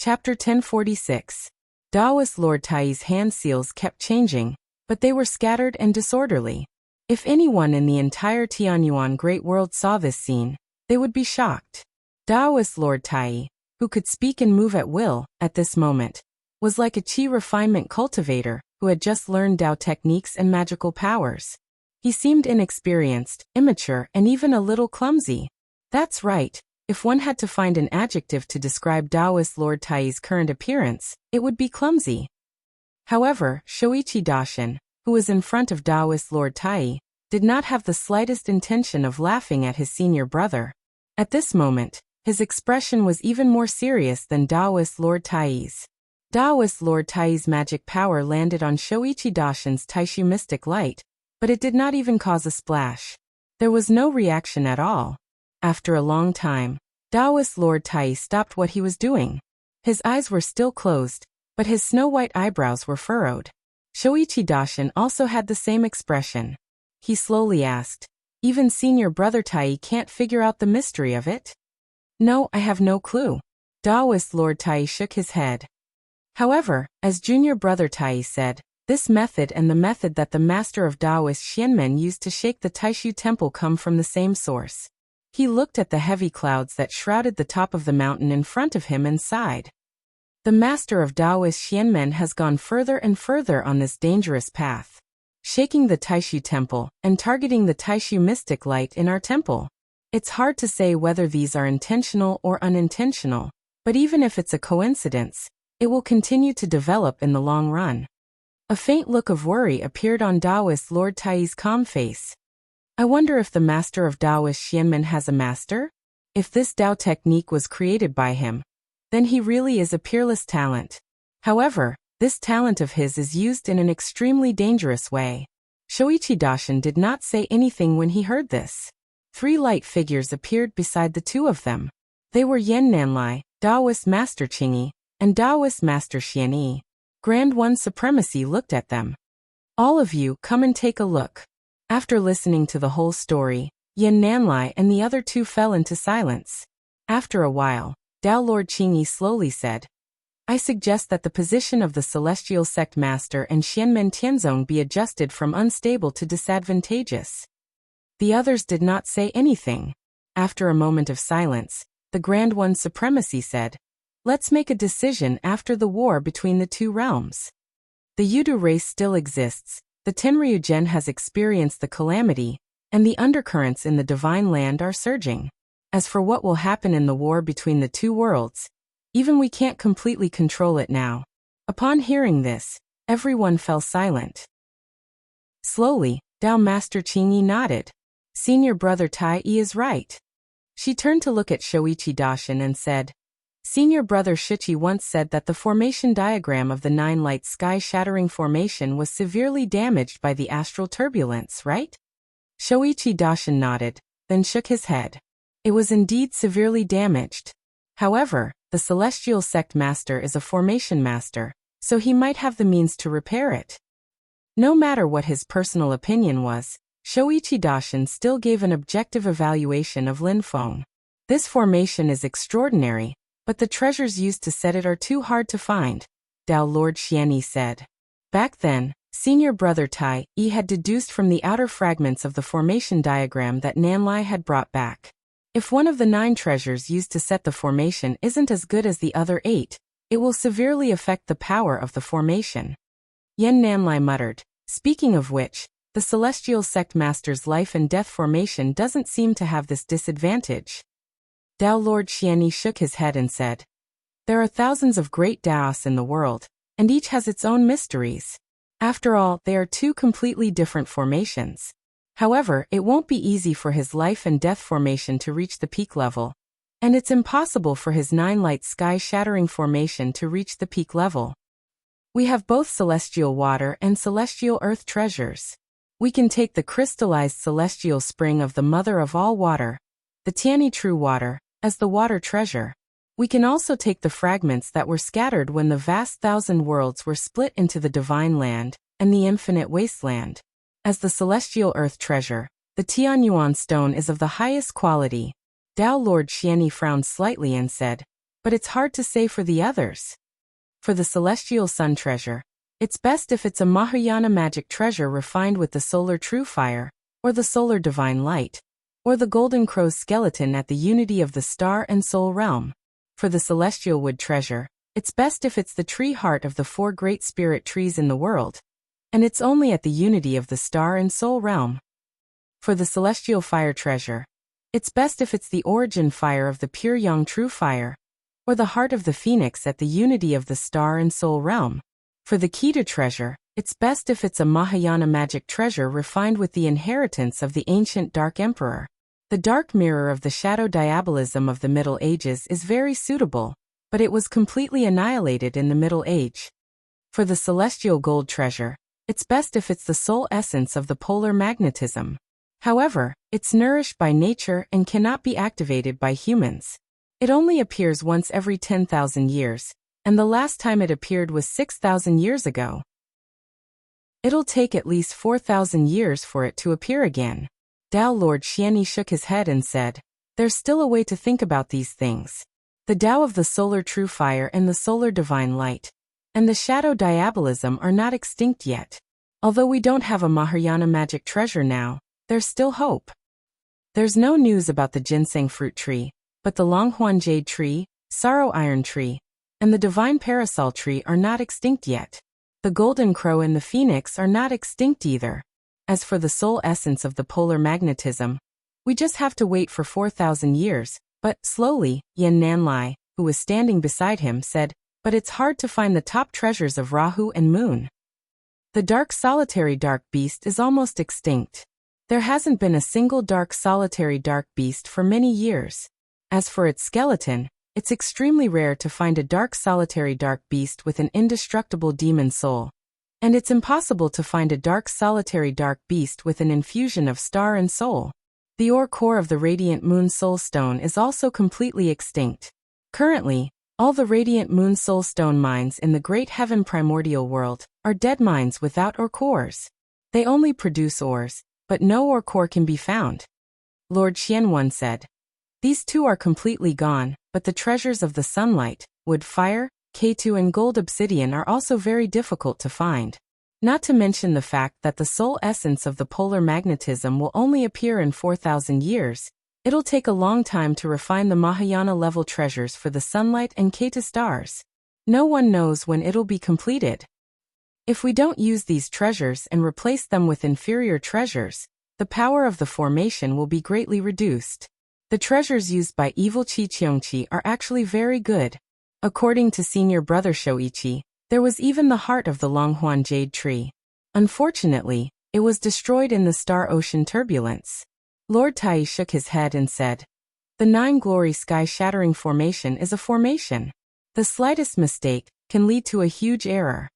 Chapter 1046. Taoist Lord Tai's hand seals kept changing, but they were scattered and disorderly. If anyone in the entire Tianyuan Great World saw this scene, they would be shocked. Taoist Lord Tai, who could speak and move at will, at this moment, was like a qi refinement cultivator who had just learned Tao techniques and magical powers. He seemed inexperienced, immature, and even a little clumsy. That's right, if one had to find an adjective to describe Taoist Lord Tai's current appearance, it would be clumsy. However, Shoichi Dashin, who was in front of Taoist Lord Tai, did not have the slightest intention of laughing at his senior brother. At this moment, his expression was even more serious than Taoist Lord Tai's. Taoist Lord Tai's magic power landed on Shoichi Dashin's Taishu mystic light, but it did not even cause a splash. There was no reaction at all. After a long time, Taoist Lord Tai stopped what he was doing. His eyes were still closed, but his snow-white eyebrows were furrowed. Shoichi Dashin also had the same expression. He slowly asked, "Even senior brother Tai can't figure out the mystery of it?" "No, I have no clue." Taoist Lord Tai shook his head. However, as junior brother Tai said, this method and the method that the master of Taoist Xianmen used to shake the Taishu temple come from the same source. He looked at the heavy clouds that shrouded the top of the mountain in front of him and sighed. The master of Taoist Xianmen has gone further and further on this dangerous path, shaking the Taishu temple and targeting the Taishu mystic light in our temple. It's hard to say whether these are intentional or unintentional, but even if it's a coincidence, it will continue to develop in the long run. A faint look of worry appeared on Taoist Lord Tai's calm face. I wonder if the master of Taoist Xianmen has a master? If this Tao technique was created by him, then he really is a peerless talent. However, this talent of his is used in an extremely dangerous way. Shoichi Dashin did not say anything when he heard this. 3 light figures appeared beside the two of them. They were Yen Nanlai, Taoist Master Qingyi, and Taoist Master Xianyi. Grand One Supremacy looked at them. "All of you, come and take a look." After listening to the whole story, Yen Nanlai and the other two fell into silence. After a while, Tao Lord Qingyi slowly said, "I suggest that the position of the Celestial Sect Master and Xianmen Tianzong be adjusted from unstable to disadvantageous." The others did not say anything. After a moment of silence, the Grand One Supremacy said, "Let's make a decision after the war between the two realms. The Yudu race still exists, the Tenryugen has experienced the calamity, and the undercurrents in the Divine Land are surging. As for what will happen in the war between the two worlds, even we can't completely control it now." Upon hearing this, everyone fell silent. Slowly, Tao Master Qingyi nodded. Senior brother Tai is right. She turned to look at Shoichi Dashin and said, "Senior brother Shichi once said that the formation diagram of the 9-light sky-shattering formation was severely damaged by the astral turbulence, right?" Shoichi Dashin nodded, then shook his head. It was indeed severely damaged. However, the Celestial Sect Master is a formation master, so he might have the means to repair it. No matter what his personal opinion was, Shoichi Dashin still gave an objective evaluation of Lin Feng. This formation is extraordinary, but the treasures used to set it are too hard to find, Tao Lord Xianyi said. Back then, senior brother Tai had deduced from the outer fragments of the formation diagram that Nanlai had brought back. If one of the 9 treasures used to set the formation isn't as good as the other 8, it will severely affect the power of the formation. Yen Nanlai muttered, "Speaking of which, the Celestial Sect Master's life and death formation doesn't seem to have this disadvantage." Tao Lord Xianyi shook his head and said, "There are thousands of great Taoists in the world, and each has its own mysteries. After all, they are 2 completely different formations. However, it won't be easy for his life and death formation to reach the peak level, and it's impossible for his 9-light sky-shattering formation to reach the peak level. We have both celestial water and celestial earth treasures. We can take the crystallized celestial spring of the mother of all water, the Tianyi true water, as the water treasure. We can also take the fragments that were scattered when the vast 1,000 worlds were split into the Divine Land and the Infinite Wasteland. As the celestial earth treasure, the Tianyuan stone is of the highest quality." Tao Lord Xianyi frowned slightly and said, but it's hard to say for the others. For the celestial sun treasure, it's best if it's a Mahayana magic treasure refined with the solar true fire, or the solar divine light, or the golden crow's skeleton at the unity of the star and soul realm. For the celestial wood treasure, it's best if it's the tree heart of the 4 great spirit trees in the world, and it's only at the unity of the star and soul realm. For the celestial fire treasure, it's best if it's the origin fire of the pure yang true fire, or the heart of the phoenix at the unity of the star and soul realm. For the Kita treasure, it's best if it's a Mahayana magic treasure refined with the inheritance of the ancient Dark Emperor. The dark mirror of the shadow diabolism of the Middle Ages is very suitable, but it was completely annihilated in the Middle Age. For the celestial gold treasure, it's best if it's the soul essence of the polar magnetism. However, it's nourished by nature and cannot be activated by humans. It only appears once every 10,000 years, and the last time it appeared was 6,000 years ago. It'll take at least 4,000 years for it to appear again. Tao Lord Xianyi shook his head and said, "There's still a way to think about these things. The Tao of the solar true fire and the solar divine light, and the shadow diabolism are not extinct yet. Although we don't have a Mahayana magic treasure now, there's still hope. There's no news about the ginseng fruit tree, but the Longhuan jade tree, sorrow iron tree, and the divine parasol tree are not extinct yet. The golden crow and the phoenix are not extinct either. As for the soul essence of the polar magnetism, we just have to wait for 4,000 years, but slowly, Yen Nanlai, who was standing beside him, said, but it's hard to find the top treasures of Rahu and Moon. The dark solitary dark beast is almost extinct. There hasn't been a single dark solitary dark beast for many years. As for its skeleton, it's extremely rare to find a dark solitary dark beast with an indestructible demon soul. And it's impossible to find a dark solitary dark beast with an infusion of star and soul. The ore core of the radiant moon soul stone is also completely extinct. Currently, all the radiant moon soul stone mines in the great heaven primordial world are dead mines without ore cores. They only produce ores, but no ore core can be found. Lord Xianwen said, "These two are completely gone, but the treasures of the sunlight, wood fire, K2 and gold obsidian are also very difficult to find. Not to mention the fact that the soul essence of the polar magnetism will only appear in 4,000 years. It'll take a long time to refine the Mahayana level treasures for the sunlight and K2 stars. No one knows when it'll be completed. If we don't use these treasures and replace them with inferior treasures, the power of the formation will be greatly reduced. The treasures used by evil Qi Qiongqi are actually very good. According to senior brother Shoichi, there was even the heart of the Longhuan jade tree. Unfortunately, it was destroyed in the star ocean turbulence." Lord Tai shook his head and said, "The 9 glory sky-shattering formation is a formation. The slightest mistake can lead to a huge error."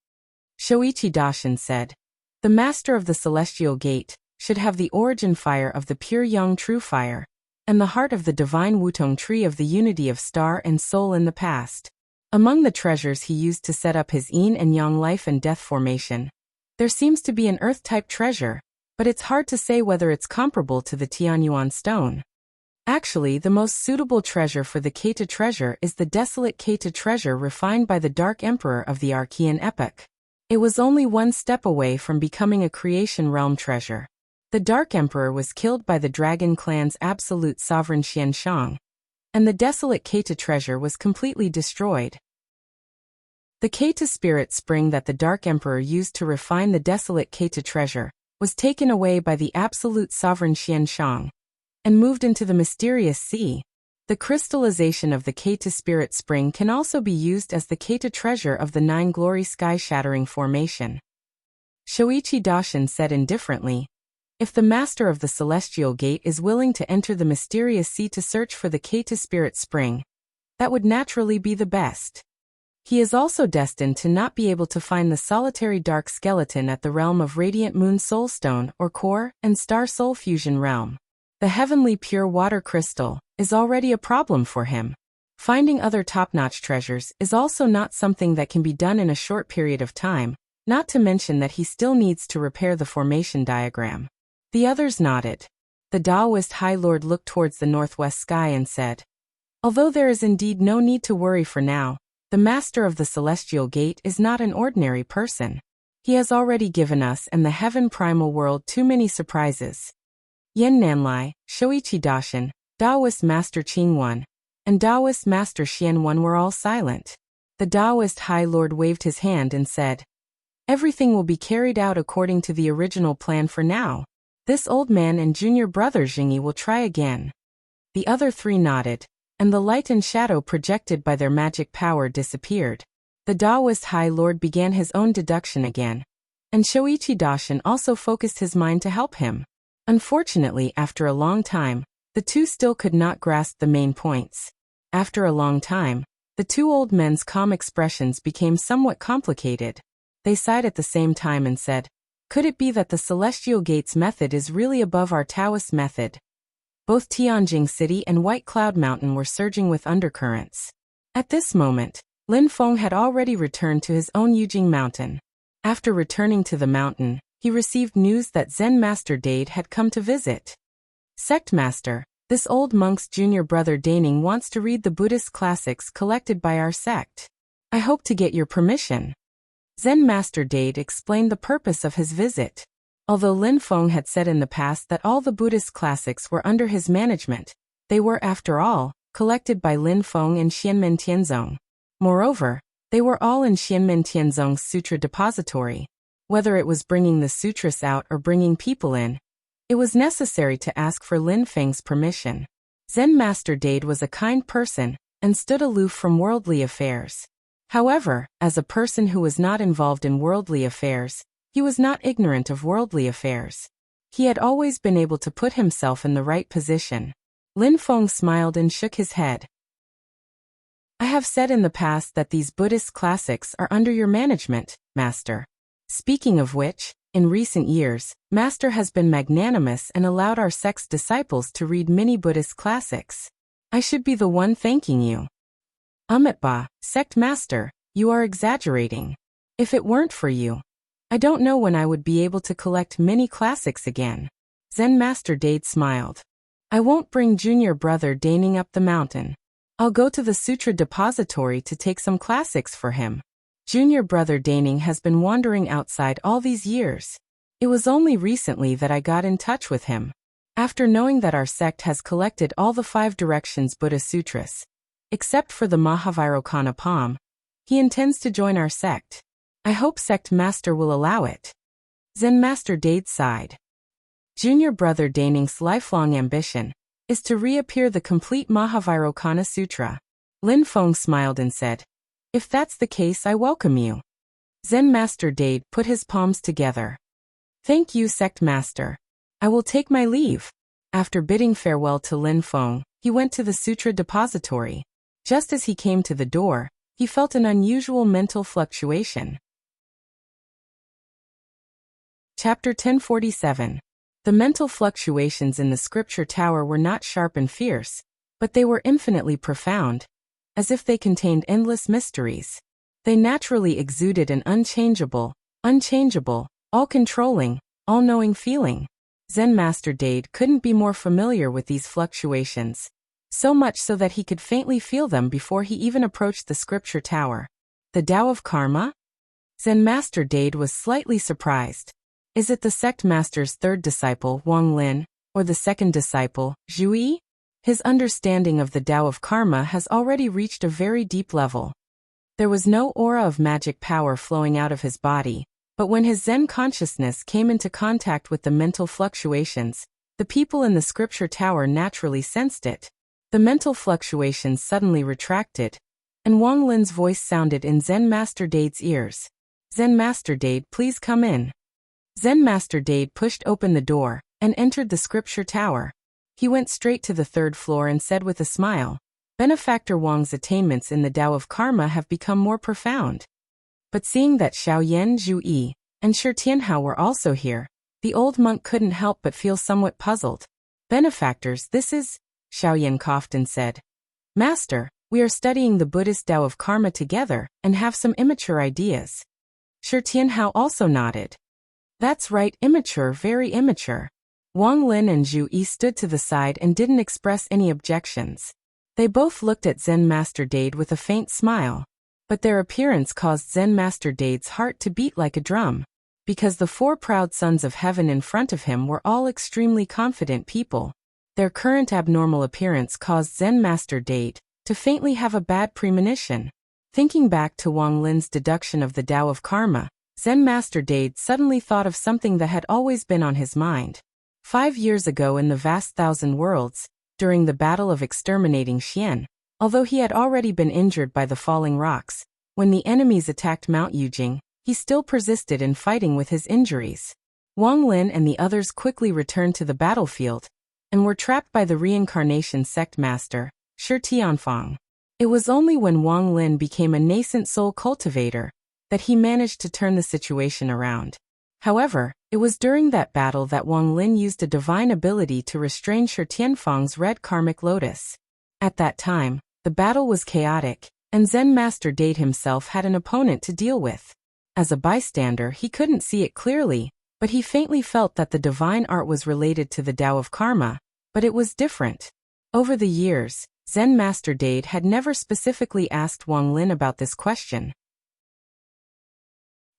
Shoichi Dashin said, "The master of the celestial gate should have the origin fire of the pure yang true fire, and the heart of the divine Wutong tree of the unity of star and soul in the past. Among the treasures he used to set up his yin and yang life and death formation, there seems to be an earth-type treasure, but it's hard to say whether it's comparable to the Tianyuan stone. Actually, the most suitable treasure for the Keita treasure is the desolate Keita treasure refined by the Dark Emperor of the Archean epoch. It was only one step away from becoming a creation realm treasure. The Dark Emperor was killed by the Dragon Clan's absolute sovereign Xian Shang, and the desolate Keita treasure was completely destroyed. The Keita spirit spring that the Dark Emperor used to refine the desolate Keita treasure was taken away by the absolute sovereign Xian Shang and moved into the mysterious sea. The crystallization of the Keita spirit spring can also be used as the Keita treasure of the 9 glory sky-shattering formation." Shoichi Dashin said indifferently, "If the master of the celestial gate is willing to enter the mysterious sea to search for the Keita spirit spring, that would naturally be the best. He is also destined to not be able to find the solitary dark skeleton at the realm of radiant moon soulstone or core and star soul fusion realm. The heavenly pure water crystal is already a problem for him. Finding other top-notch treasures is also not something that can be done in a short period of time, not to mention that he still needs to repair the formation diagram." The others nodded. The Taoist High Lord looked towards the northwest sky and said, Although there is indeed no need to worry for now, the master of the celestial gate is not an ordinary person. He has already given us and the heaven primal world too many surprises. Yan Nanlai, Shoichi Dashin, Taoist Master Qingwan, and Taoist Master Xianwen were all silent. The Taoist High Lord waved his hand and said, "Everything will be carried out according to the original plan for now. This old man and junior brother Jingyi will try again." The other three nodded, and the light and shadow projected by their magic power disappeared. The Taoist High Lord began his own deduction again, and Shoichi Dashin also focused his mind to help him. Unfortunately, after a long time, the two still could not grasp the main points. After a long time, the two old men's calm expressions became somewhat complicated. They sighed at the same time and said, "Could it be that the Celestial Gates method is really above our Taoist method?" Both Tianjing City and White Cloud Mountain were surging with undercurrents. At this moment, Lin Feng had already returned to his own Yujing Mountain. After returning to the mountain, he received news that Zen Master Dade had come to visit. "Sect Master, this old monk's junior brother Daning wants to read the Buddhist classics collected by our sect. I hope to get your permission." Zen Master Dade explained the purpose of his visit. Although Lin Feng had said in the past that all the Buddhist classics were under his management, they were, after all, collected by Lin Feng and Xianmen Tianzong. Moreover, they were all in Xianmen Tianzong's sutra depository. Whether it was bringing the sutras out or bringing people in, it was necessary to ask for Lin Feng's permission. Zen Master Dade was a kind person and stood aloof from worldly affairs. However, as a person who was not involved in worldly affairs, he was not ignorant of worldly affairs. He had always been able to put himself in the right position. Lin Feng smiled and shook his head. "I have said in the past that these Buddhist classics are under your management, Master. Speaking of which, in recent years, Master has been magnanimous and allowed our sect's disciples to read many Buddhist classics. I should be the one thanking you." "Amitba, Sect Master, you are exaggerating. If it weren't for you, I don't know when I would be able to collect many classics again." Zen Master Dade smiled. "I won't bring junior brother Daning up the mountain. I'll go to the Sutra Depository to take some classics for him. Junior brother Daning has been wandering outside all these years. It was only recently that I got in touch with him. After knowing that our sect has collected all the 5 directions Buddha Sutras, except for the Mahavairokkana Palm, he intends to join our sect. I hope Sect Master will allow it." Zen Master Dade sighed. Junior brother Daning's lifelong ambition is to reappear the complete Mahavairokkana Sutra. Lin Feng smiled and said, "If that's the case, I welcome you." Zen Master Dade put his palms together. "Thank you, Sect Master. I will take my leave." After bidding farewell to Lin Feng, he went to the Sutra Depository. Just as he came to the door, he felt an unusual mental fluctuation. Chapter 1047. The mental fluctuations in the scripture tower were not sharp and fierce, but they were infinitely profound, as if they contained endless mysteries. They naturally exuded an unchangeable, all-controlling, all-knowing feeling. Zen Master Dade couldn't be more familiar with these fluctuations, so much so that he could faintly feel them before he even approached the scripture tower. The Tao of Karma? Zen Master Dade was slightly surprised. Is it the sect master's third disciple, Wang Lin, or the second disciple, Zhu Yi? His understanding of the Tao of Karma has already reached a very deep level. There was no aura of magic power flowing out of his body, but when his Zen consciousness came into contact with the mental fluctuations, the people in the scripture tower naturally sensed it. The mental fluctuations suddenly retracted, and Wang Lin's voice sounded in Zen Master Dade's ears. "Zen Master Dade, please come in." Zen Master Dade pushed open the door and entered the scripture tower. He went straight to the 3rd floor and said with a smile, "Benefactor Wang's attainments in the Tao of Karma have become more profound." But seeing that Xiaoyan, Zhu Yi, and Shi Tianhao were also here, the old monk couldn't help but feel somewhat puzzled. "Benefactors, this is..." Xiaoyan coughed and said, "Master, we are studying the Buddhist Tao of Karma together and have some immature ideas." Shi Tianhao also nodded. "That's right, immature, very immature." Wang Lin and Zhu Yi stood to the side and didn't express any objections. They both looked at Zen Master Dade with a faint smile. But their appearance caused Zen Master Dade's heart to beat like a drum. Because the four proud sons of heaven in front of him were all extremely confident people. Their current abnormal appearance caused Zen Master Dade to faintly have a bad premonition. Thinking back to Wang Lin's deduction of the Tao of Karma, Zen Master Dade suddenly thought of something that had always been on his mind. 5 years ago in the vast Thousand Worlds, during the battle of exterminating Xian, although he had already been injured by the falling rocks, when the enemies attacked Mount Yujing, he still persisted in fighting with his injuries. Wang Lin and the others quickly returned to the battlefield, and were trapped by the reincarnation sect master, Shi Tianfang. It was only when Wang Lin became a nascent soul cultivator that he managed to turn the situation around. However, it was during that battle that Wang Lin used a divine ability to restrain Shi Tianfang's red karmic lotus. At that time, the battle was chaotic, and Zen Master Dade himself had an opponent to deal with. As a bystander, he couldn't see it clearly, but he faintly felt that the divine art was related to the Tao of Karma, but it was different. Over the years, Zen Master Dade had never specifically asked Wang Lin about this question.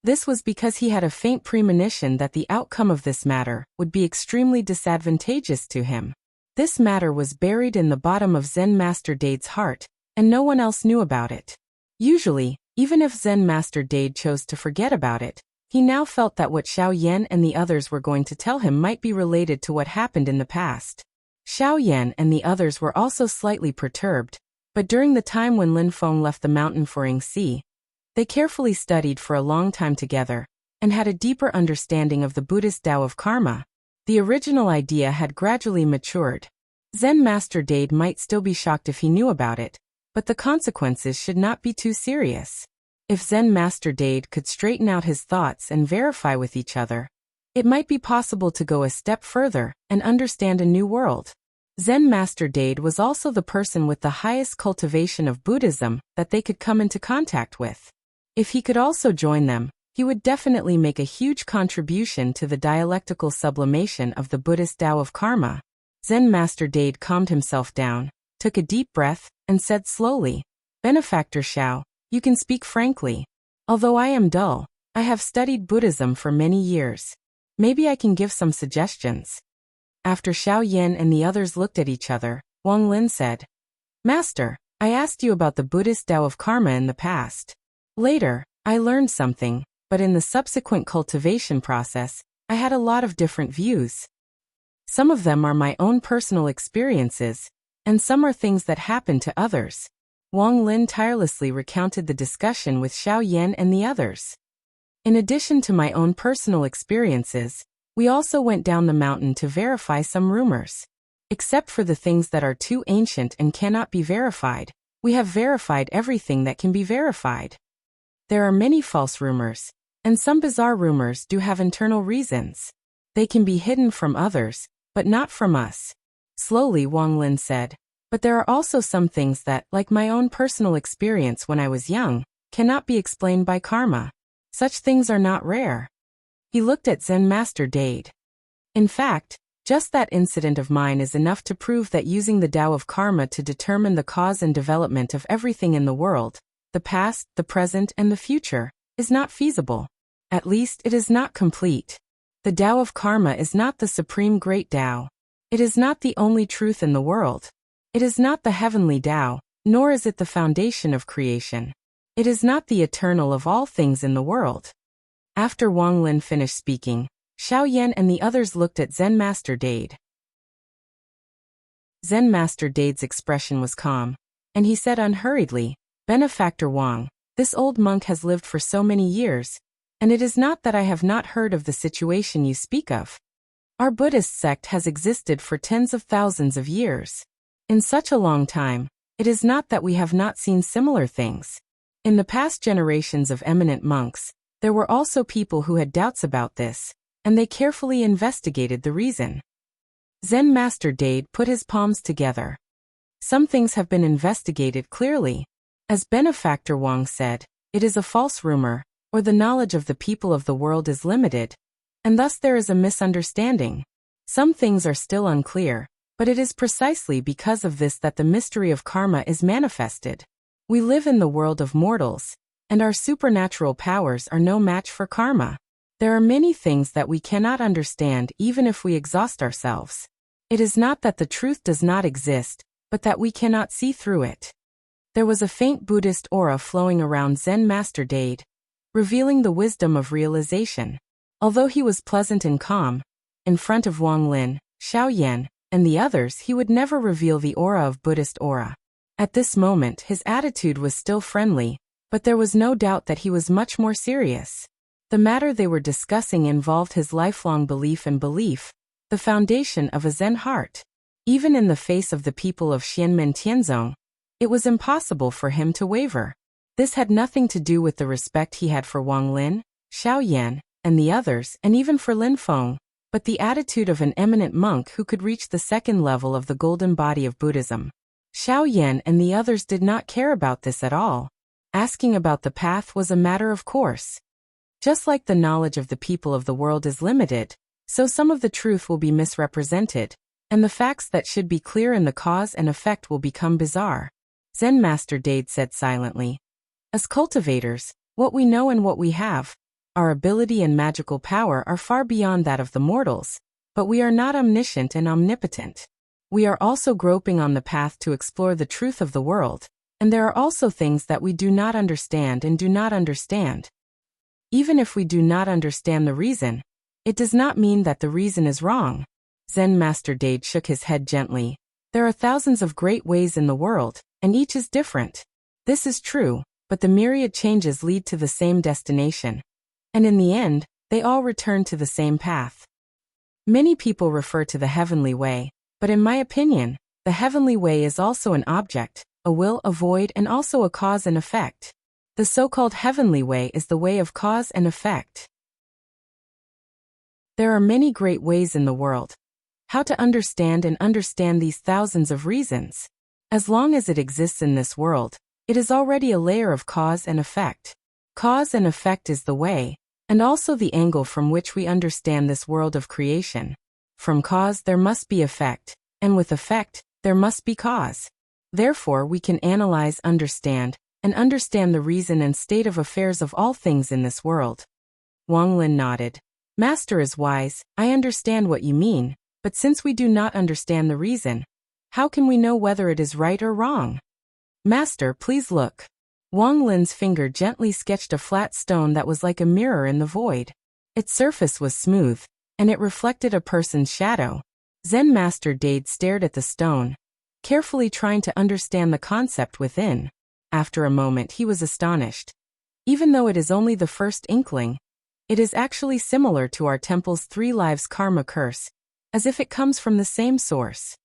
This was because he had a faint premonition that the outcome of this matter would be extremely disadvantageous to him. This matter was buried in the bottom of Zen Master Dade's heart, and no one else knew about it. Usually, even if Zen Master Dade chose to forget about it, he now felt that what Xiao Yan and the others were going to tell him might be related to what happened in the past. Xiao Yan and the others were also slightly perturbed, but during the time when Lin Feng left the mountain for Yingxi, they carefully studied for a long time together, and had a deeper understanding of the Buddhist Tao of Karma. The original idea had gradually matured. Zen Master Dade might still be shocked if he knew about it, but the consequences should not be too serious. If Zen Master Dade could straighten out his thoughts and verify with each other, it might be possible to go a step further and understand a new world. Zen Master Dade was also the person with the highest cultivation of Buddhism that they could come into contact with. If he could also join them, he would definitely make a huge contribution to the dialectical sublimation of the Buddhist Tao of Karma. Zen Master Dade calmed himself down, took a deep breath, and said slowly, "Benefactor Xiao, you can speak frankly. Although I am dull, I have studied Buddhism for many years. Maybe I can give some suggestions." After Xiao Yan and the others looked at each other, Wang Lin said, "Master, I asked you about the Buddhist Tao of Karma in the past. Later, I learned something, but in the subsequent cultivation process, I had a lot of different views. Some of them are my own personal experiences, and some are things that happened to others." Wang Lin tirelessly recounted the discussion with Xiao Yan and the others. "In addition to my own personal experiences, we also went down the mountain to verify some rumors. Except for the things that are too ancient and cannot be verified, we have verified everything that can be verified. There are many false rumors, and some bizarre rumors do have internal reasons. They can be hidden from others, but not from us." Slowly Wang Lin said, "But there are also some things that, like my own personal experience when I was young, cannot be explained by karma. Such things are not rare." He looked at Zen Master Dade. "In fact, just that incident of mine is enough to prove that using the Tao of Karma to determine the cause and development of everything in the world, the past, the present, and the future, is not feasible. At least it is not complete. The Tao of Karma is not the supreme great Tao. It is not the only truth in the world. It is not the heavenly Tao, nor is it the foundation of creation. It is not the eternal of all things in the world." After Wang Lin finished speaking, Xiao Yan and the others looked at Zen Master Dade. Zen Master Dade's expression was calm, and he said unhurriedly, "Benefactor Wang, this old monk has lived for so many years, and it is not that I have not heard of the situation you speak of. Our Buddhist sect has existed for tens of thousands of years. In such a long time, it is not that we have not seen similar things. In the past generations of eminent monks, there were also people who had doubts about this, and they carefully investigated the reason." Zen Master Dade put his palms together. "Some things have been investigated clearly. As Benefactor Wang said, it is a false rumor, or the knowledge of the people of the world is limited, and thus there is a misunderstanding. Some things are still unclear, But it is precisely because of this that the mystery of karma is manifested. We live in the world of mortals, and our supernatural powers are no match for karma. There are many things that we cannot understand even if we exhaust ourselves. It is not that the truth does not exist, but that we cannot see through it. There was a faint Buddhist aura flowing around Zen Master Dade, revealing the wisdom of realization. Although he was pleasant and calm, in front of Wang Lin, Xiao Yan, and the others, he would never reveal the aura of Buddhist aura. At this moment his attitude was still friendly, but there was no doubt that he was much more serious. The matter they were discussing involved his lifelong belief and belief, the foundation of a Zen heart. Even in the face of the people of Xianmen Tianzong, it was impossible for him to waver. This had nothing to do with the respect he had for Wang Lin, Xiao Yan, and the others, and even for Lin Feng, but the attitude of an eminent monk who could reach the second level of the golden body of Buddhism. Xiao Yan and the others did not care about this at all. Asking about the path was a matter of course. Just like the knowledge of the people of the world is limited, so some of the truth will be misrepresented, and the facts that should be clear in the cause and effect will become bizarre. Zen Master Dade said silently. As cultivators, what we know and what we have, our ability and magical power are far beyond that of the mortals, but we are not omniscient and omnipotent. We are also groping on the path to explore the truth of the world, and there are also things that we do not understand and do not understand. Even if we do not understand the reason, it does not mean that the reason is wrong. Zen Master Dade shook his head gently. There are thousands of great ways in the world, and each is different. This is true, but the myriad changes lead to the same destination. And in the end, they all return to the same path. Many people refer to the heavenly way, but in my opinion, the heavenly way is also an object, a will, a void, and also a cause and effect. The so-called heavenly way is the way of cause and effect. There are many great ways in the world. How to understand these thousands of reasons? As long as it exists in this world, it is already a layer of cause and effect. Cause and effect is the way, and also the angle from which we understand this world of creation. From cause there must be effect, and with effect, there must be cause. Therefore we can analyze, understand the reason and state of affairs of all things in this world. Wang Lin nodded. Master is wise, I understand what you mean, but since we do not understand the reason, how can we know whether it is right or wrong? Master, please look. Wang Lin's finger gently sketched a flat stone that was like a mirror in the void. Its surface was smooth, and it reflected a person's shadow. Zen Master Dade stared at the stone, carefully trying to understand the concept within. After a moment he was astonished. Even though it is only the first inkling, it is actually similar to our temple's 3 lives karma curse, as if it comes from the same source.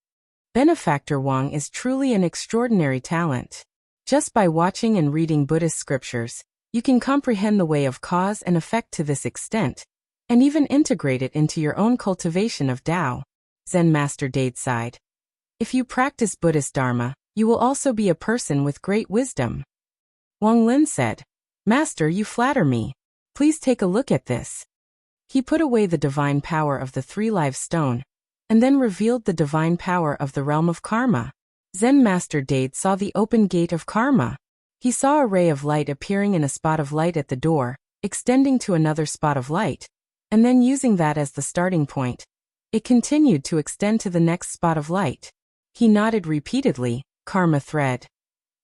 Benefactor Wang is truly an extraordinary talent. Just by watching and reading Buddhist scriptures, you can comprehend the way of cause and effect to this extent, and even integrate it into your own cultivation of Tao. Zen Master Dade sighed. If you practice Buddhist Dharma, you will also be a person with great wisdom. Wang Lin said, Master, you flatter me. Please take a look at this. He put away the divine power of the 3 live stone, and then revealed the divine power of the realm of karma. Zen Master Dade saw the open gate of karma. He saw a ray of light appearing in a spot of light at the door, extending to another spot of light, and then using that as the starting point, it continued to extend to the next spot of light. He nodded repeatedly, karma thread.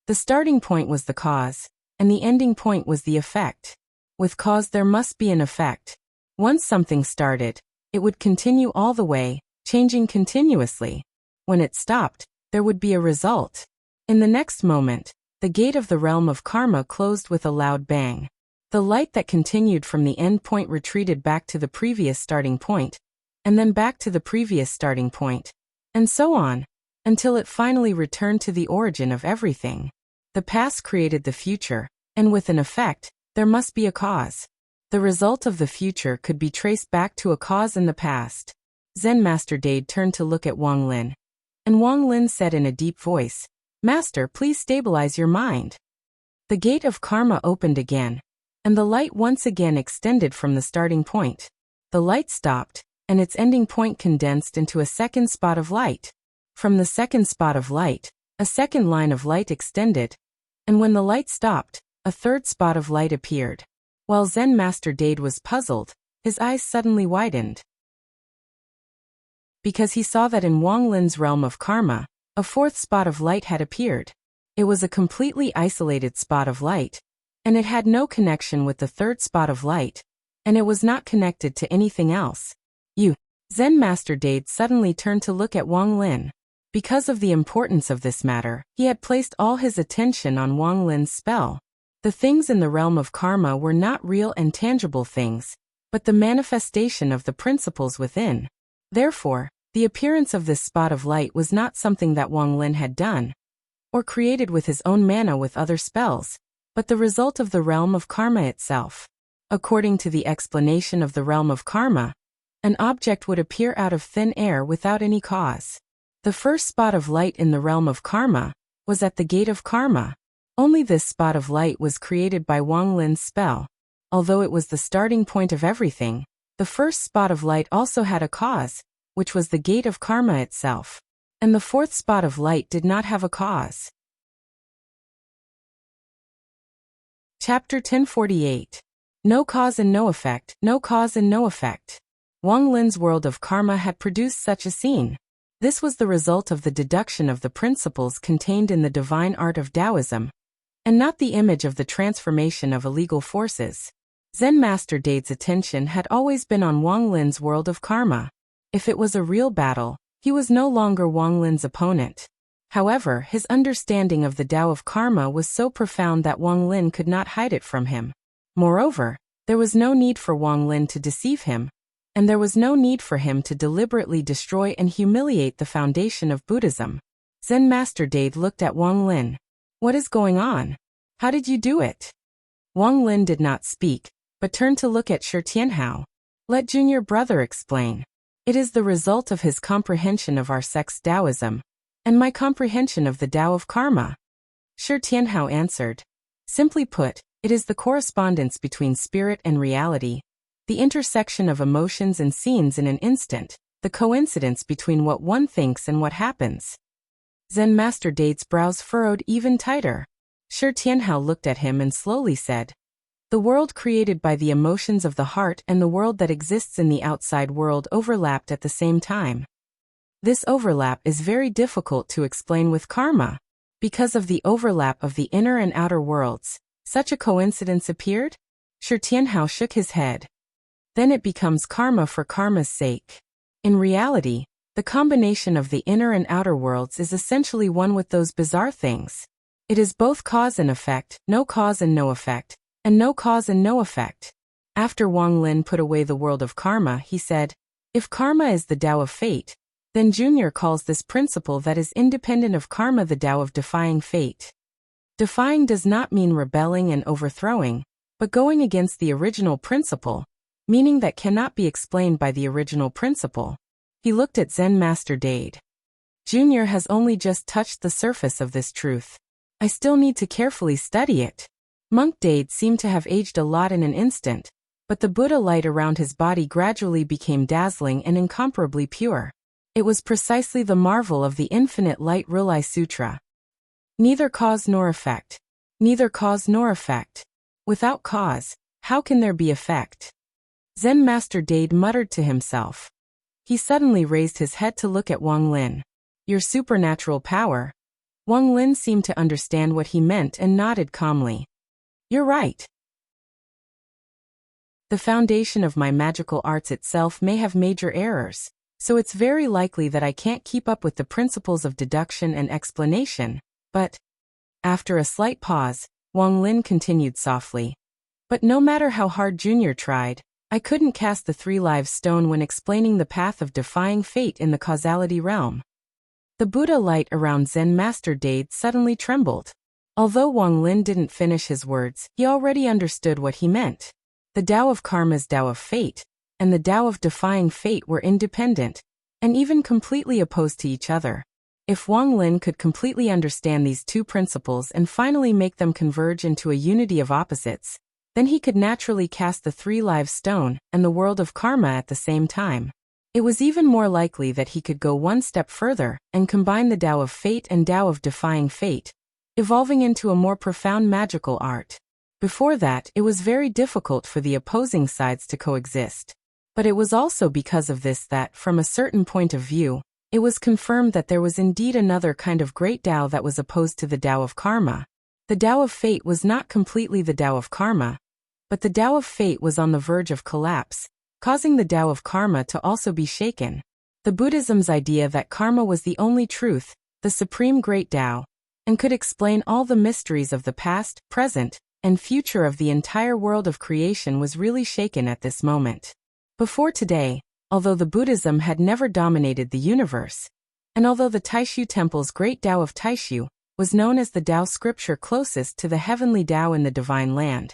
The starting point was the cause, and the ending point was the effect. With cause there must be an effect. Once something started, it would continue all the way, changing continuously. When it stopped, there would be a result. In the next moment, the gate of the realm of karma closed with a loud bang. The light that continued from the end point retreated back to the previous starting point, and then back to the previous starting point, and so on, until it finally returned to the origin of everything. The past created the future, and with an effect, there must be a cause. The result of the future could be traced back to a cause in the past. Zen Master Dade turned to look at Wang Lin, and Wang Lin said in a deep voice, Master, please stabilize your mind. The gate of karma opened again, and the light once again extended from the starting point. The light stopped, and its ending point condensed into a second spot of light. From the second spot of light, a second line of light extended, and when the light stopped, a third spot of light appeared. While Zen Master Dade was puzzled, his eyes suddenly widened. Because he saw that in Wang Lin's realm of karma, a fourth spot of light had appeared. It was a completely isolated spot of light, and it had no connection with the third spot of light, and it was not connected to anything else. Zen Master Dade suddenly turned to look at Wang Lin. Because of the importance of this matter, he had placed all his attention on Wang Lin's spell. The things in the realm of karma were not real and tangible things, but the manifestation of the principles within. Therefore, the appearance of this spot of light was not something that Wang Lin had done, or created with his own mana with other spells, but the result of the realm of karma itself. According to the explanation of the realm of karma, an object would appear out of thin air without any cause. The first spot of light in the realm of karma was at the gate of karma. Only this spot of light was created by Wang Lin's spell. Although it was the starting point of everything, the first spot of light also had a cause, which was the gate of karma itself. And the fourth spot of light did not have a cause. Chapter 1048. No cause and no effect, no cause and no effect. Wang Lin's world of karma had produced such a scene. This was the result of the deduction of the principles contained in the divine art of Taoism, and not the image of the transformation of illegal forces. Zen Master Dade's attention had always been on Wang Lin's world of karma. If it was a real battle, he was no longer Wang Lin's opponent. However, his understanding of the Tao of karma was so profound that Wang Lin could not hide it from him. Moreover, there was no need for Wang Lin to deceive him, and there was no need for him to deliberately destroy and humiliate the foundation of Buddhism. Zen Master Dade looked at Wang Lin. What is going on? How did you do it? Wang Lin did not speak, but turned to look at Shi Tianhao. Let junior brother explain. It is the result of his comprehension of our sect's Taoism, and my comprehension of the Tao of karma. Shi Tianhao answered. Simply put, it is the correspondence between spirit and reality, the intersection of emotions and scenes in an instant, the coincidence between what one thinks and what happens. Zen Master Dade's brows furrowed even tighter. Shi Tianhao looked at him and slowly said, the world created by the emotions of the heart and the world that exists in the outside world overlapped at the same time. This overlap is very difficult to explain with karma. Because of the overlap of the inner and outer worlds, such a coincidence appeared? Shi Tianhao shook his head. Then it becomes karma for karma's sake. In reality, the combination of the inner and outer worlds is essentially one with those bizarre things. It is both cause and effect, no cause and no effect, and no cause and no effect. After Wang Lin put away the world of karma, he said, if karma is the Tao of fate, then Junior calls this principle that is independent of karma the Tao of defying fate. Defying does not mean rebelling and overthrowing, but going against the original principle, meaning that cannot be explained by the original principle. He looked at Zen Master Dade. Junior has only just touched the surface of this truth. I still need to carefully study it. Monk Dade seemed to have aged a lot in an instant, but the Buddha light around his body gradually became dazzling and incomparably pure. It was precisely the marvel of the infinite light Rulai Sutra. Neither cause nor effect. Neither cause nor effect. Without cause, how can there be effect? Zen Master Dade muttered to himself. He suddenly raised his head to look at Wang Lin. Your supernatural power. Wang Lin seemed to understand what he meant and nodded calmly. You're right. The foundation of my magical arts itself may have major errors, so it's very likely that I can't keep up with the principles of deduction and explanation, but... After a slight pause, Wang Lin continued softly. But no matter how hard Junior tried, I couldn't cast the 3 live stone when explaining the path of defying fate in the causality realm. The Buddha light around Zen Master Dade suddenly trembled. Although Wang Lin didn't finish his words, he already understood what he meant. The Tao of karma's Tao of fate, and the Tao of defying fate were independent, and even completely opposed to each other. If Wang Lin could completely understand these two principles and finally make them converge into a unity of opposites, then he could naturally cast the 3 live stone and the world of karma at the same time. It was even more likely that he could go one step further and combine the Tao of Fate and Tao of Defying Fate, evolving into a more profound magical art. Before that, it was very difficult for the opposing sides to coexist. But it was also because of this that, from a certain point of view, it was confirmed that there was indeed another kind of great Tao that was opposed to the Tao of Karma. The Tao of Fate was not completely the Tao of Karma, but the Tao of Fate was on the verge of collapse, causing the Tao of Karma to also be shaken. The Buddhism's idea that karma was the only truth, the supreme great Tao, and could explain all the mysteries of the past, present, and future of the entire world of creation was really shaken at this moment. Before today, although the Buddhism had never dominated the universe, and although the Taishu Temple's great Tao of Taishu was known as the Tao scripture closest to the heavenly Tao in the divine land,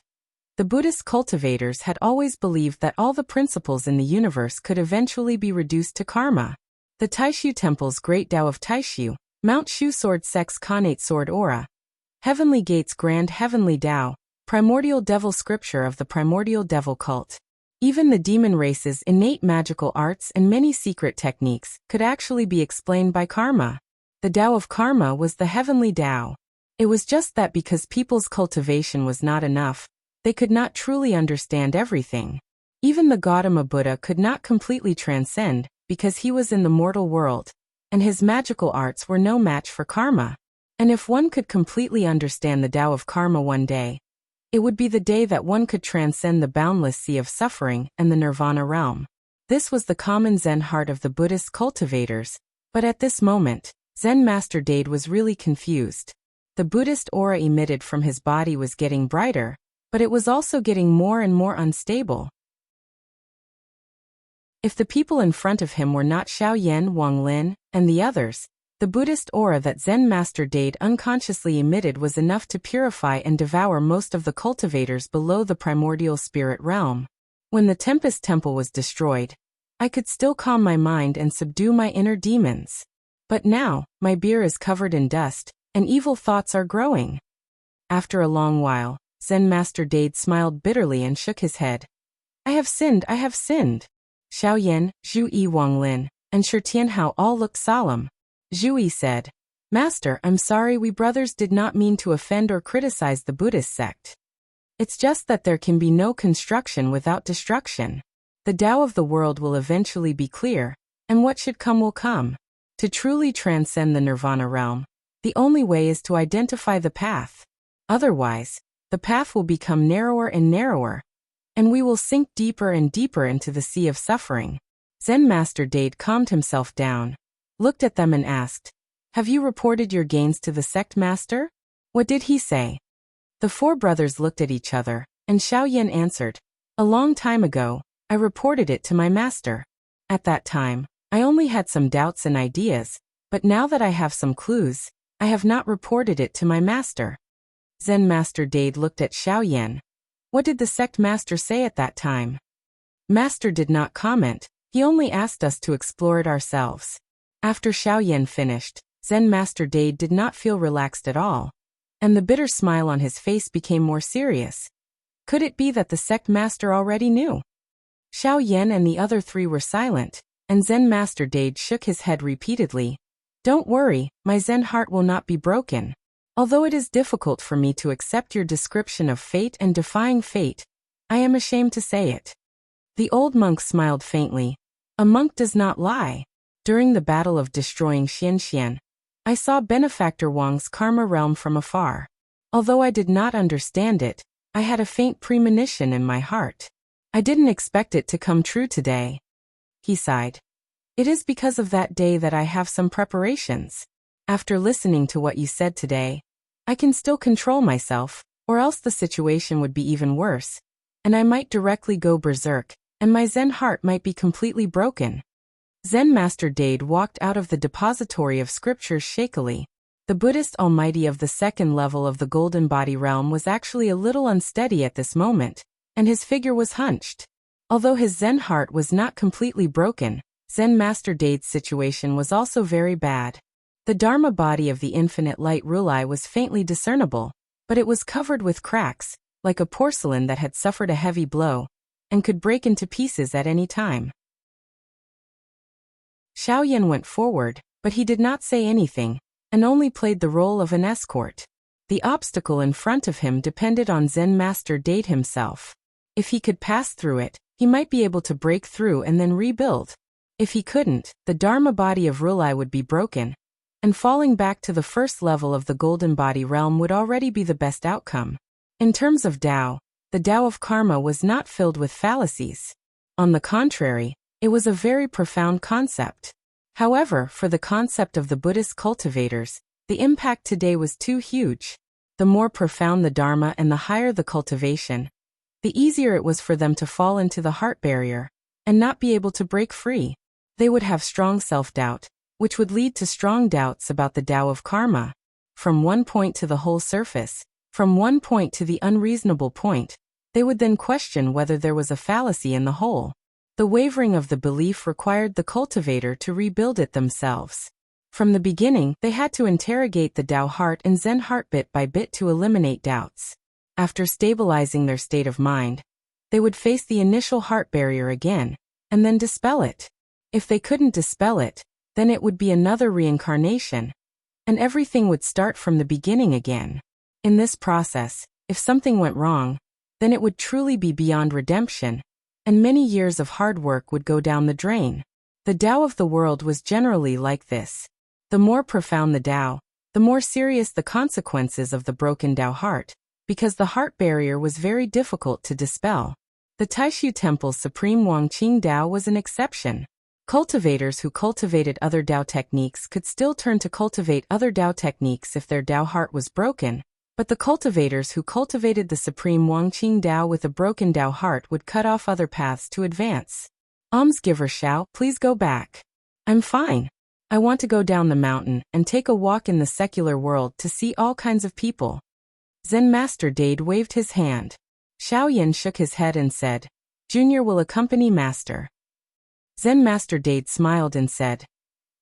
the Buddhist cultivators had always believed that all the principles in the universe could eventually be reduced to karma. The Taishu Temple's great Tao of Taishu, Mount Shu Sword Sex Khanate Sword Aura, Heavenly Gates Grand Heavenly Tao, Primordial Devil Scripture of the Primordial Devil Cult. Even the demon race's innate magical arts and many secret techniques could actually be explained by karma. The Tao of Karma was the heavenly Tao. It was just that because people's cultivation was not enough, they could not truly understand everything. Even the Gautama Buddha could not completely transcend because he was in the mortal world, and his magical arts were no match for karma. And if one could completely understand the Tao of Karma one day, it would be the day that one could transcend the boundless sea of suffering and the nirvana realm. This was the common Zen heart of the Buddhist cultivators, but at this moment, Zen Master Dade was really confused. The Buddhist aura emitted from his body was getting brighter, but it was also getting more and more unstable. If the people in front of him were not Xiaoyan, Wang Lin, and the others, the Buddhist aura that Zen Master Dade unconsciously emitted was enough to purify and devour most of the cultivators below the primordial spirit realm. When the Tempest Temple was destroyed, I could still calm my mind and subdue my inner demons. But now, my beer is covered in dust, and evil thoughts are growing. After a long while, Zen Master Dade smiled bitterly and shook his head. I have sinned, I have sinned. Xiaoyan, Zhu Yi Wang Lin, and Shi Tianhao all looked solemn. Zhu Yi said, Master, I'm sorry, we brothers did not mean to offend or criticize the Buddhist sect. It's just that there can be no construction without destruction. The Tao of the world will eventually be clear, and what should come will come. To truly transcend the nirvana realm, the only way is to identify the path. Otherwise, the path will become narrower and narrower, and we will sink deeper and deeper into the sea of suffering. Zen Master Dade calmed himself down, looked at them and asked, Have you reported your gains to the sect master? What did he say? The four brothers looked at each other, and Xiaoyan answered, A long time ago, I reported it to my master. At that time, I only had some doubts and ideas, but now that I have some clues, I have not reported it to my master. Zen Master Dade looked at Xiaoyan. What did the sect master say at that time? Master did not comment, he only asked us to explore it ourselves. After Xiaoyan finished, Zen Master Dade did not feel relaxed at all, and the bitter smile on his face became more serious. Could it be that the sect master already knew? Xiaoyan and the other three were silent, and Zen Master Dade shook his head repeatedly. Don't worry, my Zen heart will not be broken. Although it is difficult for me to accept your description of fate and defying fate, I am ashamed to say it. The old monk smiled faintly. A monk does not lie. During the battle of destroying Xianxian, I saw Benefactor Wang's karma realm from afar. Although I did not understand it, I had a faint premonition in my heart. I didn't expect it to come true today. He sighed. It is because of that day that I have some preparations. After listening to what you said today, I can still control myself, or else the situation would be even worse, and I might directly go berserk, and my Zen heart might be completely broken. Zen Master Dade walked out of the depository of scriptures shakily. The Buddhist almighty of the second level of the golden body realm was actually a little unsteady at this moment, and his figure was hunched. Although his Zen heart was not completely broken, Zen Master Dade's situation was also very bad. The Dharma body of the infinite light Rulai was faintly discernible, but it was covered with cracks, like a porcelain that had suffered a heavy blow, and could break into pieces at any time. Xiaoyan went forward, but he did not say anything, and only played the role of an escort. The obstacle in front of him depended on Zen Master Dade himself. If he could pass through it, he might be able to break through and then rebuild. If he couldn't, the Dharma body of Rulai would be broken, and falling back to the first level of the Golden Body realm would already be the best outcome. In terms of Tao, the Tao of Karma was not filled with fallacies. On the contrary, it was a very profound concept. However, for the concept of the Buddhist cultivators, the impact today was too huge. The more profound the Dharma and the higher the cultivation, the easier it was for them to fall into the heart barrier and not be able to break free. They would have strong self-doubt, which would lead to strong doubts about the Tao of Karma. From one point to the whole surface, from one point to the unreasonable point, they would then question whether there was a fallacy in the whole. The wavering of the belief required the cultivator to rebuild it themselves. From the beginning, they had to interrogate the Tao heart and Zen heart bit by bit to eliminate doubts. After stabilizing their state of mind, they would face the initial heart barrier again, and then dispel it. If they couldn't dispel it, then it would be another reincarnation, and everything would start from the beginning again. In this process, if something went wrong, then it would truly be beyond redemption, and many years of hard work would go down the drain. The Tao of the world was generally like this. The more profound the Tao, the more serious the consequences of the broken Tao heart, because the heart barrier was very difficult to dispel. The Taishu Temple's supreme Wangqing Tao was an exception. Cultivators who cultivated other Tao techniques could still turn to cultivate other Tao techniques if their Tao heart was broken, but the cultivators who cultivated the supreme Wangqing Tao with a broken Tao heart would cut off other paths to advance. Almsgiver Xiao, please go back. I'm fine. I want to go down the mountain and take a walk in the secular world to see all kinds of people. Zen Master Dade waved his hand. Xiaoyan shook his head and said, Junior will accompany Master. Zen Master Dade smiled and said,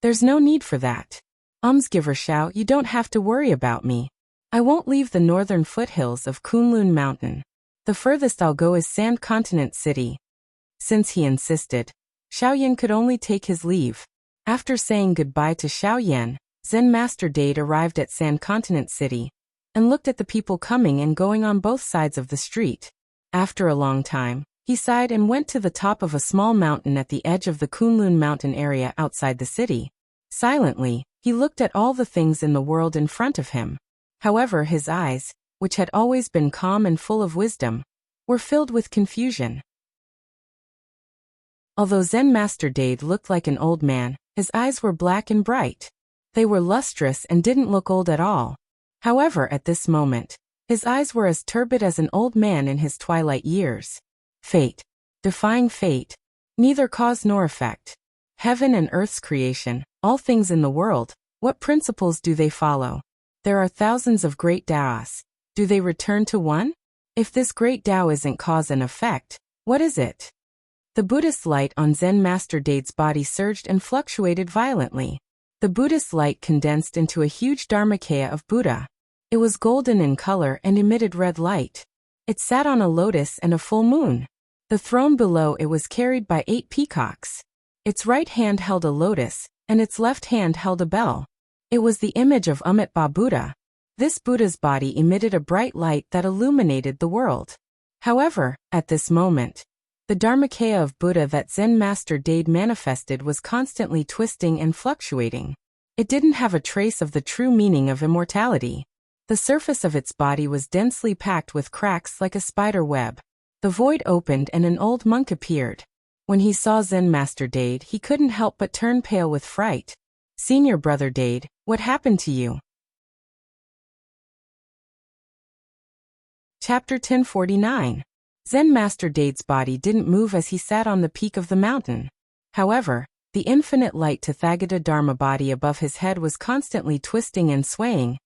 There's no need for that. Almsgiver Xiao, you don't have to worry about me. I won't leave the northern foothills of Kunlun Mountain. The furthest I'll go is Sand Continent City. Since he insisted, Xiaoyan could only take his leave. After saying goodbye to Xiaoyan, Zen Master Dade arrived at Sand Continent City and looked at the people coming and going on both sides of the street. After a long time, he sighed and went to the top of a small mountain at the edge of the Kunlun Mountain area outside the city. Silently, he looked at all the things in the world in front of him. However, his eyes, which had always been calm and full of wisdom, were filled with confusion. Although Zen Master Dade looked like an old man, his eyes were black and bright. They were lustrous and didn't look old at all. However, at this moment, his eyes were as turbid as an old man in his twilight years. Fate. Defying fate. Neither cause nor effect. Heaven and earth's creation, all things in the world, what principles do they follow? There are thousands of great Taos. Do they return to one? If this great Tao isn't cause and effect, what is it? The Buddhist light on Zen Master Dade's body surged and fluctuated violently. The Buddhist light condensed into a huge Dharmakaya of Buddha. It was golden in color and emitted red light. It sat on a lotus and a full moon. The throne below it was carried by 8 peacocks. Its right hand held a lotus, and its left hand held a bell. It was the image of Amitabha Buddha. This Buddha's body emitted a bright light that illuminated the world. However, at this moment, the Dharmakaya of Buddha that Zen Master Dade manifested was constantly twisting and fluctuating. It didn't have a trace of the true meaning of immortality. The surface of its body was densely packed with cracks like a spider web. The void opened and an old monk appeared. When he saw Zen Master Dade, he couldn't help but turn pale with fright. Senior Brother Dade, what happened to you? Chapter 1049. Zen Master Dade's body didn't move as he sat on the peak of the mountain. However, the infinite light Tathagata Dharma body above his head was constantly twisting and swaying,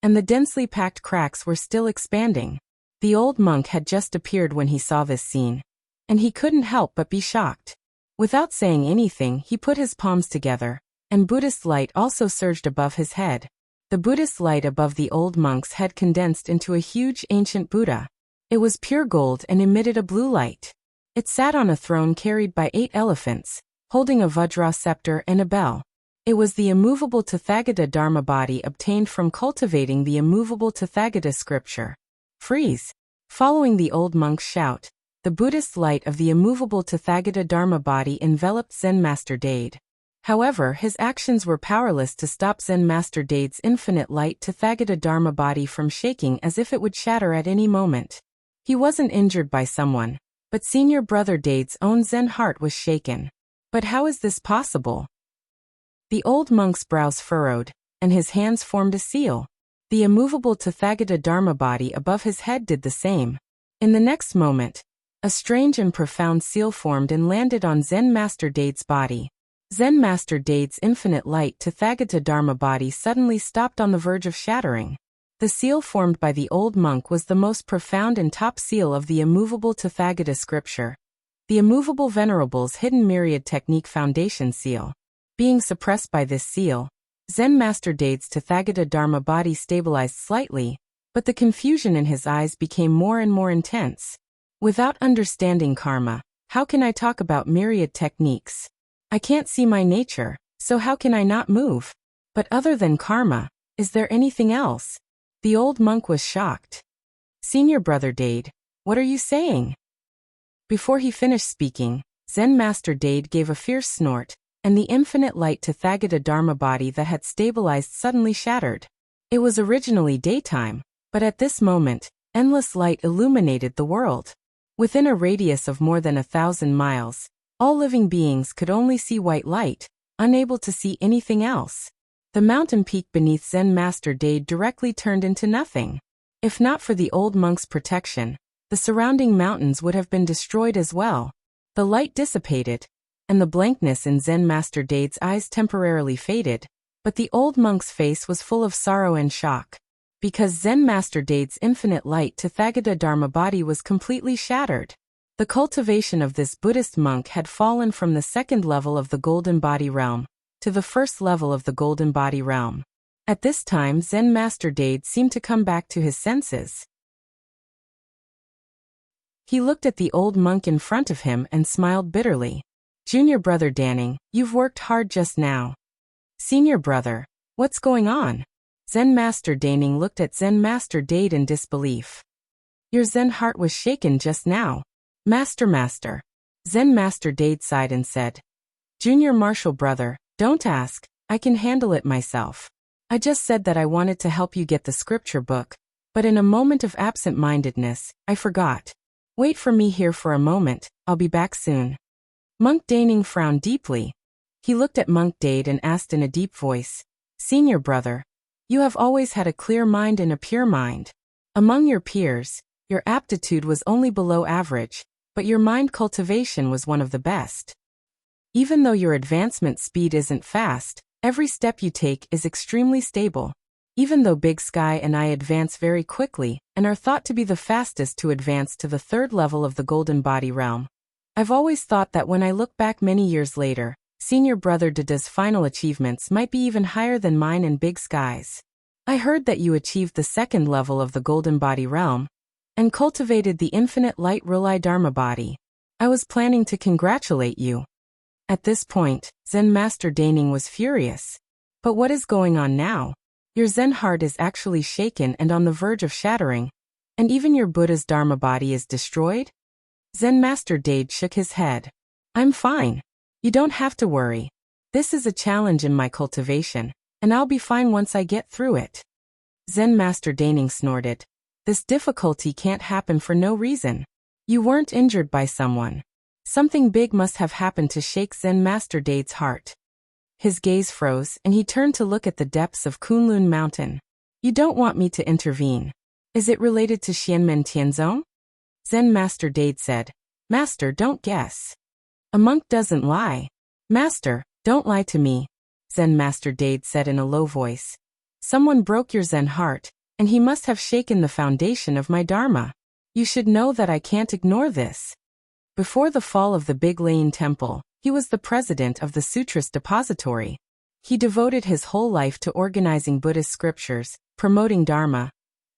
and the densely packed cracks were still expanding. The old monk had just appeared when he saw this scene, and he couldn't help but be shocked. Without saying anything, he put his palms together, and Buddhist light also surged above his head. The Buddhist light above the old monk's head condensed into a huge ancient Buddha. It was pure gold and emitted a blue light. It sat on a throne carried by 8 elephants, holding a Vajra scepter and a bell. It was the immovable Tathagata Dharma body obtained from cultivating the immovable Tathagata scripture. Freeze! Following the old monk's shout, the Buddhist light of the immovable Tathagata Dharma body enveloped Zen Master Dade. However, his actions were powerless to stop Zen Master Dade's infinite light Tathagata Dharma body from shaking as if it would shatter at any moment. He wasn't injured by someone, but senior brother Dade's own Zen heart was shaken. But how is this possible? The old monk's brows furrowed, and his hands formed a seal. The immovable Tathagata Dharma body above his head did the same. In the next moment, a strange and profound seal formed and landed on Zen Master Dade's body. Zen Master Dade's infinite light Tathagata Dharma body suddenly stopped on the verge of shattering. The seal formed by the old monk was the most profound and top seal of the immovable Tathagata scripture, the immovable Venerable's hidden myriad technique foundation seal. Being suppressed by this seal, Zen Master Dade's Tathagata Dharma body stabilized slightly, but the confusion in his eyes became more and more intense. Without understanding karma, how can I talk about myriad techniques? I can't see my nature, so how can I not move? But other than karma, is there anything else? The old monk was shocked. Senior brother Dade, what are you saying? Before he finished speaking, Zen Master Dade gave a fierce snort, and the infinite light Tathagata Dharma body that had stabilized suddenly shattered. It was originally daytime, but at this moment, endless light illuminated the world. Within a radius of more than 1,000 miles, all living beings could only see white light, unable to see anything else. The mountain peak beneath Zen Master Dade directly turned into nothing. If not for the old monk's protection, the surrounding mountains would have been destroyed as well. The light dissipated, and the blankness in Zen Master Dade's eyes temporarily faded, but the old monk's face was full of sorrow and shock. Because Zen Master Dade's infinite light Tathagata Dharma body was completely shattered. The cultivation of this Buddhist monk had fallen from the second level of the Golden Body Realm to the first level of the Golden Body Realm. At this time, Zen Master Dade seemed to come back to his senses. He looked at the old monk in front of him and smiled bitterly. Junior brother Danning, you've worked hard just now. Senior brother, what's going on? Zen Master Danning looked at Zen Master Dade in disbelief. Your Zen heart was shaken just now. Master. Zen Master Dade sighed and said, Junior martial brother, don't ask, I can handle it myself. I just said that I wanted to help you get the scripture book, but in a moment of absent-mindedness, I forgot. Wait for me here for a moment, I'll be back soon. Monk Danning frowned deeply. He looked at Monk Dade and asked in a deep voice, Senior brother, you have always had a clear mind and a pure mind. Among your peers, your aptitude was only below average, but your mind cultivation was one of the best. Even though your advancement speed isn't fast, every step you take is extremely stable. Even though Big Sky and I advance very quickly and are thought to be the fastest to advance to the third level of the Golden Body Realm, I've always thought that when I look back many years later, Senior Brother Dada's final achievements might be even higher than mine and Big Sky's. I heard that you achieved the second level of the Golden Body Realm and cultivated the infinite light Rulai Dharma body. I was planning to congratulate you. At this point, Zen Master Danning was furious. But what is going on now? Your Zen heart is actually shaken and on the verge of shattering, and even your Buddha's Dharma body is destroyed? Zen Master Dade shook his head. I'm fine. You don't have to worry. This is a challenge in my cultivation, and I'll be fine once I get through it. Zen Master Danning snorted. This difficulty can't happen for no reason. You weren't injured by someone. Something big must have happened to shake Zen Master Dade's heart. His gaze froze and he turned to look at the depths of Kunlun Mountain. You don't want me to intervene. Is it related to Xianmen Tianzong? Zen Master Dade said. Master, don't guess. A monk doesn't lie. Master, don't lie to me, Zen Master Dade said in a low voice. Someone broke your Zen heart, and he must have shaken the foundation of my Dharma. You should know that I can't ignore this. Before the fall of the Big Lane Temple, he was the president of the Sutras Depository. He devoted his whole life to organizing Buddhist scriptures, promoting Dharma,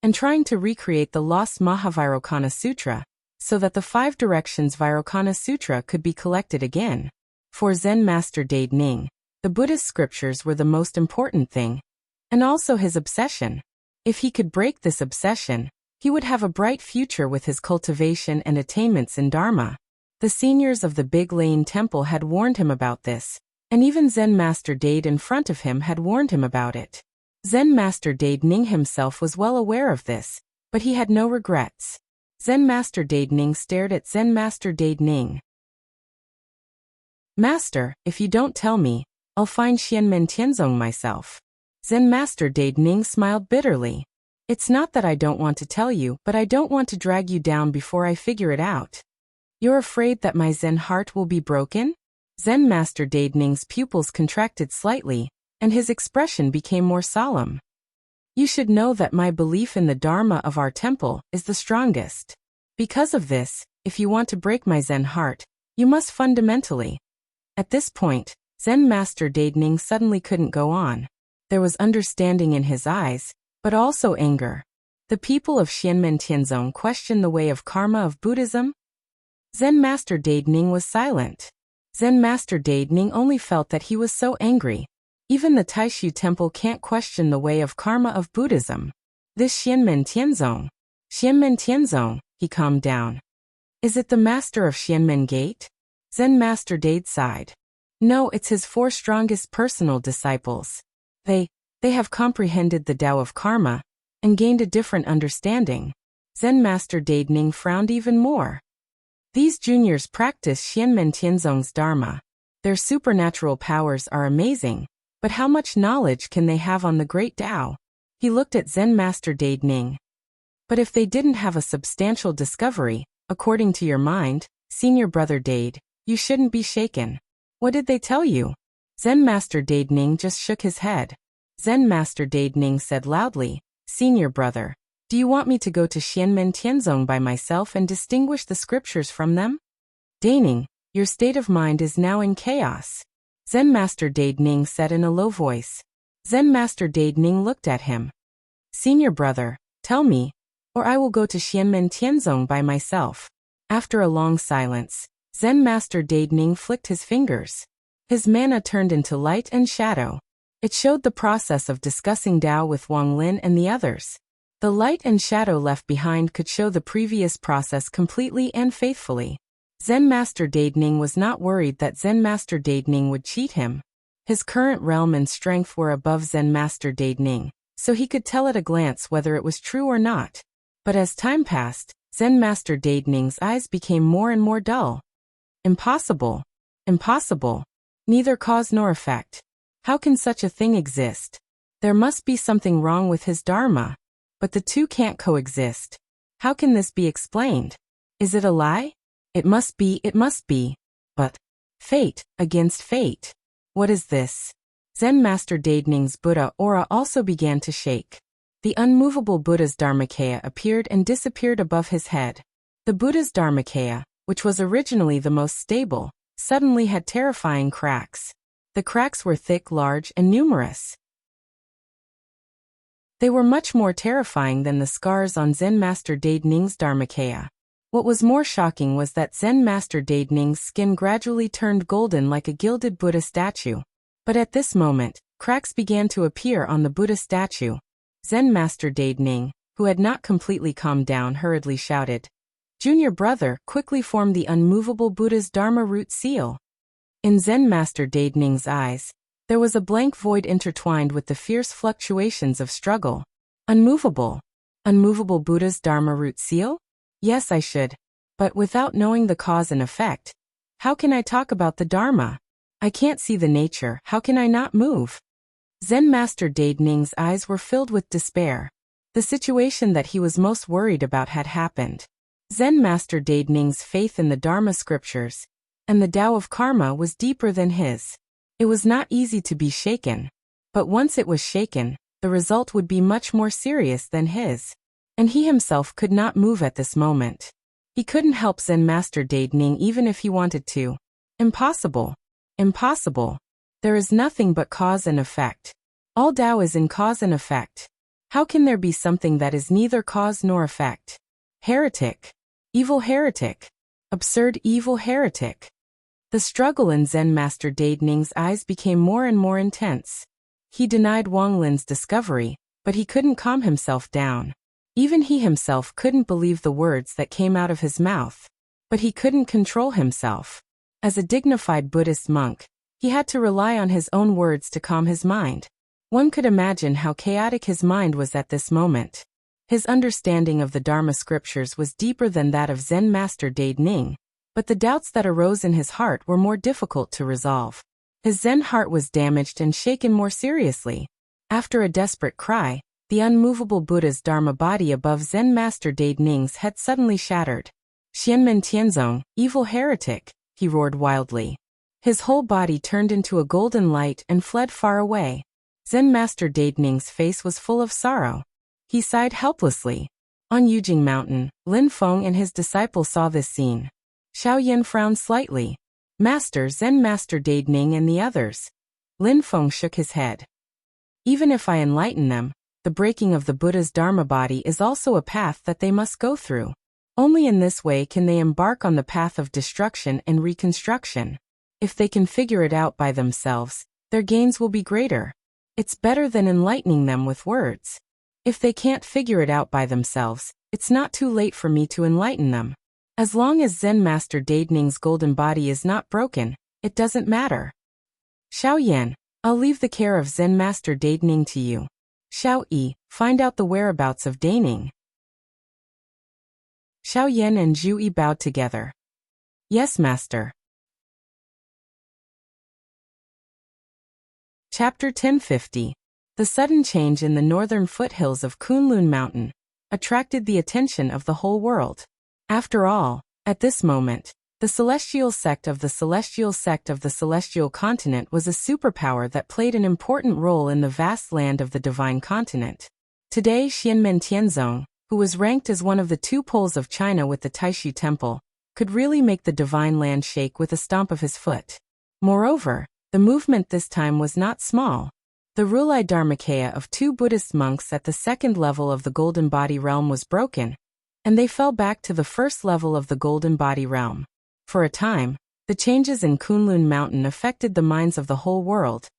and trying to recreate the lost Mahavairokkana Sutra, so that the 5 Directions Vairocana Sutra could be collected again. For Zen Master Dade Ning, the Buddhist scriptures were the most important thing, and also his obsession. If he could break this obsession, he would have a bright future with his cultivation and attainments in Dharma. The seniors of the Big Lane Temple had warned him about this, and even Zen Master Dade in front of him had warned him about it. Zen Master Dade Ning himself was well aware of this, but he had no regrets. Zen Master Dade Ning stared at Zen Master Dade Ning. Master, if you don't tell me, I'll find Xianmen Tianzong myself. Zen Master Dade Ning smiled bitterly. It's not that I don't want to tell you, but I don't want to drag you down before I figure it out. You're afraid that my Zen heart will be broken? Zen Master Dade Ning's pupils contracted slightly, and his expression became more solemn. You should know that my belief in the Dharma of our temple is the strongest. Because of this, if you want to break my Zen heart, you must fundamentally. At this point, Zen Master Dade Ning suddenly couldn't go on. There was understanding in his eyes, but also anger. The people of Xianmen Tianzong questioned the way of karma of Buddhism. Zen Master Dade Ning was silent. Zen Master Dade Ning only felt that he was so angry. Even the Taishu Temple can't question the way of karma of Buddhism. This Xianmen Tianzong, he calmed down. Is it the master of Xianmen Gate? Zen Master Dade sighed. No, it's his 4 strongest personal disciples. They have comprehended the Tao of karma, and gained a different understanding. Zen Master Dade Ning frowned even more. These juniors practice Xianmen Tianzong's Dharma. Their supernatural powers are amazing, but how much knowledge can they have on the great Tao? He looked at Zen Master Dade Ning. But if they didn't have a substantial discovery, according to your mind, senior brother Dade, you shouldn't be shaken. What did they tell you? Zen Master Dade Ning just shook his head. Zen Master Dade Ning said loudly, Senior brother, do you want me to go to Xianmen Tianzong by myself and distinguish the scriptures from them? Daning, your state of mind is now in chaos. Zen Master Dade Ning said in a low voice. Zen Master Dade Ning looked at him. Senior brother, tell me, or I will go to Xianmen Tianzong by myself. After a long silence, Zen Master Dade Ning flicked his fingers. His mana turned into light and shadow. It showed the process of discussing Tao with Wang Lin and the others. The light and shadow left behind could show the previous process completely and faithfully. Zen Master Dade Ning was not worried that Zen Master Dade Ning would cheat him. His current realm and strength were above Zen Master Dade Ning, so he could tell at a glance whether it was true or not. But as time passed, Zen Master Dade Ning's eyes became more and more dull. Impossible. Impossible. Neither cause nor effect. How can such a thing exist? There must be something wrong with his Dharma. But the two can't coexist. How can this be explained? Is it a lie? It must be. But fate against fate. What is this? Zen Master Dade Ning's Buddha aura also began to shake. The unmovable Buddha's Dharmakaya appeared and disappeared above his head. The Buddha's Dharmakaya, which was originally the most stable, suddenly had terrifying cracks. The cracks were thick, large, and numerous. They were much more terrifying than the scars on Zen Master Dade Ning's Dharmakaya. What was more shocking was that Zen Master Dade Ning's skin gradually turned golden like a gilded Buddha statue. But at this moment, cracks began to appear on the Buddha statue. Zen Master Dade Ning, who had not completely calmed down, hurriedly shouted, Junior brother, quickly form the unmovable Buddha's Dharma root seal. In Zen Master Dade Ning's eyes, there was a blank void intertwined with the fierce fluctuations of struggle. Unmovable. Unmovable Buddha's Dharma root seal? Yes, I should. But without knowing the cause and effect, how can I talk about the Dharma? I can't see the nature, how can I not move? Zen Master Dade Ning's eyes were filled with despair. The situation that he was most worried about had happened. Zen Master Dade Ning's faith in the Dharma scriptures and the Tao of karma was deeper than his. It was not easy to be shaken. But once it was shaken, the result would be much more serious than his. And he himself could not move at this moment. He couldn't help Zen Master Dade Ning even if he wanted to. Impossible. Impossible. There is nothing but cause and effect. All Tao is in cause and effect. How can there be something that is neither cause nor effect? Heretic. Evil heretic. Absurd evil heretic. The struggle in Zen Master Dade Ning's eyes became more and more intense. He denied Wang Lin's discovery, but he couldn't calm himself down. Even he himself couldn't believe the words that came out of his mouth. But he couldn't control himself. As a dignified Buddhist monk, he had to rely on his own words to calm his mind. One could imagine how chaotic his mind was at this moment. His understanding of the Dharma scriptures was deeper than that of Zen Master Dade Ning, but the doubts that arose in his heart were more difficult to resolve. His Zen heart was damaged and shaken more seriously. After a desperate cry, the unmovable Buddha's Dharma body above Zen Master Dade Ning's head suddenly shattered. "Xianmen Tianzong, evil heretic," he roared wildly. His whole body turned into a golden light and fled far away. Zen Master Dade Ning's face was full of sorrow. He sighed helplessly. On Yujing Mountain, Lin Feng and his disciple saw this scene. Xiao Yan frowned slightly. "Master, Zen Master Dade Ning and the others." Lin Feng shook his head. "Even if I enlighten them, the breaking of the Buddha's Dharma body is also a path that they must go through. Only in this way can they embark on the path of destruction and reconstruction. If they can figure it out by themselves, their gains will be greater. It's better than enlightening them with words. If they can't figure it out by themselves, it's not too late for me to enlighten them. As long as Zen Master Dade Ning's golden body is not broken, it doesn't matter. Xiao Yan, I'll leave the care of Zen Master Dade Ning to you. Xiao Yi, find out the whereabouts of Dade Ning." Xiao Yan and Zhu Yi bowed together. "Yes, Master." Chapter 1050. The sudden change in the northern foothills of Kunlun Mountain attracted the attention of the whole world. After all, at this moment, the celestial sect of the celestial sect of the celestial continent was a superpower that played an important role in the vast land of the divine continent. Today Xianmen Tianzong, who was ranked as one of the two poles of China with the Taishu Temple, could really make the divine land shake with a stomp of his foot. Moreover, the movement this time was not small. The Rulai Dharmakaya of two Buddhist monks at the second level of the Golden Body realm was broken, and they fell back to the first level of the Golden Body realm. For a time, the changes in Kunlun Mountain affected the minds of the whole world,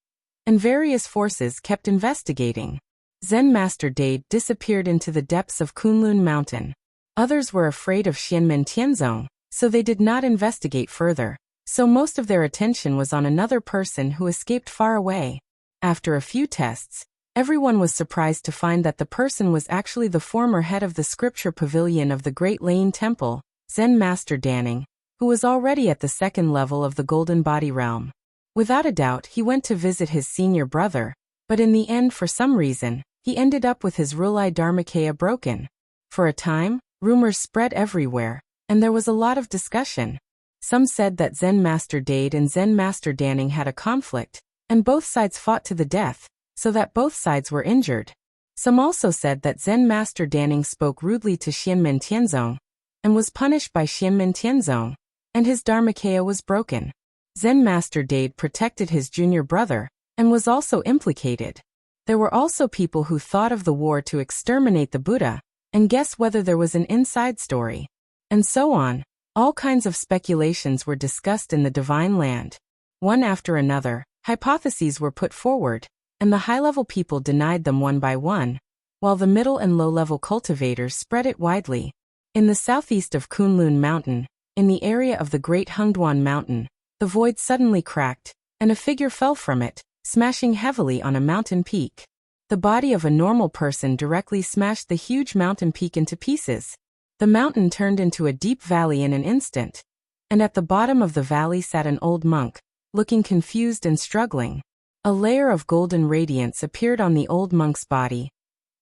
and various forces kept investigating. Zen Master Dade disappeared into the depths of Kunlun Mountain. Others were afraid of Xianmen Tianzong, so they did not investigate further. So most of their attention was on another person who escaped far away. After a few tests, everyone was surprised to find that the person was actually the former head of the scripture pavilion of the Great Lane Temple, Zen Master Danning, who was already at the second level of the Golden Body realm. Without a doubt, he went to visit his senior brother, but in the end, for some reason, he ended up with his Rulai Dharmakaya broken. For a time, rumors spread everywhere, and there was a lot of discussion. Some said that Zen Master Dade and Zen Master Danning had a conflict, and both sides fought to the death, so that both sides were injured. Some also said that Zen Master Danning spoke rudely to Xianmen Tianzong, and was punished by Xianmen Tianzong, and his Dharmakaya was broken. Zen Master Dade protected his junior brother, and was also implicated. There were also people who thought of the war to exterminate the Buddha, and guess whether there was an inside story. And so on. All kinds of speculations were discussed in the divine land. One after another, hypotheses were put forward, and the high-level people denied them one by one, while the middle and low-level cultivators spread it widely. In the southeast of Kunlun Mountain, in the area of the Great Hengduan Mountain, the void suddenly cracked, and a figure fell from it, smashing heavily on a mountain peak. The body of a normal person directly smashed the huge mountain peak into pieces. The mountain turned into a deep valley in an instant, and at the bottom of the valley sat an old monk, looking confused and struggling. A layer of golden radiance appeared on the old monk's body,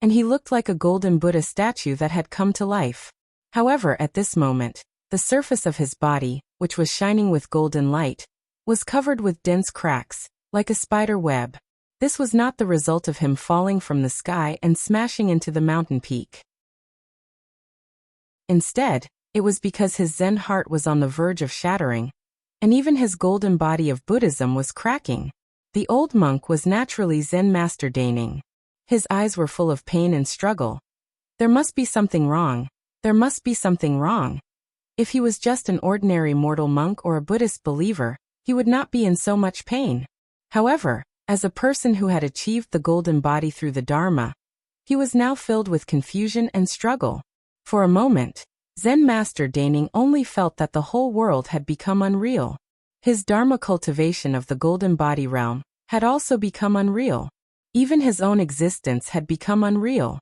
and he looked like a golden Buddha statue that had come to life. However, at this moment, the surface of his body, which was shining with golden light, was covered with dense cracks, like a spider web. This was not the result of him falling from the sky and smashing into the mountain peak. Instead, it was because his Zen heart was on the verge of shattering, and even his golden body of Buddhism was cracking. The old monk was naturally Zen Master Danning. His eyes were full of pain and struggle. There must be something wrong. There must be something wrong. If he was just an ordinary mortal monk or a Buddhist believer, he would not be in so much pain. However, as a person who had achieved the golden body through the Dharma, he was now filled with confusion and struggle. For a moment, Zen Master Daning only felt that the whole world had become unreal. His Dharma cultivation of the golden body realm had also become unreal. Even his own existence had become unreal.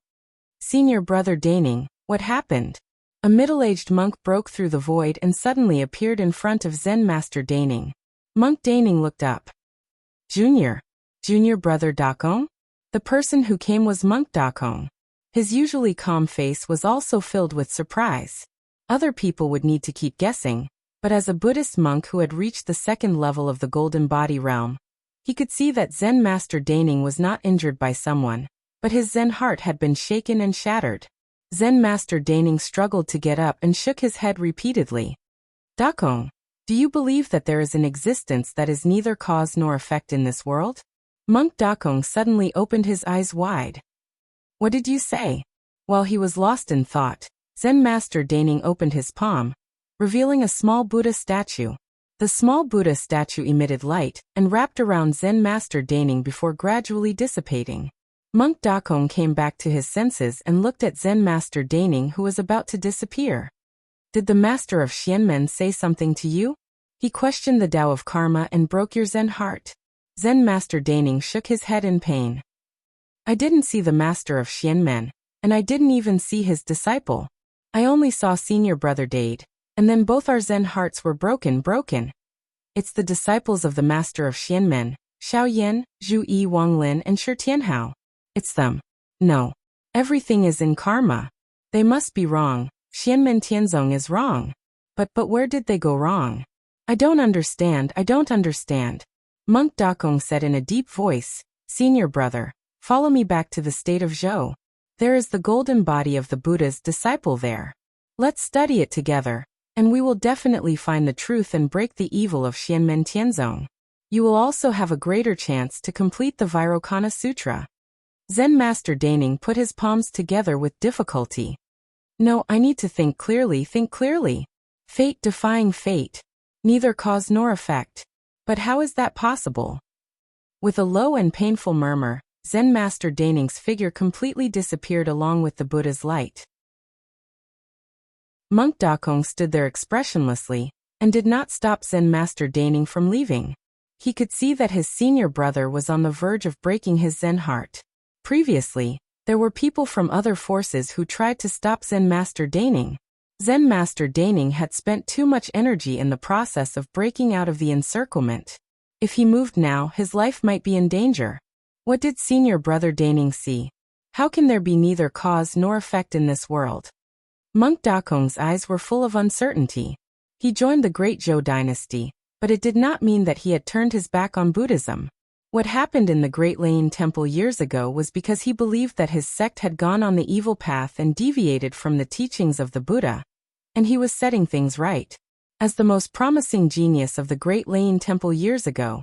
Senior Brother Daning, what happened? A middle-aged monk broke through the void and suddenly appeared in front of Zen Master Daning. Monk Daning looked up. Junior Brother Dakong? The person who came was Monk Dakong. His usually calm face was also filled with surprise. Other people would need to keep guessing, but as a Buddhist monk who had reached the second level of the golden body realm, he could see that Zen Master Daning was not injured by someone, but his Zen heart had been shaken and shattered. Zen Master Daning struggled to get up and shook his head repeatedly. Dakong, do you believe that there is an existence that is neither cause nor effect in this world? Monk Dakong suddenly opened his eyes wide. What did you say? While he was lost in thought, Zen Master Daning opened his palm, revealing a small Buddha statue. The small Buddha statue emitted light and wrapped around Zen Master Daning before gradually dissipating. Monk Dakong came back to his senses and looked at Zen Master Daning, who was about to disappear. Did the Master of Xianmen say something to you? He questioned the Tao of Karma and broke your Zen heart. Zen Master Daning shook his head in pain. I didn't see the Master of Xianmen, and I didn't even see his disciple. I only saw Senior Brother Dade, and then both our Zen hearts were broken. It's the disciples of the Master of Xianmen, Xiaoyan, Zhu Yi Wanglin and Shi Tianhao. It's them. No. Everything is in karma. They must be wrong. Xianmen Tianzong is wrong. But where did they go wrong? I don't understand. Monk Dakong said in a deep voice, Senior Brother, follow me back to the state of Zhou. There is the golden body of the Buddha's disciple there. Let's study it together, and we will definitely find the truth and break the evil of Xianmen Tianzong. You will also have a greater chance to complete the Vairocana Sutra. Zen Master Daning put his palms together with difficulty. No, I need to think clearly. Fate defying fate. Neither cause nor effect. But how is that possible? With a low and painful murmur, Zen Master Daning's figure completely disappeared along with the Buddha's light. Monk Dakong stood there expressionlessly, and did not stop Zen Master Daning from leaving. He could see that his senior brother was on the verge of breaking his Zen heart. Previously, there were people from other forces who tried to stop Zen Master Daning. Zen Master Daning had spent too much energy in the process of breaking out of the encirclement. If he moved now, his life might be in danger. What did Senior Brother Daning see? How can there be neither cause nor effect in this world? Monk Dakong's eyes were full of uncertainty. He joined the Great Zhou dynasty, but it did not mean that he had turned his back on Buddhism. What happened in the Great Lane Temple years ago was because he believed that his sect had gone on the evil path and deviated from the teachings of the Buddha, and he was setting things right. As the most promising genius of the Great Lane Temple years ago,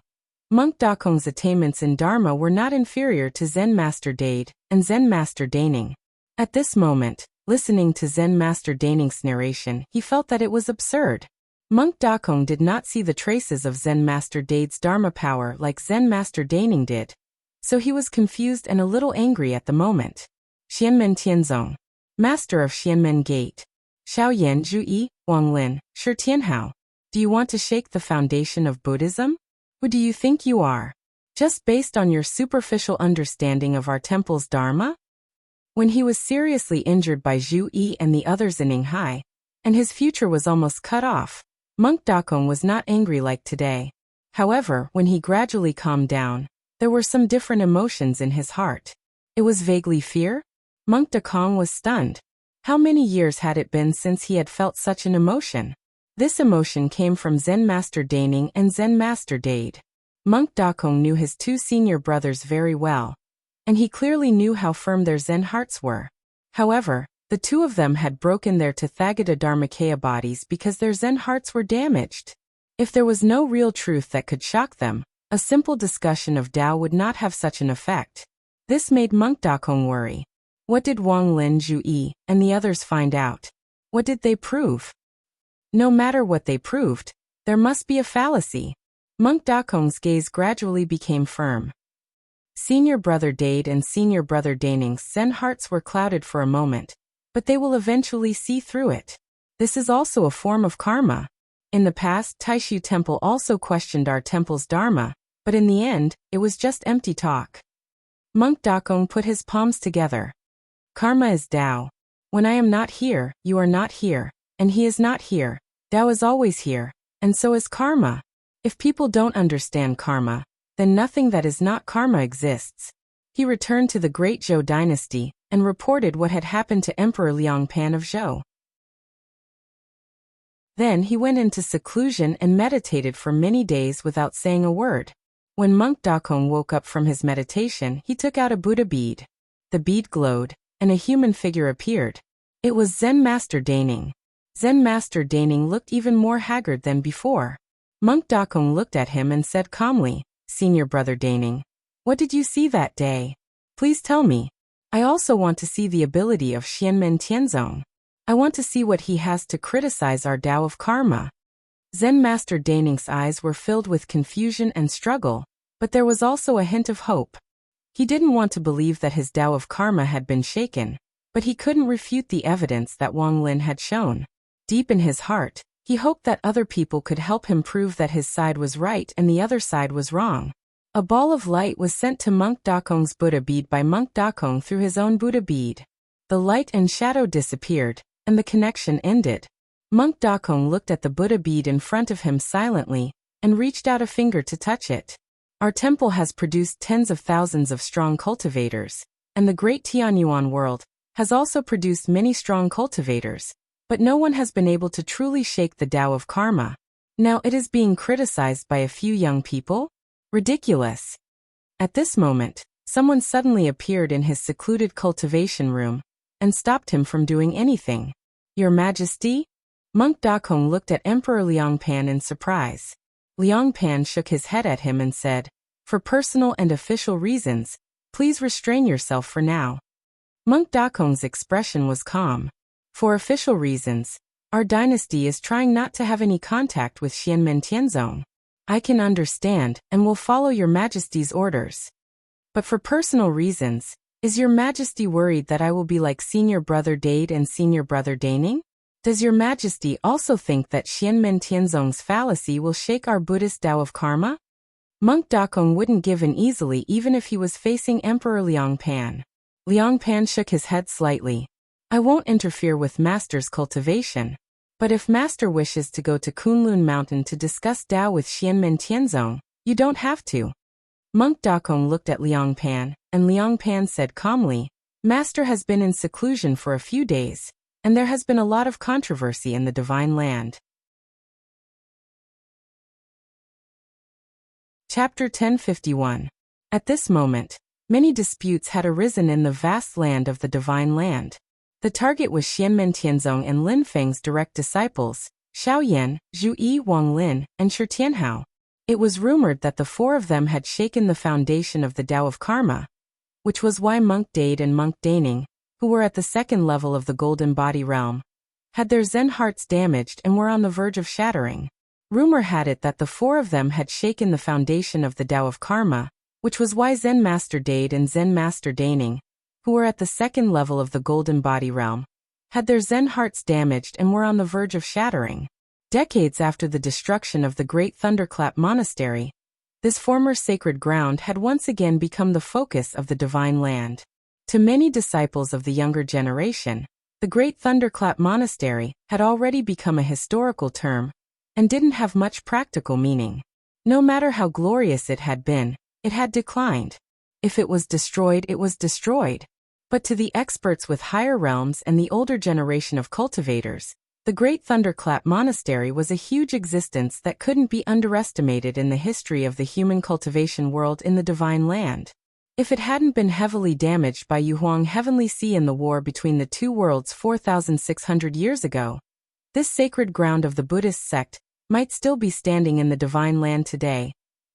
Monk Dakong's attainments in Dharma were not inferior to Zen Master Dade and Zen Master Daning. At this moment, listening to Zen Master Daning's narration, he felt that it was absurd. Monk Dakong did not see the traces of Zen Master Dade's Dharma power like Zen Master Daning did, so he was confused and a little angry at the moment. Xianmen Tianzong, Master of Xianmen Gate, Xiaoyan Zhu Yi, Wanglin, Shi Tianhao, do you want to shake the foundation of Buddhism? Who do you think you are? Just based on your superficial understanding of our temple's Dharma? When he was seriously injured by Zhu Yi and the others in Ninghui, and his future was almost cut off, Monk Dakong was not angry like today. However, when he gradually calmed down, there were some different emotions in his heart. It was vaguely fear. Monk Dakong was stunned. How many years had it been since he had felt such an emotion? This emotion came from Zen Master Daning and Zen Master Dade. Monk Dakong knew his two senior brothers very well, and he clearly knew how firm their Zen hearts were. However, the two of them had broken their Tathagata Dharmakaya bodies because their Zen hearts were damaged. If there was no real truth that could shock them, a simple discussion of Tao would not have such an effect. This made Monk Dakong worry. What did Wang Lin, Zhu Yi, and the others find out? What did they prove? No matter what they proved, there must be a fallacy. Monk Dakong's gaze gradually became firm. Senior Brother Dade and Senior Brother Daning's Zen hearts were clouded for a moment, but they will eventually see through it. This is also a form of karma. In the past, Taishu Temple also questioned our temple's dharma, but in the end, it was just empty talk. Monk Dakong put his palms together. Karma is Tao. When I am not here, you are not here, and he is not here. Tao is always here, and so is karma. If people don't understand karma, then nothing that is not karma exists. He returned to the Great Zhou dynasty and reported what had happened to Emperor Liangpan of Zhou. Then he went into seclusion and meditated for many days without saying a word. When Monk Dakong woke up from his meditation, he took out a Buddha bead. The bead glowed, and a human figure appeared. It was Zen Master Daning. Zen Master Daning looked even more haggard than before. Monk Dakong looked at him and said calmly, "Senior Brother Daning, what did you see that day? Please tell me. I also want to see the ability of Xianmen Tianzong. I want to see what he has to criticize our Tao of karma." Zen Master Daning's eyes were filled with confusion and struggle, but there was also a hint of hope. He didn't want to believe that his Tao of karma had been shaken, but he couldn't refute the evidence that Wang Lin had shown. Deep in his heart, he hoped that other people could help him prove that his side was right and the other side was wrong. A ball of light was sent to Monk Dakong's Buddha bead by Monk Dakong through his own Buddha bead. The light and shadow disappeared, and the connection ended. Monk Dakong looked at the Buddha bead in front of him silently, and reached out a finger to touch it. Our temple has produced tens of thousands of strong cultivators, and the great Tianyuan world has also produced many strong cultivators, but no one has been able to truly shake the Tao of karma. Now it is being criticized by a few young people? Ridiculous. At this moment, someone suddenly appeared in his secluded cultivation room, and stopped him from doing anything. "Your Majesty?" Monk Dakong looked at Emperor Liangpan in surprise. Liangpan shook his head at him and said, "For personal and official reasons, please restrain yourself for now." Monk Dakong's expression was calm. "For official reasons, our dynasty is trying not to have any contact with Xianmen Tianzong. I can understand and will follow your Majesty's orders. But for personal reasons, is your Majesty worried that I will be like Senior Brother Dade and Senior Brother Daning? Does your Majesty also think that Xianmen Tianzong's fallacy will shake our Buddhist Tao of karma?" Monk Dakong wouldn't give in easily even if he was facing Emperor Liangpan. Liangpan shook his head slightly. "I won't interfere with Master's cultivation. But if Master wishes to go to Kunlun Mountain to discuss Tao with Xianmen Tianzong, you don't have to." Monk Dakong looked at Liangpan, and Liangpan said calmly, "Master has been in seclusion for a few days, and there has been a lot of controversy in the Divine Land." Chapter 1051. At this moment, many disputes had arisen in the vast land of the Divine Land. The target was Xianmen Tianzong and Lin Feng's direct disciples, Xiaoyan, Zhu Yi, Wang Lin, and Shi Tianhao. It was rumored that the four of them had shaken the foundation of the Tao of karma, which was why Monk Dade and Monk Daning, who were at the second level of the Golden Body realm, had their Zen hearts damaged and were on the verge of shattering. Rumor had it that the four of them had shaken the foundation of the Tao of karma, which was why Zen Master Dade and Zen Master Daning, who were at the second level of the Golden Body realm, had their Zen hearts damaged and were on the verge of shattering. Decades after the destruction of the Great Thunderclap Monastery, this former sacred ground had once again become the focus of the Divine Land. To many disciples of the younger generation, the Great Thunderclap Monastery had already become a historical term and didn't have much practical meaning. No matter how glorious it had been, it had declined. If it was destroyed, it was destroyed. But to the experts with higher realms and the older generation of cultivators, the Great Thunderclap Monastery was a huge existence that couldn't be underestimated in the history of the human cultivation world in the Divine Land. If it hadn't been heavily damaged by Yuhuang Heavenly Sea in the war between the two worlds 4,600 years ago, this sacred ground of the Buddhist sect might still be standing in the Divine Land today,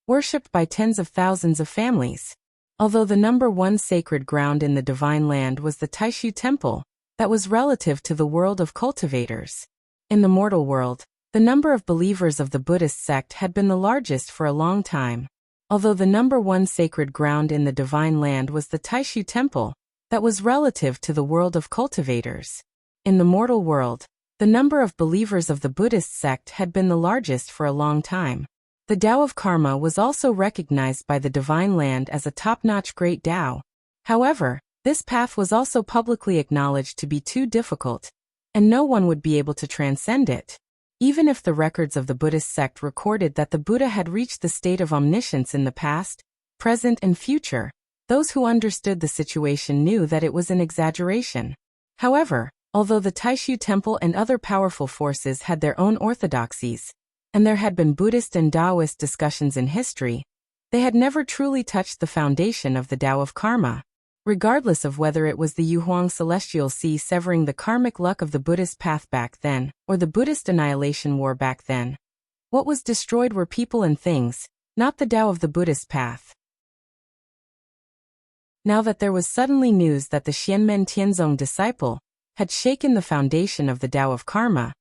worshipped by tens of thousands of families. Although the number one sacred ground in the Divine Land was the Taishu Temple, that was relative to the world of cultivators. In the mortal world, the number of believers of the Buddhist sect had been the largest for a long time. Although the number one sacred ground in the divine land was the Taishu temple, that was relative to the world of cultivators. In the mortal world, the number of believers of the Buddhist sect had been the largest for a long time. The Tao of Karma was also recognized by the divine land as a top-notch great Tao. However, this path was also publicly acknowledged to be too difficult, and no one would be able to transcend it. Even if the records of the Buddhist sect recorded that the Buddha had reached the state of omniscience in the past, present, and future, those who understood the situation knew that it was an exaggeration. However, although the Taishu temple and other powerful forces had their own orthodoxies, and there had been Buddhist and Taoist discussions in history, they had never truly touched the foundation of the Tao of Karma. Regardless of whether it was the Yuhuang Celestial Sea severing the karmic luck of the Buddhist path back then, or the Buddhist annihilation war back then, what was destroyed were people and things, not the Tao of the Buddhist path. Now that there was suddenly news that the Xianmen Tianzong disciple had shaken the foundation of the Tao of Karma,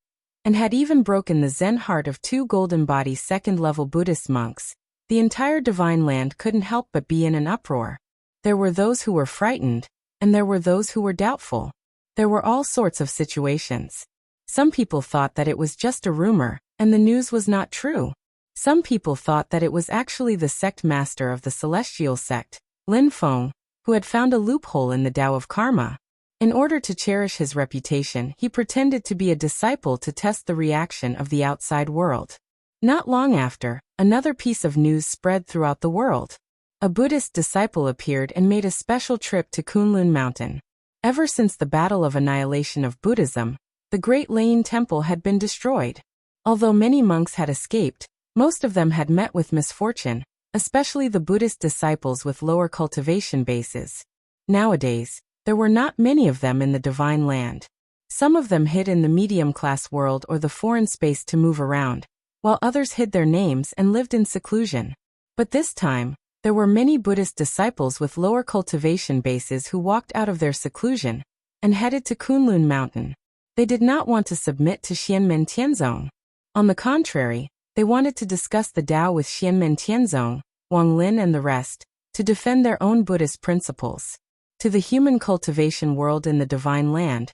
and had even broken the Zen heart of two golden body second-level Buddhist monks, the entire divine land couldn't help but be in an uproar. There were those who were frightened, and there were those who were doubtful. There were all sorts of situations. Some people thought that it was just a rumor, and the news was not true. Some people thought that it was actually the sect master of the celestial sect, Lin Feng, who had found a loophole in the Tao of Karma. In order to cherish his reputation, he pretended to be a disciple to test the reaction of the outside world. Not long after, another piece of news spread throughout the world. A Buddhist disciple appeared and made a special trip to Kunlun Mountain. Ever since the battle of annihilation of Buddhism, the Great Lane Temple had been destroyed. Although many monks had escaped, most of them had met with misfortune, especially the Buddhist disciples with lower cultivation bases. Nowadays, there were not many of them in the divine land. Some of them hid in the medium-class world or the foreign space to move around, while others hid their names and lived in seclusion. But this time, there were many Buddhist disciples with lower cultivation bases who walked out of their seclusion and headed to Kunlun Mountain. They did not want to submit to Xianmen Tianzong. On the contrary, they wanted to discuss the Tao with Xianmen Tianzong, Wang Lin and the rest, to defend their own Buddhist principles. To the human cultivation world in the divine land,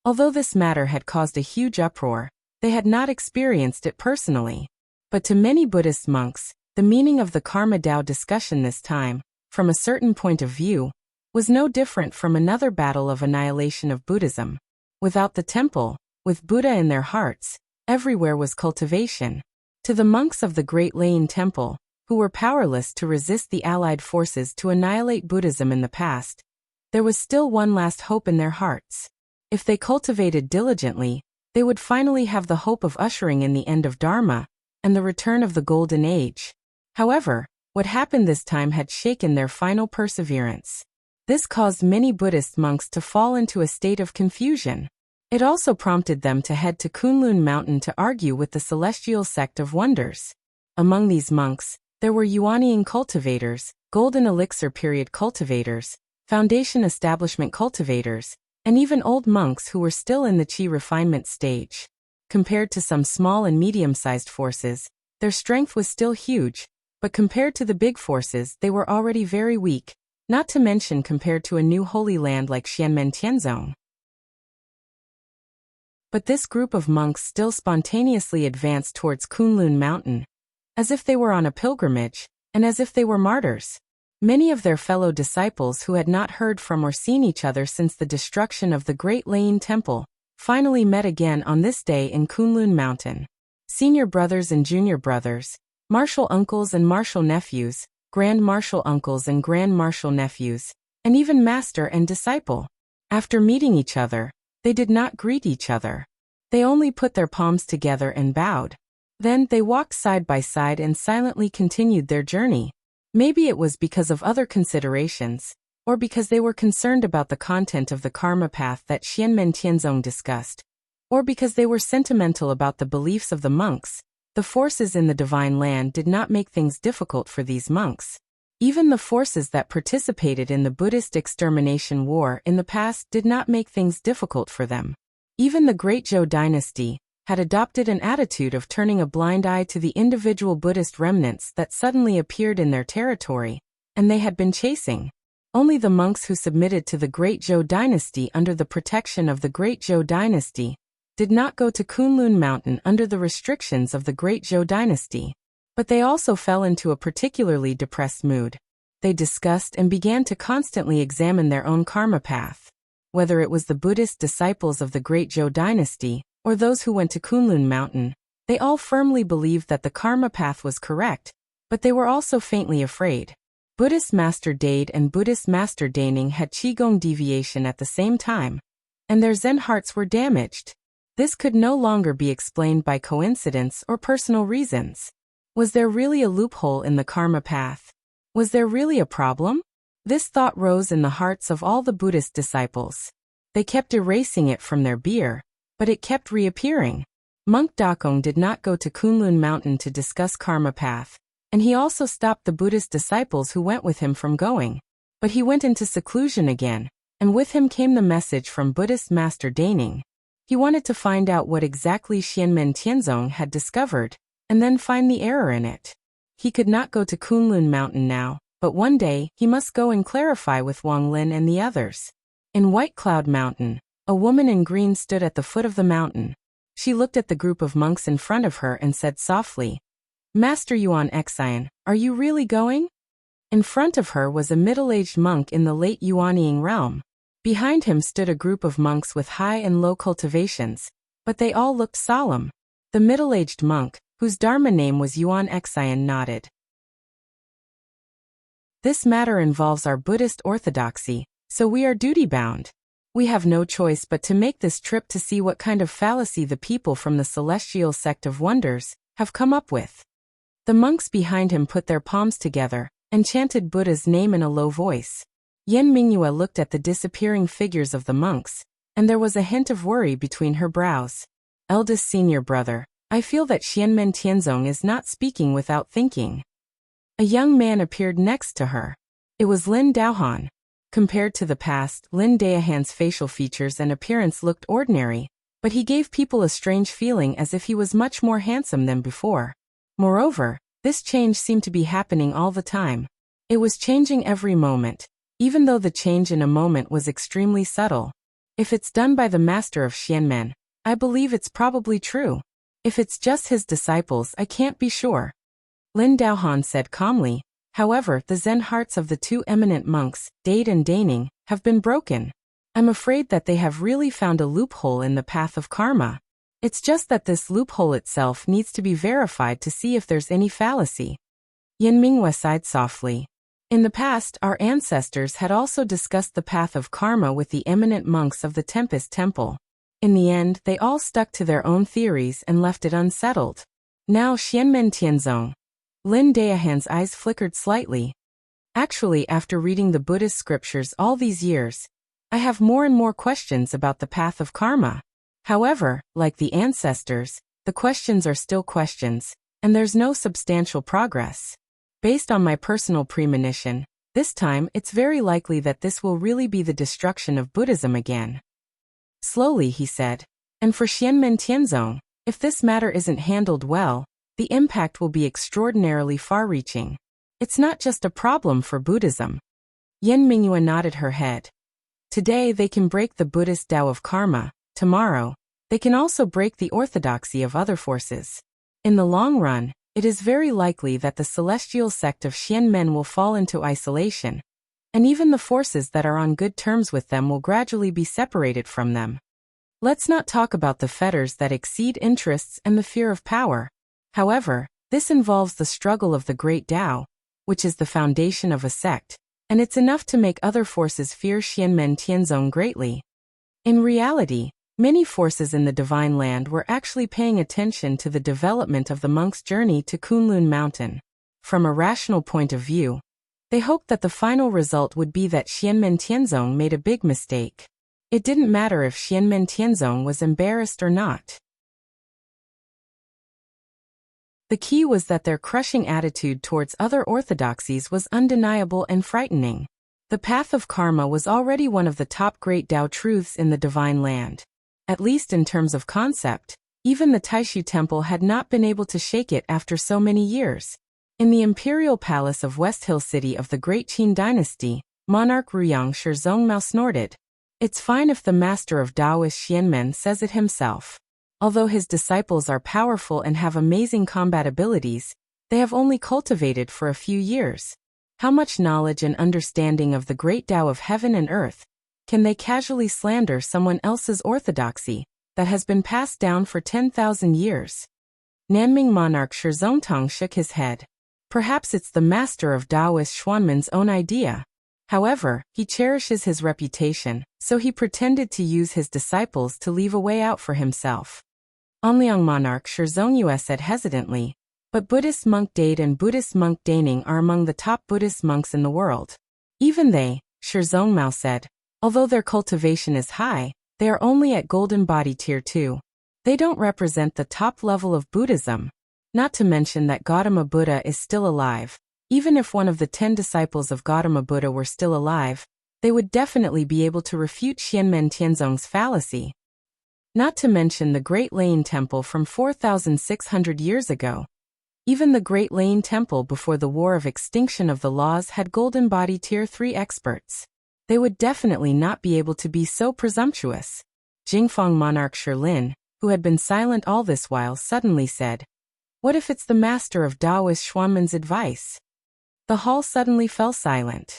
although this matter had caused a huge uproar, they had not experienced it personally. But to many Buddhist monks, the meaning of the Karma Tao discussion this time, from a certain point of view, was no different from another battle of annihilation of Buddhism. Without the temple, with Buddha in their hearts, everywhere was cultivation. To the monks of the Great Lane Temple, who were powerless to resist the allied forces to annihilate Buddhism in the past, there was still one last hope in their hearts. If they cultivated diligently, they would finally have the hope of ushering in the end of Dharma and the return of the Golden Age. However, what happened this time had shaken their final perseverance. This caused many Buddhist monks to fall into a state of confusion. It also prompted them to head to Kunlun Mountain to argue with the Celestial Sect of Wonders. Among these monks, there were Yuanying cultivators, Golden Elixir period cultivators, Foundation establishment cultivators, and even old monks who were still in the Qi refinement stage. Compared to some small and medium-sized forces, their strength was still huge, but compared to the big forces they were already very weak, not to mention compared to a new holy land like Xianmen Tianzong. But this group of monks still spontaneously advanced towards Kunlun Mountain, as if they were on a pilgrimage, and as if they were martyrs. Many of their fellow disciples who had not heard from or seen each other since the destruction of the Great Lane Temple finally met again on this day in Kunlun Mountain. Senior brothers and junior brothers, martial uncles and martial nephews, grand martial uncles and grand martial nephews, and even master and disciple. After meeting each other, they did not greet each other. They only put their palms together and bowed. Then they walked side by side and silently continued their journey. Maybe it was because of other considerations, or because they were concerned about the content of the karma path that Xianmen Tianzong discussed, or because they were sentimental about the beliefs of the monks. The forces in the divine land did not make things difficult for these monks. Even the forces that participated in the Buddhist extermination war in the past did not make things difficult for them. Even the Great Zhou dynasty, had adopted an attitude of turning a blind eye to the individual Buddhist remnants that suddenly appeared in their territory, and they had been chasing. Only the monks who submitted to the Great Zhou dynasty under the protection of the Great Zhou dynasty did not go to Kunlun Mountain under the restrictions of the Great Zhou dynasty. But they also fell into a particularly depressed mood. They discussed and began to constantly examine their own karma path. Whether it was the Buddhist disciples of the Great Zhou dynasty, or those who went to Kunlun Mountain, they all firmly believed that the karma path was correct, but they were also faintly afraid. Buddhist Master Dade and Buddhist Master Daning had Qigong deviation at the same time, and their Zen hearts were damaged. This could no longer be explained by coincidence or personal reasons. Was there really a loophole in the karma path? Was there really a problem? This thought rose in the hearts of all the Buddhist disciples. They kept erasing it from their beer, but it kept reappearing. Monk Dakong did not go to Kunlun Mountain to discuss karma path, and he also stopped the Buddhist disciples who went with him from going. But he went into seclusion again, and with him came the message from Buddhist Master Daning. He wanted to find out what exactly Xianmen Tianzong had discovered, and then find the error in it. He could not go to Kunlun Mountain now, but one day he must go and clarify with Wang Lin and the others. In White Cloud Mountain, a woman in green stood at the foot of the mountain. She looked at the group of monks in front of her and said softly, "Master Yuan Xian, are you really going?" In front of her was a middle-aged monk in the late Yuanying realm. Behind him stood a group of monks with high and low cultivations, but they all looked solemn. The middle-aged monk, whose Dharma name was Yuan Xian, nodded. "This matter involves our Buddhist orthodoxy, so we are duty-bound. We have no choice but to make this trip to see what kind of fallacy the people from the celestial sect of wonders have come up with." The monks behind him put their palms together and chanted Buddha's name in a low voice. Yen Mingyue looked at the disappearing figures of the monks, and there was a hint of worry between her brows. "Eldest senior brother, I feel that Xianmen Tianzong is not speaking without thinking." A young man appeared next to her. It was Lin Daohan. Compared to the past, Lin Daohan's facial features and appearance looked ordinary, but he gave people a strange feeling as if he was much more handsome than before. Moreover, this change seemed to be happening all the time. It was changing every moment, even though the change in a moment was extremely subtle. If it's done by the master of Xianmen, I believe it's probably true. If it's just his disciples, I can't be sure. Lin Daohan said calmly. However, the Zen hearts of the two eminent monks, Dade and Daning, have been broken. I'm afraid that they have really found a loophole in the path of karma. It's just that this loophole itself needs to be verified to see if there's any fallacy. Yen Mingyue sighed softly. In the past, our ancestors had also discussed the path of karma with the eminent monks of the Tempest Temple. In the end, they all stuck to their own theories and left it unsettled. Now Xianmen Tianzong. Lin Daohan's eyes flickered slightly. Actually, after reading the Buddhist scriptures all these years, I have more and more questions about the path of karma. However, like the ancestors, the questions are still questions, and there's no substantial progress. Based on my personal premonition, this time it's very likely that this will really be the destruction of Buddhism again. Slowly he said, and for Xianmen Tianzong, if this matter isn't handled well, the impact will be extraordinarily far-reaching. It's not just a problem for Buddhism. Yen Mingyue nodded her head. Today they can break the Buddhist Tao of karma. Tomorrow, they can also break the orthodoxy of other forces. In the long run, it is very likely that the celestial sect of Xianmen will fall into isolation, and even the forces that are on good terms with them will gradually be separated from them. Let's not talk about the fetters that exceed interests and the fear of power. However, this involves the struggle of the great Tao, which is the foundation of a sect, and it's enough to make other forces fear Xianmen Tianzong greatly. In reality, many forces in the Divine Land were actually paying attention to the development of the monk's journey to Kunlun Mountain. From a rational point of view, they hoped that the final result would be that Xianmen Tianzong made a big mistake. It didn't matter if Xianmen Tianzong was embarrassed or not. The key was that their crushing attitude towards other orthodoxies was undeniable and frightening. The path of karma was already one of the top great Tao truths in the Divine Land. At least in terms of concept, Even the Taishu Temple had not been able to shake it after so many years. In the imperial palace of West Hill City of the Great Qin Dynasty, monarch Ruyang Shizongmao snorted. It's fine if the master of Taoist Xianmen says it himself. Although his disciples are powerful and have amazing combat abilities, they have only cultivated for a few years. How much knowledge and understanding of the great Tao of heaven and earth can they casually slander someone else's orthodoxy that has been passed down for 10,000 years? Nanming monarch Shizongtong shook his head. Perhaps it's the master of Taoist Xuanmen's own idea. However, he cherishes his reputation, so he pretended to use his disciples to leave a way out for himself. Anliang monarch Shizongyu said hesitantly, but Buddhist monk Dade and Buddhist monk Daning are among the top Buddhist monks in the world. Even they, Shizongmao said, although their cultivation is high, they are only at golden body tier 2. They don't represent the top level of Buddhism. Not to mention that Gautama Buddha is still alive. Even if one of the 10 disciples of Gautama Buddha were still alive, they would definitely be able to refute Xianmen Tianzong's fallacy. Not to mention the Great Lane Temple from 4,600 years ago. Even the Great Lane Temple before the War of Extinction of the Laws had golden body tier 3 experts. They would definitely not be able to be so presumptuous. Jingfang monarch Shilin, who had been silent all this while, suddenly said, "What if it's the master of Taoist Xuanmen's advice?" The hall suddenly fell silent.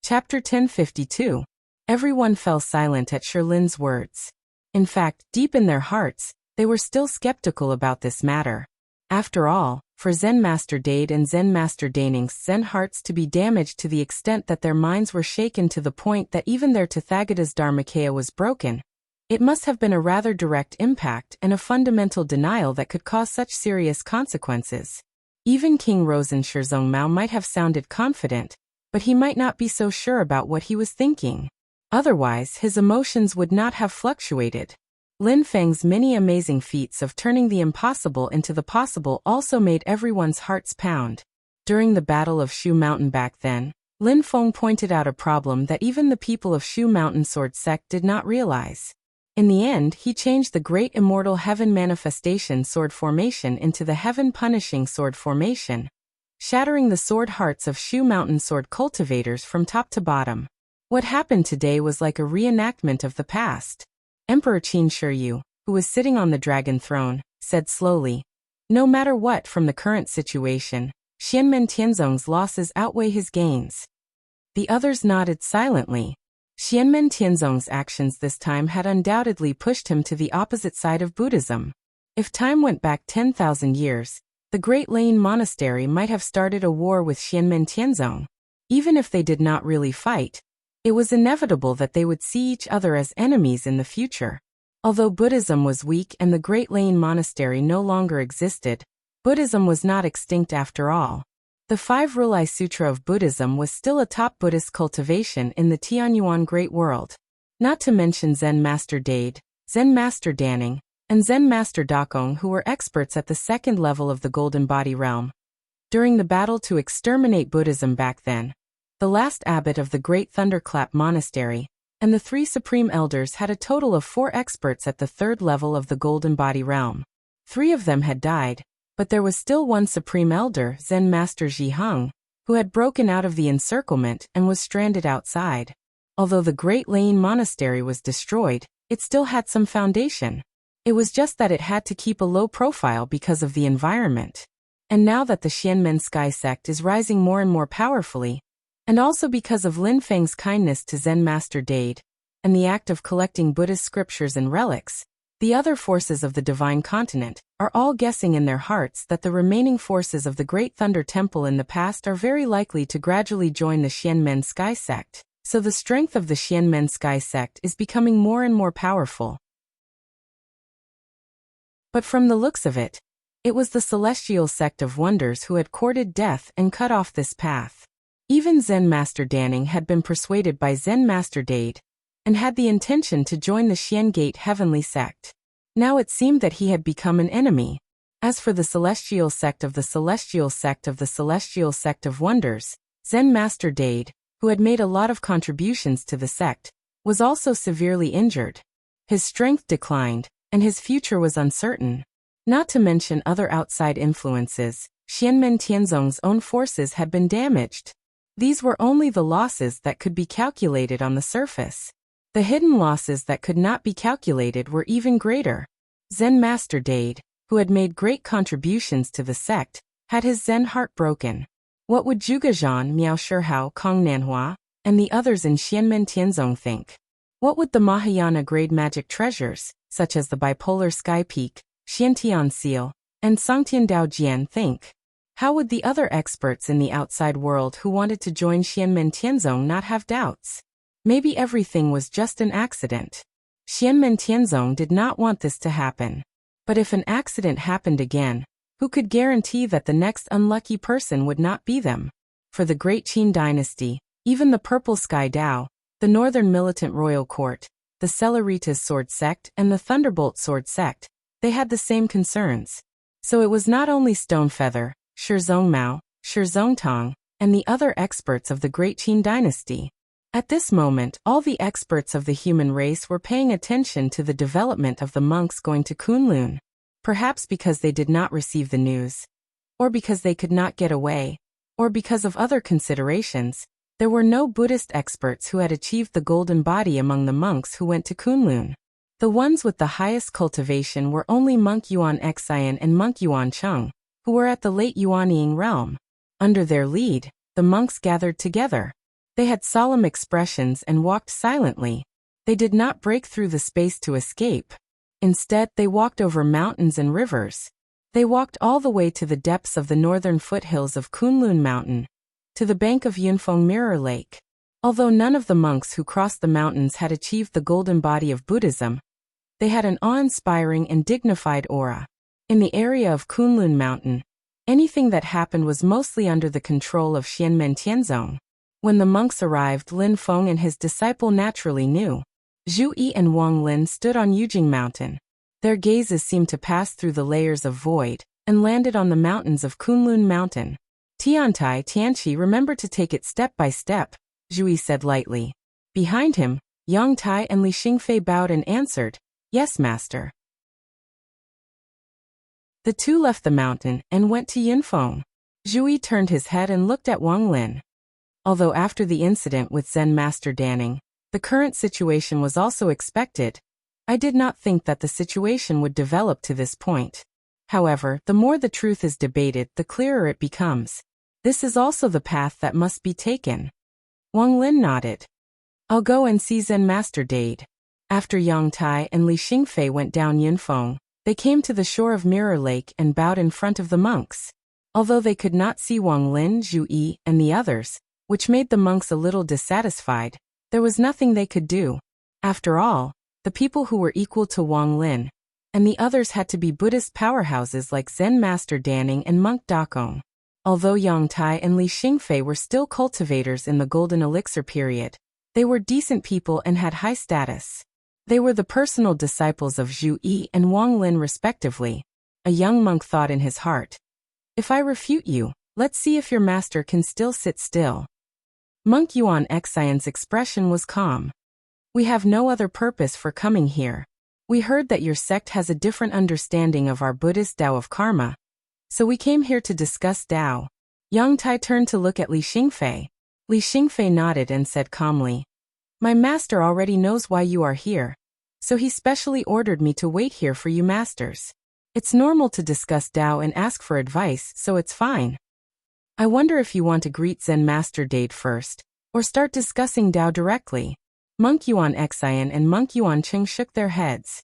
Chapter 1052. Everyone fell silent at Shilin's words. In fact, deep in their hearts, they were still skeptical about this matter. After all, for Zen Master Dade and Zen Master Daning's Zen hearts to be damaged to the extent that their minds were shaken to the point that even their Tathagata's Dharmakaya was broken, it must have been a rather direct impact and a fundamental denial that could cause such serious consequences. Even King Rosen Shizongmao might have sounded confident, but he might not be so sure about what he was thinking. Otherwise, his emotions would not have fluctuated. Lin Feng's many amazing feats of turning the impossible into the possible also made everyone's hearts pound. During the Battle of Shu Mountain back then, Lin Feng pointed out a problem that even the people of Shu Mountain Sword Sect did not realize. In the end, he changed the Great Immortal Heaven Manifestation Sword Formation into the Heaven Punishing Sword Formation, shattering the sword hearts of Shu Mountain Sword cultivators from top to bottom. What happened today was like a reenactment of the past. Emperor Qin Shiryu, who was sitting on the dragon throne, said slowly, "No matter what from the current situation, Xianmen Tianzong's losses outweigh his gains." The others nodded silently. Xianmen Tianzong's actions this time had undoubtedly pushed him to the opposite side of Buddhism. If time went back 10,000 years, the Great Lane Monastery might have started a war with Xianmen Tianzong. Even if they did not really fight, it was inevitable that they would see each other as enemies in the future. Although Buddhism was weak and the Great Lane Monastery no longer existed, Buddhism was not extinct after all. The Five Rulai Sutra of Buddhism was still a top Buddhist cultivation in the Tianyuan Great World. Not to mention Zen Master Dade, Zen Master Daning, and Zen Master Dakong, who were experts at the second level of the Golden Body realm. During the battle to exterminate Buddhism back then, the last abbot of the Great Thunderclap Monastery, and the 3 supreme elders had a total of 4 experts at the third level of the Golden Body realm. 3 of them had died, but there was still one supreme elder, Zen Master Zhiheng, who had broken out of the encirclement and was stranded outside. Although the Great Lane Monastery was destroyed, it still had some foundation. It was just that it had to keep a low profile because of the environment. And now that the Xianmen Sky Sect is rising more and more powerfully, and also because of Lin Feng's kindness to Zen Master Dade, and the act of collecting Buddhist scriptures and relics, the other forces of the Divine Continent are all guessing in their hearts that the remaining forces of the Great Thunder Temple in the past are very likely to gradually join the Xianmen Sky Sect, so the strength of the Xianmen Sky Sect is becoming more and more powerful. But from the looks of it, it was the Celestial Sect of Wonders who had courted death and cut off this path. Even Zen Master Daning had been persuaded by Zen Master Dade, and had the intention to join the Xian Gate Heavenly Sect. Now it seemed that he had become an enemy. As for the Celestial Sect of the Celestial Sect of the Celestial Sect of Wonders, Zen Master Dade, who had made a lot of contributions to the sect, was also severely injured. His strength declined, and his future was uncertain. Not to mention other outside influences, Xianmen Tianzong's own forces had been damaged. These were only the losses that could be calculated on the surface. The hidden losses that could not be calculated were even greater. Zen Master Dade, who had made great contributions to the sect, had his Zen heart broken. What would Zhuge Zhan, Miao Shihao, Kong Nanhua, and the others in Xianmen Tianzong think? What would the Mahayana-grade magic treasures, such as the bipolar sky peak, Xiantian seal, and Songtian Dao Jian think? How would the other experts in the outside world who wanted to join Xianmen Tianzong not have doubts? Maybe everything was just an accident. Xianmen Tianzong did not want this to happen. But if an accident happened again, who could guarantee that the next unlucky person would not be them? For the Great Qin dynasty, even the Purple Sky Dao, the Northern Militant Royal Court, the Celeritas Sword Sect, and the Thunderbolt Sword Sect, they had the same concerns. So it was not only Stonefeather, Shizong Mao, Shizong Tong, and the other experts of the Great Qin dynasty. At this moment, all the experts of the human race were paying attention to the development of the monks going to Kunlun. Perhaps because they did not receive the news, or because they could not get away, or because of other considerations, there were no Buddhist experts who had achieved the golden body among the monks who went to Kunlun. The ones with the highest cultivation were only Monk Yuan Xian and Monk Yuan Cheng, who were at the late Yuanying realm. Under their lead, the monks gathered together. They had solemn expressions and walked silently. They did not break through the space to escape. Instead, they walked over mountains and rivers. They walked all the way to the depths of the northern foothills of Kunlun Mountain, to the bank of Yunfeng Mirror Lake. Although none of the monks who crossed the mountains had achieved the golden body of Buddhism, they had an awe-inspiring and dignified aura. In the area of Kunlun Mountain, anything that happened was mostly under the control of Xianmen Tianzong. When the monks arrived, Lin Feng and his disciple naturally knew. Zhu Yi and Wang Lin stood on Yujing Mountain. Their gazes seemed to pass through the layers of void, and landed on the mountains of Kunlun Mountain. Tiantai Tianqi, remember to take it step by step, Zhu Yi said lightly. Behind him, Yang Tai and Li Xingfei bowed and answered, "Yes, master." The two left the mountain and went to Yunfeng. Zhu Yi turned his head and looked at Wang Lin. Although after the incident with Zen Master Danning, the current situation was also expected, I did not think that the situation would develop to this point. However, the more the truth is debated, the clearer it becomes. This is also the path that must be taken. Wang Lin nodded. I'll go and see Zen Master Dade. After Yang Tai and Li Xingfei went down Yunfeng, they came to the shore of Mirror Lake and bowed in front of the monks. Although they could not see Wang Lin, Zhu Yi, and the others, which made the monks a little dissatisfied, there was nothing they could do. After all, the people who were equal to Wang Lin and the others had to be Buddhist powerhouses like Zen Master Danning and Monk Dakong. Although Yang Tai and Li Xingfei were still cultivators in the Golden Elixir period, they were decent people and had high status. They were the personal disciples of Zhu Yi and Wang Lin respectively. A young monk thought in his heart, "If I refute you, let's see if your master can still sit still." Monk Yuan Xian's expression was calm. "We have no other purpose for coming here. We heard that your sect has a different understanding of our Buddhist Tao of karma, so we came here to discuss Tao." Yang Tai turned to look at Li Xingfei. Li Xingfei nodded and said calmly, "My master already knows why you are here, so he specially ordered me to wait here for you masters. It's normal to discuss Tao and ask for advice, so it's fine. I wonder if you want to greet Zen Master Dade first, or start discussing Tao directly." Monk Yuan Xian and Monk Yuan Cheng shook their heads.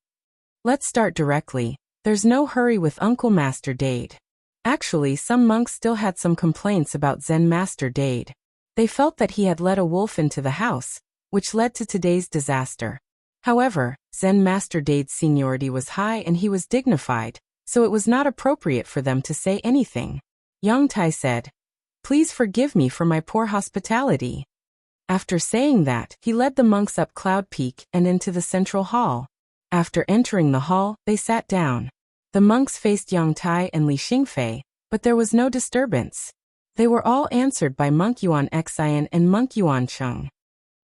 "Let's start directly. There's no hurry with Uncle Master Dade." Actually, some monks still had some complaints about Zen Master Dade. They felt that he had let a wolf into the house, which led to today's disaster. However, Zen Master Dade's seniority was high and he was dignified, so it was not appropriate for them to say anything. Yang Tai said, "Please forgive me for my poor hospitality." After saying that, he led the monks up Cloud Peak and into the central hall. After entering the hall, they sat down. The monks faced Yang Tai and Li Xingfei, but there was no disturbance. They were all answered by Monk Yuan Xian and Monk Yuan Cheng.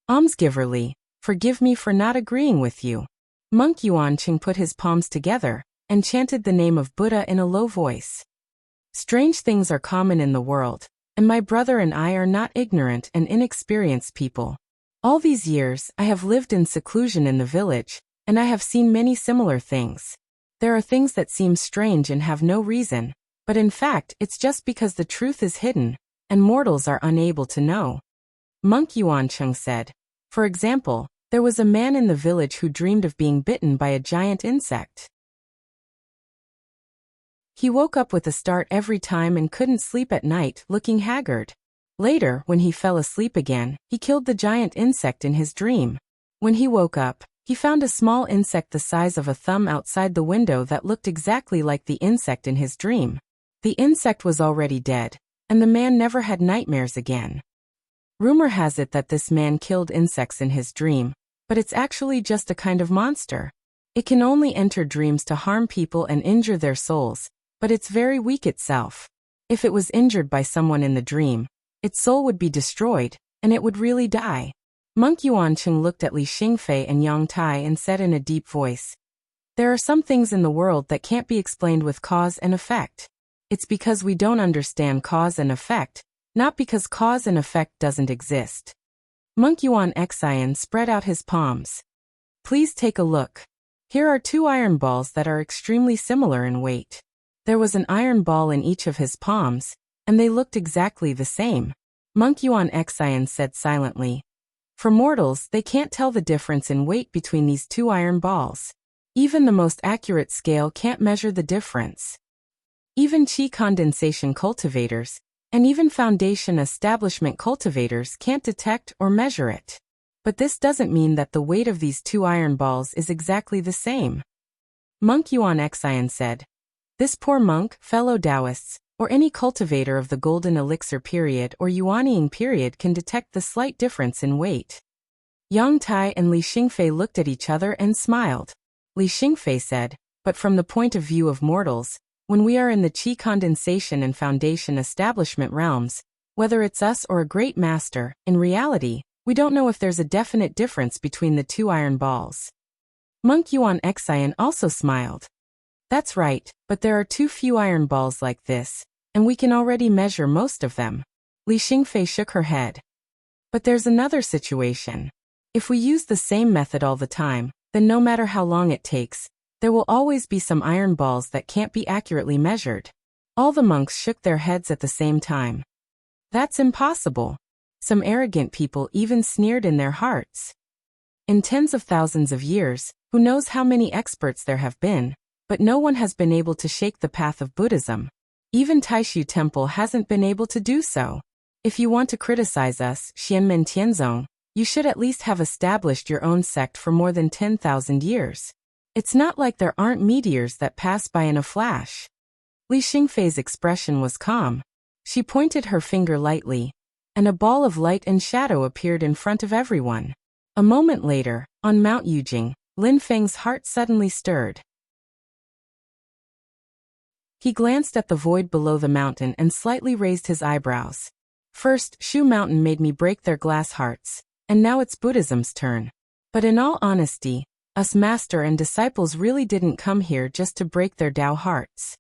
Almsgiver Li, Forgive me for not agreeing with you. Monk Yuanqing put his palms together and chanted the name of Buddha in a low voice. Strange things are common in the world, and my brother and I are not ignorant and inexperienced people. All these years, I have lived in seclusion in the village, and I have seen many similar things. There are things that seem strange and have no reason, but in fact, it's just because the truth is hidden, and mortals are unable to know. Monk Yuanqing said. For example, there was a man in the village who dreamed of being bitten by a giant insect. He woke up with a start every time and couldn't sleep at night, looking haggard. Later, when he fell asleep again, he killed the giant insect in his dream. When he woke up, he found a small insect the size of a thumb outside the window that looked exactly like the insect in his dream. The insect was already dead, and the man never had nightmares again. Rumor has it that this man killed insects in his dream, but it's actually just a kind of monster. It can only enter dreams to harm people and injure their souls, but it's very weak itself. If it was injured by someone in the dream, its soul would be destroyed, and it would really die. Monk Yuanqing looked at Li Xingfei and Yang Tai and said in a deep voice, "There are some things in the world that can't be explained with cause and effect. It's because we don't understand cause and effect, not because cause and effect doesn't exist." Monk Yuan Xian spread out his palms. "Please take a look. Here are 2 iron balls that are extremely similar in weight." There was an iron ball in each of his palms, and they looked exactly the same. Monk Yuan Xian said silently, "For mortals, they can't tell the difference in weight between these 2 iron balls. Even the most accurate scale can't measure the difference. Even qi condensation cultivators, and even foundation establishment cultivators can't detect or measure it. But this doesn't mean that the weight of these 2 iron balls is exactly the same." Monk Yuan Xian said, "This poor monk, fellow Taoists, or any cultivator of the golden elixir period or Yuanying period can detect the slight difference in weight." Yang Tai and Li Xingfei looked at each other and smiled. Li Xingfei said, "But from the point of view of mortals, when we are in the qi condensation and foundation establishment realms, whether it's us or a great master, in reality, we don't know if there's a definite difference between the 2 iron balls." Monk Yuan Xian also smiled. "That's right, but there are too few iron balls like this, and we can already measure most of them." Li Xingfei shook her head. "But there's another situation. If we use the same method all the time, then no matter how long it takes, there will always be some iron balls that can't be accurately measured." All the monks shook their heads at the same time. "That's impossible." Some arrogant people even sneered in their hearts. In tens of thousands of years, who knows how many experts there have been, but no one has been able to shake the path of Buddhism. Even Taishu Temple hasn't been able to do so. If you want to criticize us, Xianmen Tianzong, you should at least have established your own sect for more than 10,000 years. It's not like there aren't meteors that pass by in a flash." Li Xingfei's expression was calm. She pointed her finger lightly, and a ball of light and shadow appeared in front of everyone. A moment later, on Mount Yujing, Lin Feng's heart suddenly stirred. He glanced at the void below the mountain and slightly raised his eyebrows. "First, Shu Mountain made me break their glass hearts, and now it's Buddhism's turn. But in all honesty, us master and disciples really didn't come here just to break their Tao hearts.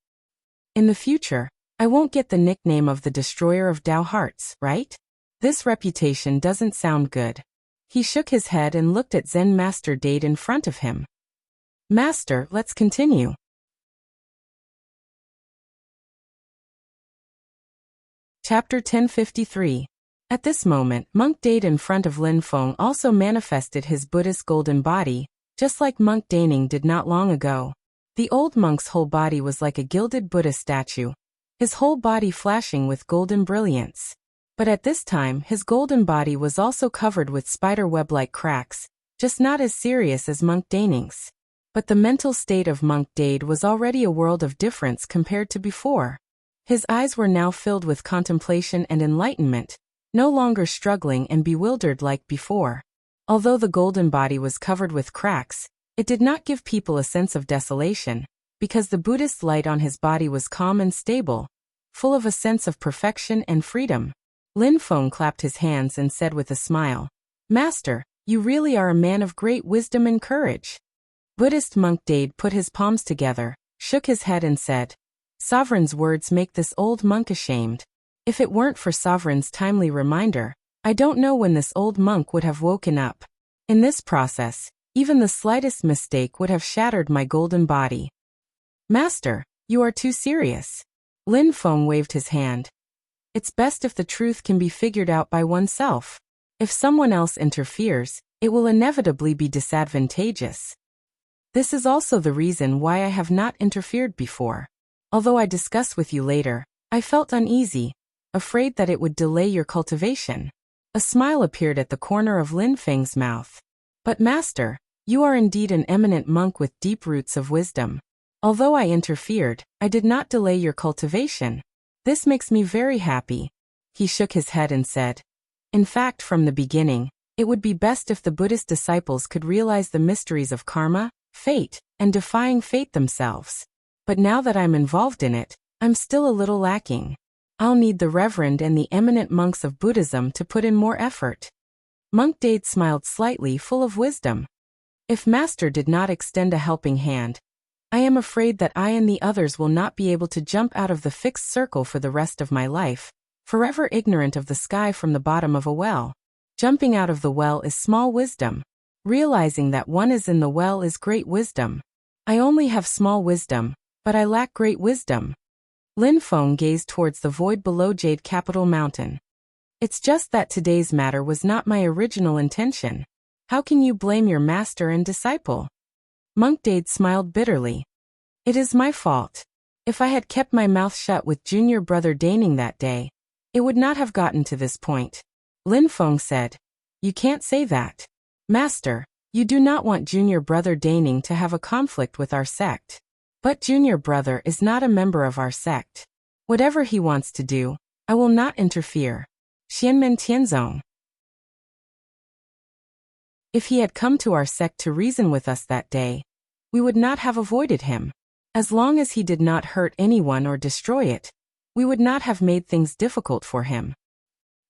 In the future, I won't get the nickname of the destroyer of Tao hearts, right? This reputation doesn't sound good." He shook his head and looked at Zen Master Dade in front of him. "Master, let's continue." Chapter 1053. At this moment, Monk Dade in front of Lin Feng also manifested his Buddhist golden body, just like Monk Daning did not long ago. The old monk's whole body was like a gilded Buddha statue, his whole body flashing with golden brilliance. But at this time, his golden body was also covered with spider web-like cracks, just not as serious as Monk Daning's. But the mental state of Monk Dade was already a world of difference compared to before. His eyes were now filled with contemplation and enlightenment, no longer struggling and bewildered like before. Although the golden body was covered with cracks, it did not give people a sense of desolation, because the Buddhist light on his body was calm and stable, full of a sense of perfection and freedom. Lin Feng clapped his hands and said with a smile, "Master, You really are a man of great wisdom and courage. Buddhist monk Dade put his palms together, shook his head and said, Sovereign's words make this old monk ashamed. If it weren't for Sovereign's timely reminder, I don't know when this old monk would have woken up. In this process, even the slightest mistake would have shattered my golden body. Master, you are too serious. Lin Feng waved his hand. It's best if the truth can be figured out by oneself. If someone else interferes, it will inevitably be disadvantageous. This is also the reason why I have not interfered before. Although I discuss with you later, I felt uneasy, afraid that it would delay your cultivation. A smile appeared at the corner of Lin Feng's mouth. But Master, you are indeed an eminent monk with deep roots of wisdom. Although I interfered, I did not delay your cultivation. This makes me very happy. He shook his head and said, In fact, from the beginning, it would be best if the Buddhist disciples could realize the mysteries of karma, fate, and defying fate themselves. But now that I'm involved in it, I'm still a little lacking. I'll need the reverend and the eminent monks of Buddhism to put in more effort. Monk Dade smiled slightly, full of wisdom. If Master did not extend a helping hand, I am afraid that I and the others will not be able to jump out of the fixed circle for the rest of my life, forever ignorant of the sky from the bottom of a well. Jumping out of the well is small wisdom. Realizing that one is in the well is great wisdom. I only have small wisdom, but I lack great wisdom. Lin Feng gazed towards the void below Jade Capital Mountain. It's just that today's matter was not my original intention. How can you blame your master and disciple? Monk Dade smiled bitterly. It is my fault. If I had kept my mouth shut with junior brother Daning that day, it would not have gotten to this point. Lin Feng said, You can't say that. Master, you do not want junior brother Daning to have a conflict with our sect. But junior brother is not a member of our sect. Whatever he wants to do, I will not interfere. Xianmen Tianzong. If he had come to our sect to reason with us that day, we would not have avoided him. As long as he did not hurt anyone or destroy it, we would not have made things difficult for him.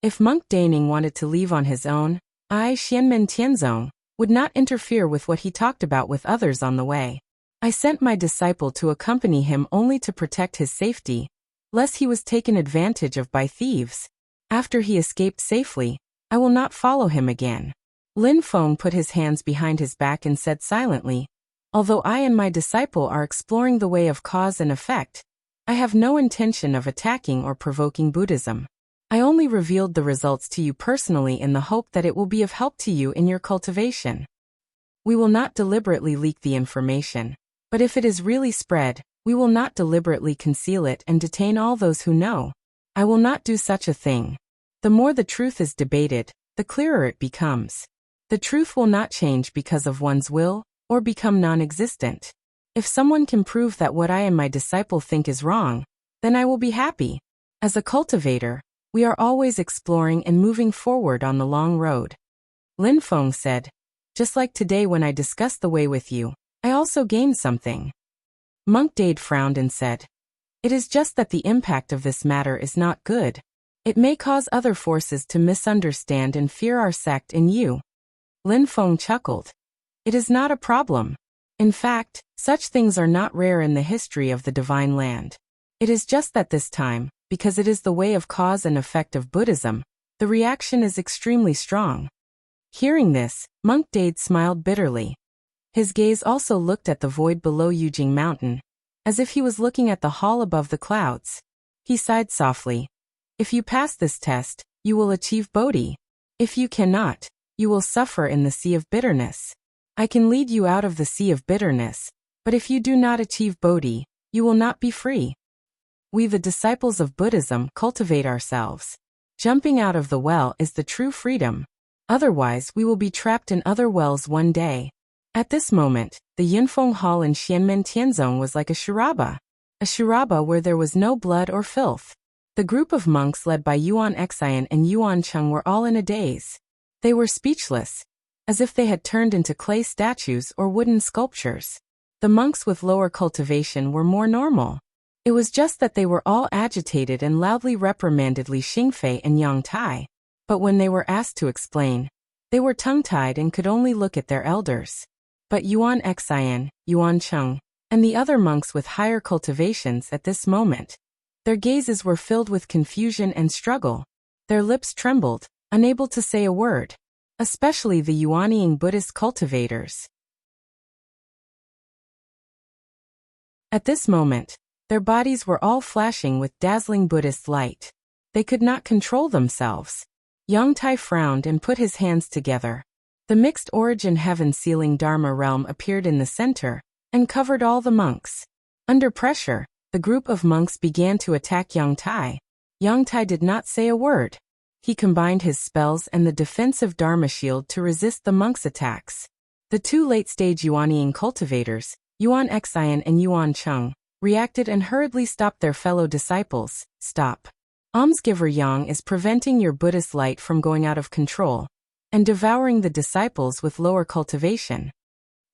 If Monk Daning wanted to leave on his own, I, Xianmen Tianzong, would not interfere with what he talked about with others on the way. I sent my disciple to accompany him only to protect his safety, lest he was taken advantage of by thieves. After he escaped safely, I will not follow him again. Lin Feng put his hands behind his back and said silently, Although I and my disciple are exploring the way of cause and effect, I have no intention of attacking or provoking Buddhism. I only revealed the results to you personally in the hope that it will be of help to you in your cultivation. We will not deliberately leak the information, but if it is really spread, we will not deliberately conceal it and detain all those who know. I will not do such a thing. The more the truth is debated, the clearer it becomes. The truth will not change because of one's will, or become non-existent. If someone can prove that what I and my disciple think is wrong, then I will be happy. As a cultivator, we are always exploring and moving forward on the long road. Lin Feng said, Just like today when I discussed the way with you, I also gained something. Monk Dade frowned and said, It is just that the impact of this matter is not good. It may cause other forces to misunderstand and fear our sect and you. Lin Feng chuckled. It is not a problem. In fact, such things are not rare in the history of the Divine Land. It is just that this time, because it is the way of cause and effect of Buddhism, the reaction is extremely strong. Hearing this, Monk Dade smiled bitterly. His gaze also looked at the void below Yujing Mountain, as if he was looking at the hall above the clouds. He sighed softly. If you pass this test, you will achieve Bodhi. If you cannot, you will suffer in the sea of bitterness. I can lead you out of the sea of bitterness, but if you do not achieve Bodhi, you will not be free. We, the disciples of Buddhism, cultivate ourselves. Jumping out of the well is the true freedom. Otherwise, we will be trapped in other wells one day. At this moment, the Yunfeng Hall in Xianmen Tianzong was like a shiraba where there was no blood or filth. The group of monks led by Yuan Xian and Yuan Cheng were all in a daze. They were speechless, as if they had turned into clay statues or wooden sculptures. The monks with lower cultivation were more normal. It was just that they were all agitated and loudly reprimanded Li Xingfei and Yang Tai. But when they were asked to explain, They were tongue-tied and could only look at their elders. But Yuan Xian, Yuan Cheng, and the other monks with higher cultivations at this moment, their gazes were filled with confusion and struggle. Their lips trembled, unable to say a word, especially the Yuanying Buddhist cultivators. At this moment, their bodies were all flashing with dazzling Buddhist light. They could not control themselves. Yang Tai frowned and put his hands together. The mixed origin heaven-sealing Dharma realm appeared in the center and covered all the monks. Under pressure, the group of monks began to attack Yang Tai. Yang Tai did not say a word. He combined his spells and the defensive Dharma shield to resist the monks' attacks. The two late-stage Yuanying cultivators, Yuan Xian and Yuan Cheng, reacted and hurriedly stopped their fellow disciples. Stop. Almsgiver Yang is preventing your Buddhist light from going out of control and devouring the disciples with lower cultivation.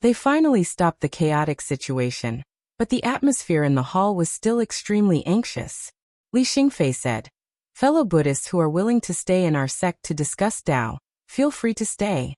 They finally stopped the chaotic situation, but the atmosphere in the hall was still extremely anxious. Li Xingfei said, "Fellow Buddhists who are willing to stay in our sect to discuss Tao, feel free to stay."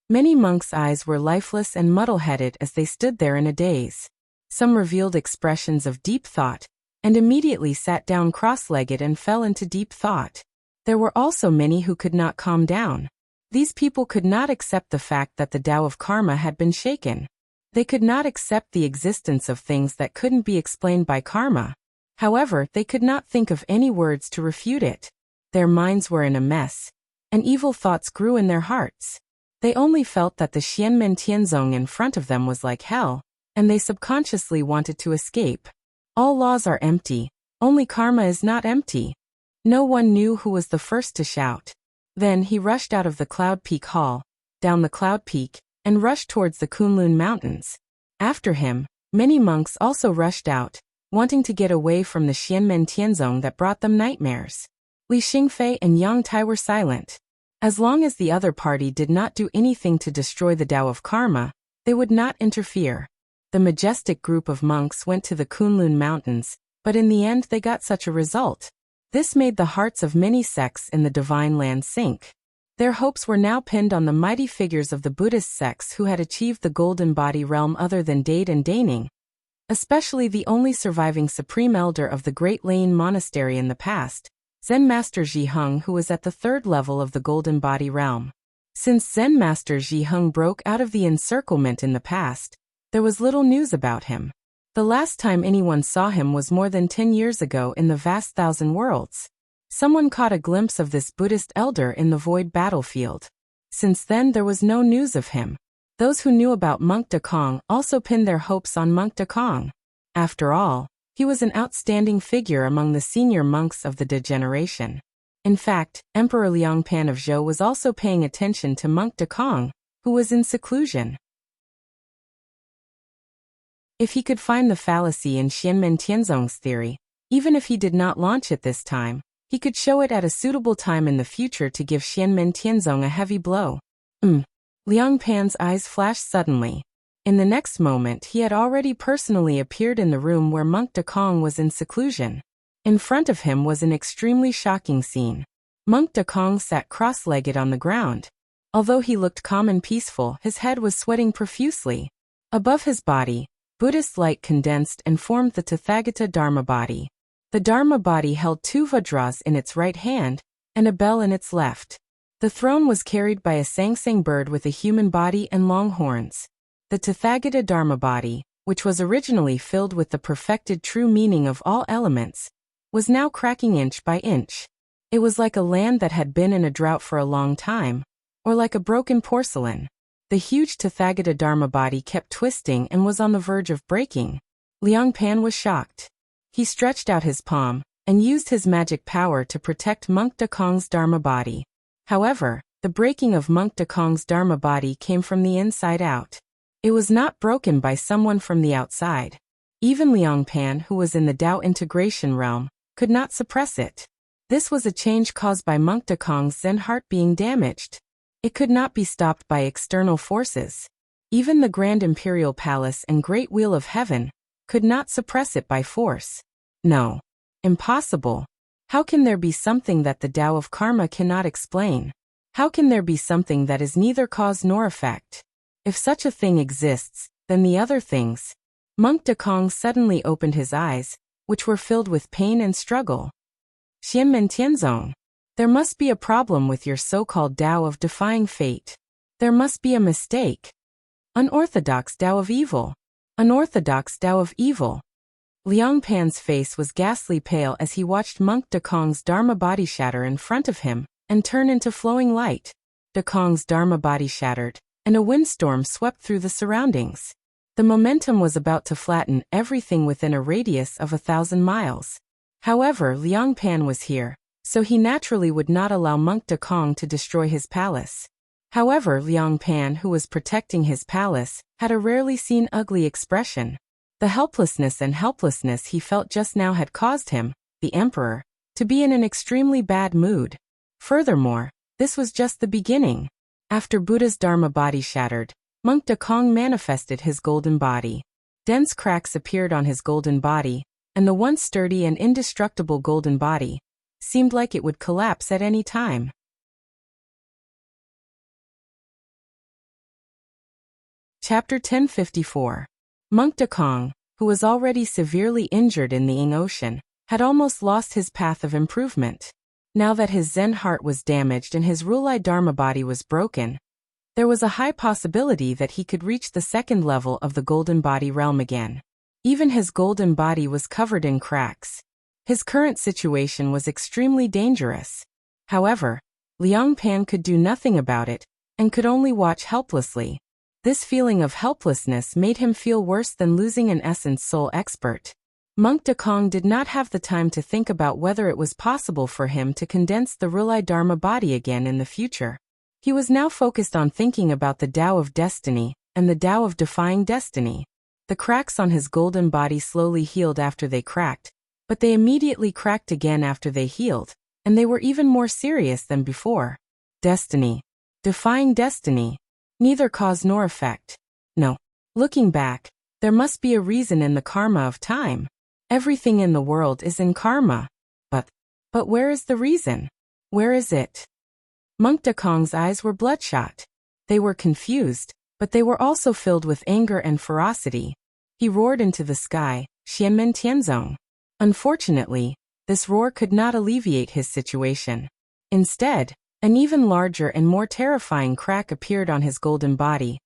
Many monks' eyes were lifeless and muddle-headed as they stood there in a daze. Some revealed expressions of deep thought, and immediately sat down cross-legged and fell into deep thought. There were also many who could not calm down. These people could not accept the fact that the Tao of karma had been shaken. They could not accept the existence of things that couldn't be explained by karma. However, they could not think of any words to refute it. Their minds were in a mess, and evil thoughts grew in their hearts. They only felt that the Xianmen Tianzong in front of them was like hell, and they subconsciously wanted to escape. All laws are empty, only karma is not empty. No one knew who was the first to shout. Then he rushed out of the Cloud Peak Hall, down the Cloud Peak, and rushed towards the Kunlun Mountains. After him, many monks also rushed out, wanting to get away from the Xianmen Tianzong that brought them nightmares. Li Xingfei and Yang Tai were silent. As long as the other party did not do anything to destroy the Tao of karma, they would not interfere. The majestic group of monks went to the Kunlun Mountains, but in the end they got such a result. This made the hearts of many sects in the divine land sink. Their hopes were now pinned on the mighty figures of the Buddhist sects who had achieved the golden body realm other than Dade and Daning, especially the only surviving supreme elder of the Great Lane Monastery in the past, Zen Master Zhiheng, who was at the third level of the golden body realm. Since Zen Master Zhiheng broke out of the encirclement in the past, there was little news about him. The last time anyone saw him was more than 10 years ago in the vast thousand worlds. Someone caught a glimpse of this Buddhist elder in the void battlefield. Since then there was no news of him. Those who knew about Monk Dekong also pinned their hopes on Monk Dekong. After all, he was an outstanding figure among the senior monks of the degeneration. In fact, Emperor Liangpan of Zhou was also paying attention to Monk Dekong, who was in seclusion. If he could find the fallacy in Xianmen Tianzong's theory, even if he did not launch it this time, he could show it at a suitable time in the future to give Xianmen Tianzong a heavy blow. Liang Pan's eyes flashed suddenly. In the next moment he had already personally appeared in the room where Monk Dekong was in seclusion. In front of him was an extremely shocking scene. Monk Dekong sat cross-legged on the ground. Although he looked calm and peaceful, his head was sweating profusely. Above his body, Buddhist light condensed and formed the Tathagata Dharma body. The Dharma body held 2 vajras in its right hand, and a bell in its left. The throne was carried by a sangsang bird with a human body and long horns. The Tathagata Dharma body, which was originally filled with the perfected true meaning of all elements, was now cracking inch by inch. It was like a land that had been in a drought for a long time, or like a broken porcelain. The huge Tathagata Dharma body kept twisting and was on the verge of breaking. Liang Pan was shocked. He stretched out his palm, and used his magic power to protect Monk Dekong's Dharma body. However, the breaking of Monk Dekong's Dharma body came from the inside out. It was not broken by someone from the outside. Even Liang Pan, who was in the Tao integration realm, could not suppress it. This was a change caused by Monk Dekong's Zen heart being damaged. It could not be stopped by external forces. Even the Grand Imperial Palace and Great Wheel of Heaven could not suppress it by force. No. Impossible. How can there be something that the Tao of karma cannot explain? How can there be something that is neither cause nor effect? If such a thing exists, then the other things. Monk Dekong suddenly opened his eyes, which were filled with pain and struggle. Xianmen Tianzong. There must be a problem with your so-called Tao of defying fate. There must be a mistake. Unorthodox Tao of evil. Unorthodox Tao of evil. Liang Pan's face was ghastly pale as he watched Monk Dekong's Dharma body shatter in front of him and turn into flowing light. Dekong's Dharma body shattered, and a windstorm swept through the surroundings. The momentum was about to flatten everything within a radius of 1,000 miles. However, Liang Pan was here, so he naturally would not allow Monk Dekong to destroy his palace. However, Liang Pan, who was protecting his palace, had a rarely seen ugly expression. The helplessness he felt just now had caused him, the emperor, to be in an extremely bad mood. Furthermore, this was just the beginning. After Buddha's Dharma body shattered, Monk Dekong manifested his golden body. Dense cracks appeared on his golden body, and the once sturdy and indestructible golden body seemed like it would collapse at any time. Chapter 1054. Monk Dekong, who was already severely injured in the Ying Ocean, had almost lost his path of improvement. Now that his Zen heart was damaged and his Rulai Dharma body was broken, there was a high possibility that he could reach the second level of the golden body realm again. Even his golden body was covered in cracks. His current situation was extremely dangerous. However, Liang Pan could do nothing about it, and could only watch helplessly. This feeling of helplessness made him feel worse than losing an essence soul expert. Monk Dekong did not have the time to think about whether it was possible for him to condense the Rulai Dharma body again in the future. He was now focused on thinking about the Tao of destiny, and the Tao of defying destiny. The cracks on his golden body slowly healed after they cracked, but they immediately cracked again after they healed, and they were even more serious than before. Destiny. Defying destiny. Neither cause nor effect. No. Looking back, there must be a reason in the karma of time. Everything in the world is in karma. But where is the reason? Where is it? Monk Dekong's eyes were bloodshot. They were confused, but they were also filled with anger and ferocity. He roared into the sky, Xianmen Tianzong. Unfortunately, this roar could not alleviate his situation. Instead, an even larger and more terrifying crack appeared on his golden body,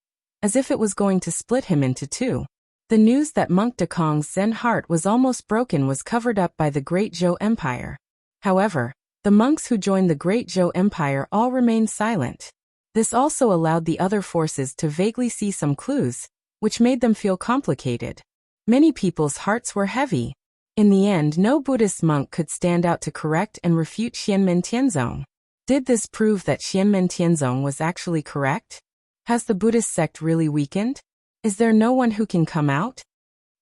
as if it was going to split him into two. The news that Monk Dekong's Zen heart was almost broken was covered up by the Great Zhou Empire. However, the monks who joined the Great Zhou Empire all remained silent. This also allowed the other forces to vaguely see some clues, which made them feel complicated. Many people's hearts were heavy. In the end, no Buddhist monk could stand out to correct and refute Xianmen Tianzong. Did this prove that Xianmen Tianzong was actually correct? Has the Buddhist sect really weakened? Is there no one who can come out?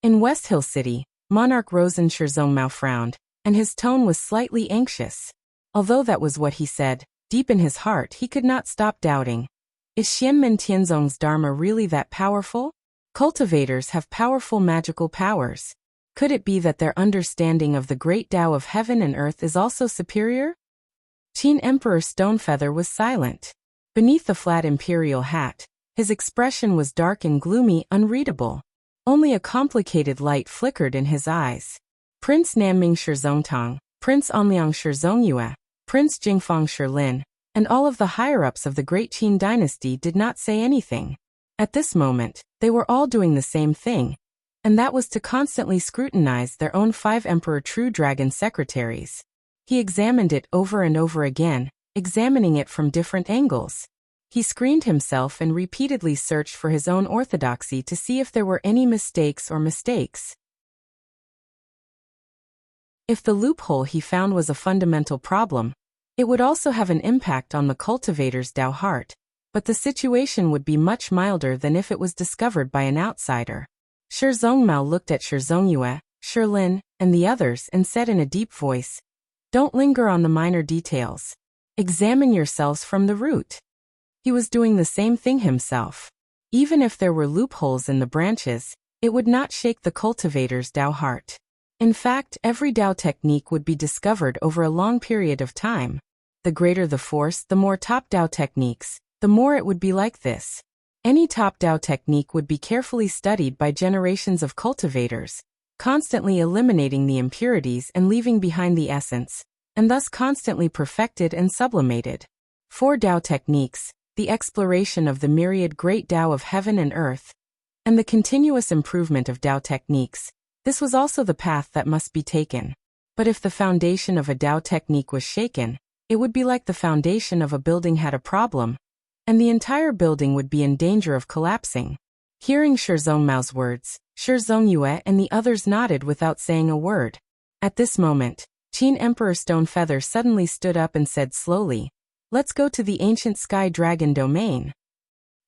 In West Hill City, Monarch Rosen Shirzongmao frowned, and his tone was slightly anxious. Although that was what he said, deep in his heart he could not stop doubting. Is Xianmen Tianzong's Dharma really that powerful? Cultivators have powerful magical powers. Could it be that their understanding of the great Tao of heaven and earth is also superior? Qin Emperor Stonefeather was silent. Beneath the flat imperial hat, his expression was dark and gloomy, unreadable. Only a complicated light flickered in his eyes. Prince Nanming Shirzongtang, Prince Anliang Shirzongyue, Prince Jingfang Shilin, and all of the higher-ups of the Great Qin dynasty did not say anything. At this moment, they were all doing the same thing, and that was to constantly scrutinize their own 5 Emperor True Dragon secretaries. He examined it over and over again, examining it from different angles. He screened himself and repeatedly searched for his own orthodoxy to see if there were any mistakes. If the loophole he found was a fundamental problem, it would also have an impact on the cultivator's Tao heart, but the situation would be much milder than if it was discovered by an outsider. Shirzongmao looked at Shirzongyue, Shilin, and the others and said in a deep voice, "Don't linger on the minor details. Examine yourselves from the root." He was doing the same thing himself. Even if there were loopholes in the branches, it would not shake the cultivator's Tao heart. In fact, every Tao technique would be discovered over a long period of time. The greater the force, the more top Dao techniques, the more it would be like this. Any top Dao technique would be carefully studied by generations of cultivators, constantly eliminating the impurities and leaving behind the essence, and thus constantly perfected and sublimated. 4 Dao techniques, the exploration of the myriad great Dao of heaven and earth, and the continuous improvement of Dao techniques. This was also the path that must be taken. But if the foundation of a Dao technique was shaken, it would be like the foundation of a building had a problem, and the entire building would be in danger of collapsing. Hearing Shi Zhongmao's words, Shi Zhongyue and the others nodded without saying a word. At this moment, Qin Emperor Stonefeather suddenly stood up and said slowly, "Let's go to the ancient sky dragon domain."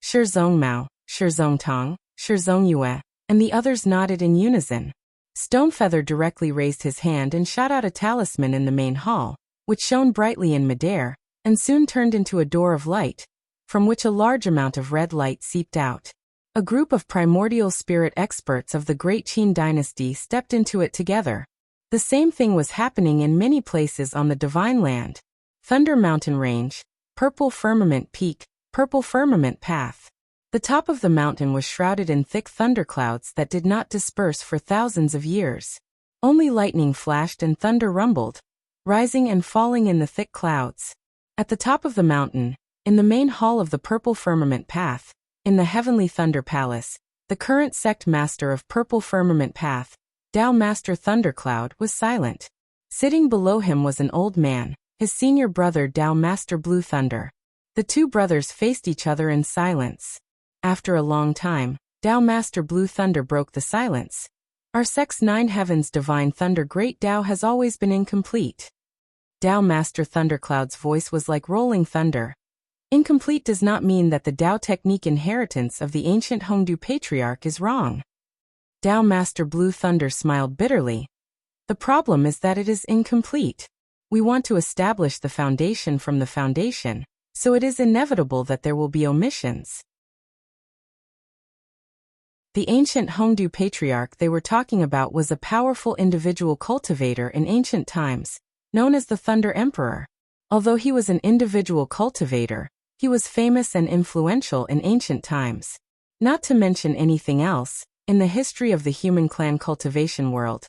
Shi Zhongmao, Shi Zhongtong, Shi Zhongyue, and the others nodded in unison. Stonefeather directly raised his hand and shot out a talisman in the main hall, which shone brightly in midair, and soon turned into a door of light, from which a large amount of red light seeped out. A group of primordial spirit experts of the great Qin dynasty stepped into it together. The same thing was happening in many places on the Divine Land. Thunder Mountain Range, Purple Firmament Peak, Purple Firmament Path. The top of the mountain was shrouded in thick thunderclouds that did not disperse for thousands of years. Only lightning flashed and thunder rumbled, rising and falling in the thick clouds. At the top of the mountain, in the main hall of the Purple Firmament Path, in the Heavenly Thunder Palace, the current sect master of Purple Firmament Path, Dao Master Thundercloud, was silent. Sitting below him was an old man, his senior brother Dao Master Blue Thunder. The two brothers faced each other in silence. After a long time, Dao Master Blue Thunder broke the silence. Our sect's 9 heavens divine thunder great Dao has always been incomplete. Dao Master Thundercloud's voice was like rolling thunder. Incomplete does not mean that the Dao technique inheritance of the ancient Hongdu patriarch is wrong. Dao Master Blue Thunder smiled bitterly. The problem is that it is incomplete. We want to establish the foundation from the foundation, so it is inevitable that there will be omissions. The ancient Hongdu patriarch they were talking about was a powerful individual cultivator in ancient times, known as the Thunder Emperor. Although he was an individual cultivator, he was famous and influential in ancient times. Not to mention anything else, in the history of the human clan cultivation world,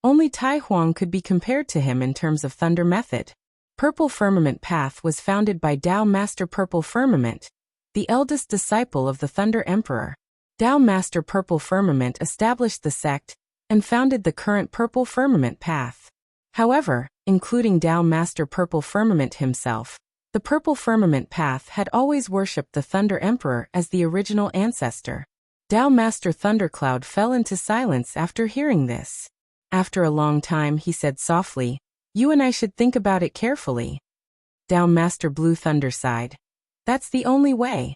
only Tai Huang could be compared to him in terms of thunder method. Purple Firmament Path was founded by Dao Master Purple Firmament, the eldest disciple of the Thunder Emperor. Dao Master Purple Firmament established the sect and founded the current Purple Firmament Path. However, including Dao Master Purple Firmament himself, the Purple Firmament Path had always worshipped the Thunder Emperor as the original ancestor. Dao Master Thundercloud fell into silence after hearing this. After a long time he said softly, "You and I should think about it carefully." Dao Master Blue Thunder sighed. "That's the only way."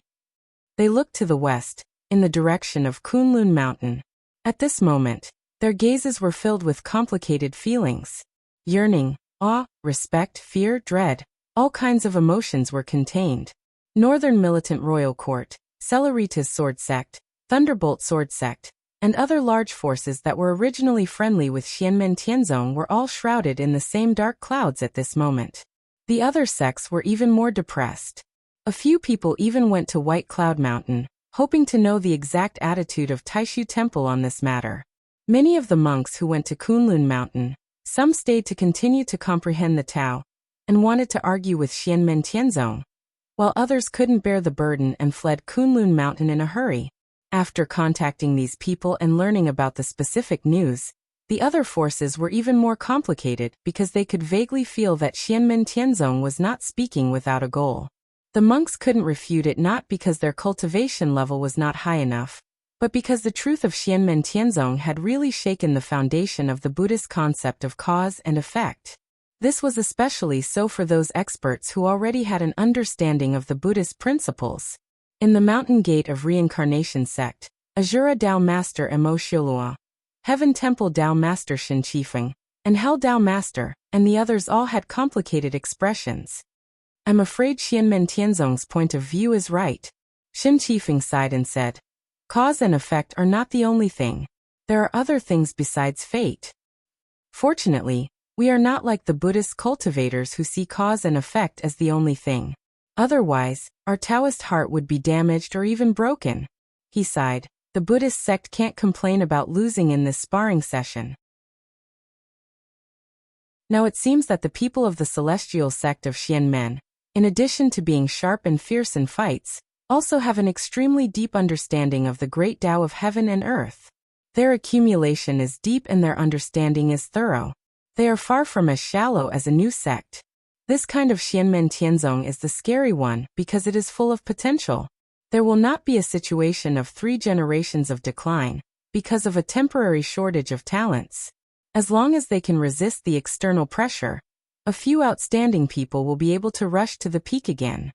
They looked to the west, in the direction of Kunlun Mountain. At this moment, their gazes were filled with complicated feelings. Yearning, awe, respect, fear, dread, all kinds of emotions were contained. Northern Militant Royal Court, Celeritas Sword Sect, Thunderbolt Sword Sect, and other large forces that were originally friendly with Xianmen Tianzong were all shrouded in the same dark clouds at this moment. The other sects were even more depressed. A few people even went to White Cloud Mountain, hoping to know the exact attitude of Taishu Temple on this matter. Many of the monks who went to Kunlun Mountain, some stayed to continue to comprehend the Tao, and wanted to argue with Xianmen Tianzong, while others couldn't bear the burden and fled Kunlun Mountain in a hurry. After contacting these people and learning about the specific news, the other forces were even more complicated because they could vaguely feel that Xianmen Tianzong was not speaking without a goal. The monks couldn't refute it not because their cultivation level was not high enough, but because the truth of Xianmen Tianzong had really shaken the foundation of the Buddhist concept of cause and effect. This was especially so for those experts who already had an understanding of the Buddhist principles. In the Mountain Gate of Reincarnation Sect, Azura Dao Master Emo Xiolua, Heaven Temple Dao Master Shin Qifeng, and Hell Dao Master, and the others all had complicated expressions. "I'm afraid Xianmen Tianzong's point of view is right." Shin Qifeng sighed and said, "Cause and effect are not the only thing. There are other things besides fate." Fortunately, We are not like the Buddhist cultivators who see cause and effect as the only thing. Otherwise, our Taoist heart would be damaged or even broken. He sighed. The Buddhist sect can't complain about losing in this sparring session. Now it seems that the people of the celestial sect of Xianmen, in addition to being sharp and fierce in fights, also have an extremely deep understanding of the great Tao of heaven and earth. Their accumulation is deep and their understanding is thorough. They are far from as shallow as a new sect. This kind of Xianmen Tianzong is the scary one because it is full of potential. There will not be a situation of 3 generations of decline because of a temporary shortage of talents. As long as they can resist the external pressure, a few outstanding people will be able to rush to the peak again.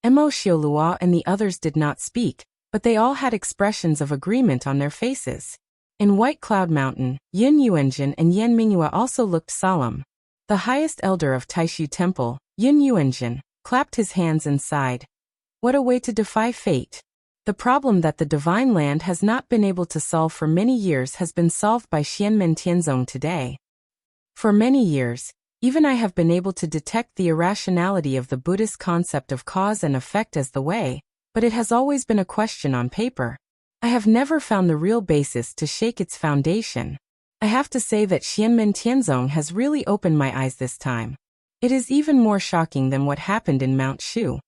Mo Xiaolua and the others did not speak, but they all had expressions of agreement on their faces. In White Cloud Mountain, Yin Yuanjin and Yan Mingyue also looked solemn. The highest elder of Taishu Temple, Yin Yuanjin, clapped his hands and sighed. What a way to defy fate. The problem that the Divine Land has not been able to solve for many years has been solved by Xianmen Tianzong today. For many years, even I have been able to detect the irrationality of the Buddhist concept of cause and effect as the way, but it has always been a question on paper. I have never found the real basis to shake its foundation. I have to say that Xianmen Tianzong has really opened my eyes this time. It is even more shocking than what happened in Mount Shu.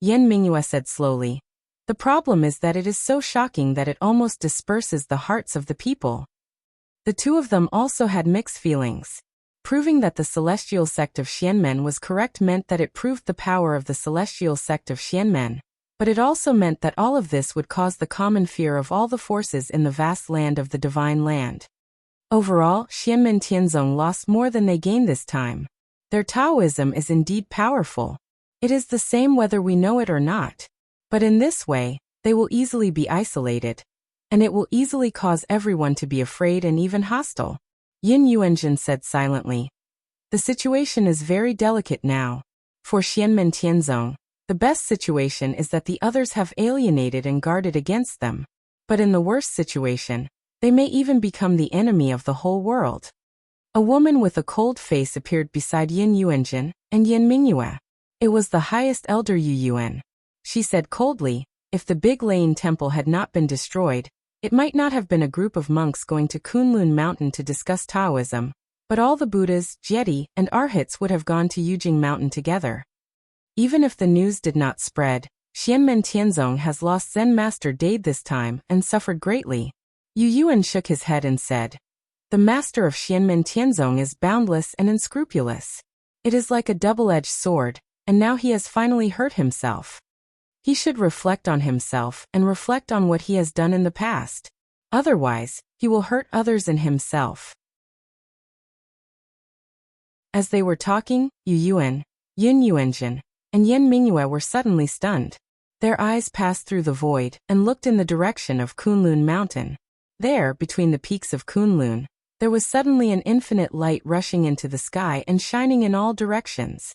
Yan Mingyue said slowly. The problem is that it is so shocking that it almost disperses the hearts of the people. The two of them also had mixed feelings. Proving that the celestial sect of Xianmen was correct meant that it proved the power of the celestial sect of Xianmen, but it also meant that all of this would cause the common fear of all the forces in the vast land of the Divine Land. Overall, Xianmen Tianzong lost more than they gained this time. Their Taoism is indeed powerful. It is the same whether we know it or not. But in this way, they will easily be isolated, and it will easily cause everyone to be afraid and even hostile. Yin Yuanjin said silently. The situation is very delicate now. For Xianmen Tianzong, the best situation is that the others have alienated and guarded against them. But in the worst situation, they may even become the enemy of the whole world. A woman with a cold face appeared beside Yin Yuanjin and Yan Mingyue. It was the highest elder Yu Yuan. She said coldly, if the Big Lane Temple had not been destroyed, it might not have been a group of monks going to Kunlun Mountain to discuss Taoism, but all the Buddhas, Jeti, and Arhats would have gone to Yujing Mountain together. Even if the news did not spread, Xianmen Tianzong has lost Zen Master Dade this time and suffered greatly. Yu Yuan shook his head and said, the master of Xianmen Tianzong is boundless and unscrupulous. It is like a double-edged sword, and now he has finally hurt himself. He should reflect on himself and reflect on what he has done in the past. Otherwise, he will hurt others and himself. As they were talking, Yu Yuan, Yin Yuanjin, and Yan Mingyue were suddenly stunned. Their eyes passed through the void and looked in the direction of Kunlun Mountain. There, between the peaks of Kunlun, there was suddenly an infinite light rushing into the sky and shining in all directions.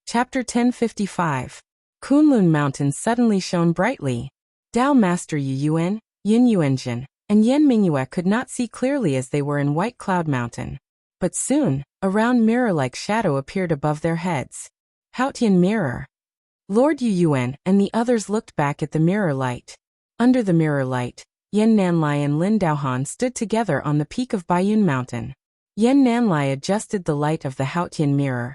Chapter 1055. Kunlun Mountain suddenly shone brightly. Tao Master Yu Yuan, Yin Yuanjin, and Yan Mingyue could not see clearly as they were in White Cloud Mountain. But soon, a round mirror-like shadow appeared above their heads. Haotian mirror. Lord Yu Yuan and the others looked back at the mirror light. Under the mirror light, Yan Nanlai and Lin Daohan stood together on the peak of Baiyun Mountain. Yan Nanlai adjusted the light of the Haotian mirror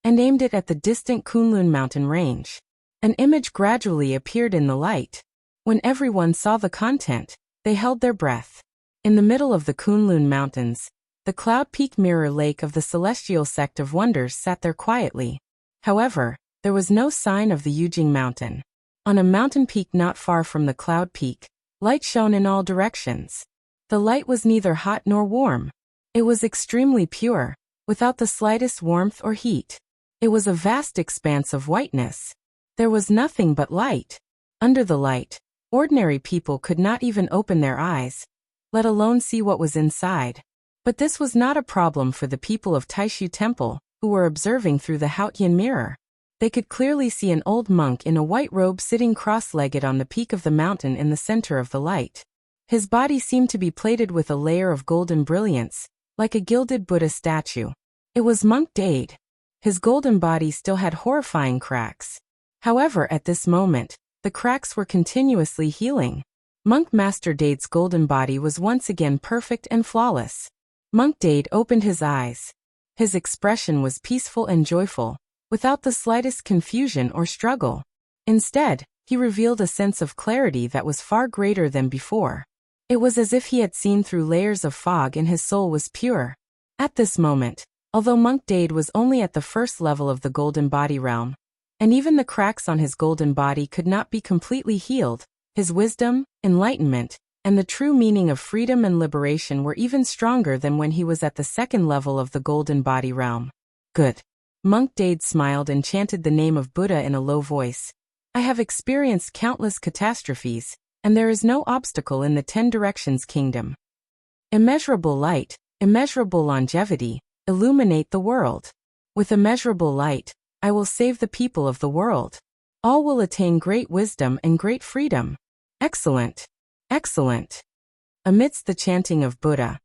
and aimed it at the distant Kunlun Mountain range. An image gradually appeared in the light. When everyone saw the content, they held their breath. In the middle of the Kunlun Mountains, the Cloud Peak Mirror Lake of the Celestial Sect of Wonders sat there quietly. However, there was no sign of the Yujing Mountain. On a mountain peak not far from the Cloud Peak, light shone in all directions. The light was neither hot nor warm. It was extremely pure, without the slightest warmth or heat. It was a vast expanse of whiteness. There was nothing but light. Under the light, ordinary people could not even open their eyes, let alone see what was inside. But this was not a problem for the people of Taishu Temple, who were observing through the Haotian mirror. They could clearly see an old monk in a white robe sitting cross-legged on the peak of the mountain in the center of the light. His body seemed to be plated with a layer of golden brilliance, like a gilded Buddha statue. It was Monk Dade. His golden body still had horrifying cracks. However, at this moment, the cracks were continuously healing. Monk Master Dade's golden body was once again perfect and flawless. Monk Dade opened his eyes. His expression was peaceful and joyful, without the slightest confusion or struggle. Instead, he revealed a sense of clarity that was far greater than before. It was as if he had seen through layers of fog and his soul was pure. At this moment, although Monk Dade was only at the first level of the golden body realm, and even the cracks on his golden body could not be completely healed, his wisdom, enlightenment, and the true meaning of freedom and liberation were even stronger than when he was at the second level of the golden body realm. Good. Monk Dade smiled and chanted the name of Buddha in a low voice. I have experienced countless catastrophes, and there is no obstacle in the 10 Directions Kingdom. Immeasurable light, immeasurable longevity, illuminate the world. With immeasurable light, I will save the people of the world. All will attain great wisdom and great freedom. Excellent. Excellent. Amidst the chanting of Buddha,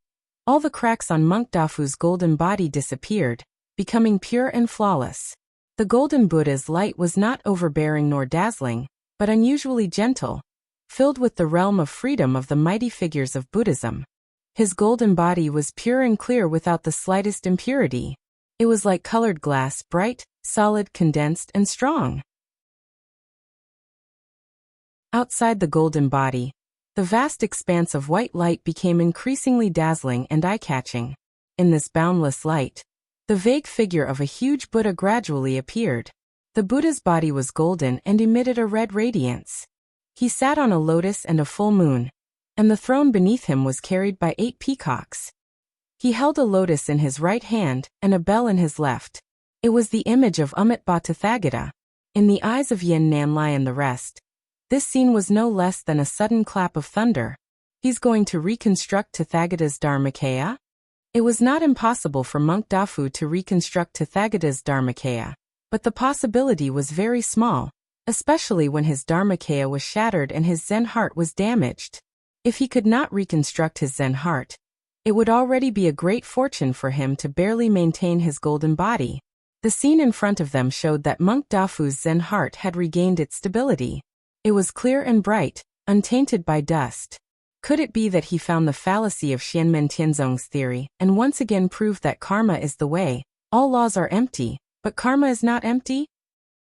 all the cracks on Monk Dafu's golden body disappeared, becoming pure and flawless. The golden Buddha's light was not overbearing nor dazzling, but unusually gentle, filled with the realm of freedom of the mighty figures of Buddhism. His golden body was pure and clear without the slightest impurity. It was like colored glass, bright, solid, condensed, and strong. Outside the golden body, the vast expanse of white light became increasingly dazzling and eye-catching. In this boundless light, the vague figure of a huge Buddha gradually appeared. The Buddha's body was golden and emitted a red radiance. He sat on a lotus and a full moon, and the throne beneath him was carried by 8 peacocks. He held a lotus in his right hand and a bell in his left. It was the image of Amitabha Tathagata. In the eyes of Yin Nanlai and the rest, this scene was no less than a sudden clap of thunder. He's going to reconstruct Tathagata's Dharmakaya? It was not impossible for Monk Dafu to reconstruct Tathagata's Dharmakaya, but the possibility was very small, especially when his Dharmakaya was shattered and his Zen heart was damaged. If he could not reconstruct his Zen heart, it would already be a great fortune for him to barely maintain his golden body. The scene in front of them showed that Monk Dafu's Zen heart had regained its stability. It was clear and bright, untainted by dust. Could it be that he found the fallacy of Xianmen Tianzong's theory and once again proved that karma is the way? All laws are empty, but karma is not empty?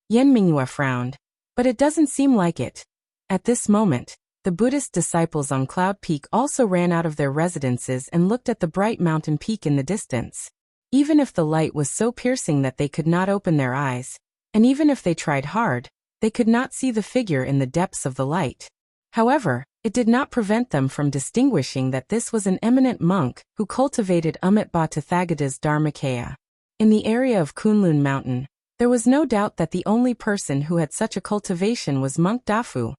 Yan Mingyue frowned. But it doesn't seem like it. At this moment, the Buddhist disciples on Cloud Peak also ran out of their residences and looked at the bright mountain peak in the distance. Even if the light was so piercing that they could not open their eyes, and even if they tried hard, they could not see the figure in the depths of the light. However, it did not prevent them from distinguishing that this was an eminent monk who cultivated Amitabha Tathagata's Dharmakaya. In the area of Kunlun Mountain, there was no doubt that the only person who had such a cultivation was Monk Dafu,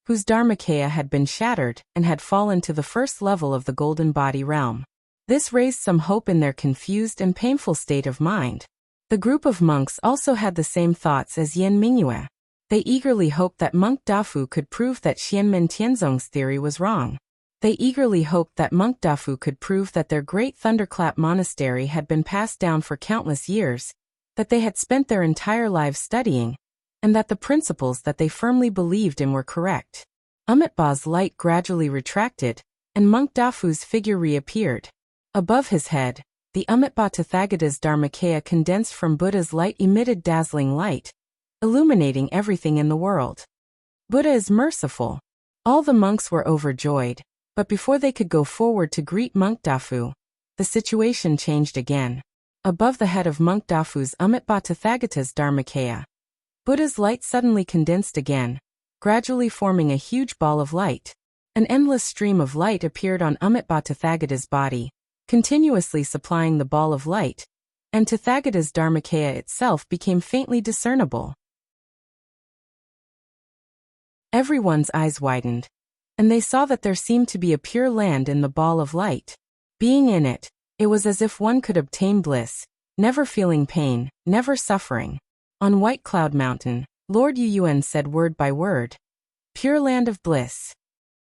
whose Dharmakaya had been shattered and had fallen to the first level of the golden body realm. This raised some hope in their confused and painful state of mind. The group of monks also had the same thoughts as Yan Mingyue. They eagerly hoped that Monk Dafu could prove that Xianmen Tianzong's theory was wrong. They eagerly hoped that Monk Dafu could prove that their great Thunderclap Monastery had been passed down for countless years, that they had spent their entire lives studying, and that the principles that they firmly believed in were correct. Amitabha's light gradually retracted, and Monk Dafu's figure reappeared. Above his head, the Amitabha Tathagata's Dharmakaya condensed from Buddha's light emitted dazzling light, illuminating everything in the world. Buddha is merciful. All the monks were overjoyed, but before they could go forward to greet Monk Dafu, the situation changed again. Above the head of Monk Dafu's Amitabha Tathagata's Dharmakaya, Buddha's light suddenly condensed again, gradually forming a huge ball of light. An endless stream of light appeared on Amitabha Tathagata's body, continuously supplying the ball of light, and Tathagata's Dharmakaya itself became faintly discernible. Everyone's eyes widened, and they saw that there seemed to be a pure land in the ball of light. Being in it, it was as if one could obtain bliss, never feeling pain, never suffering. On White Cloud Mountain, Lord Yuyuan said word by word, "Pure land of bliss."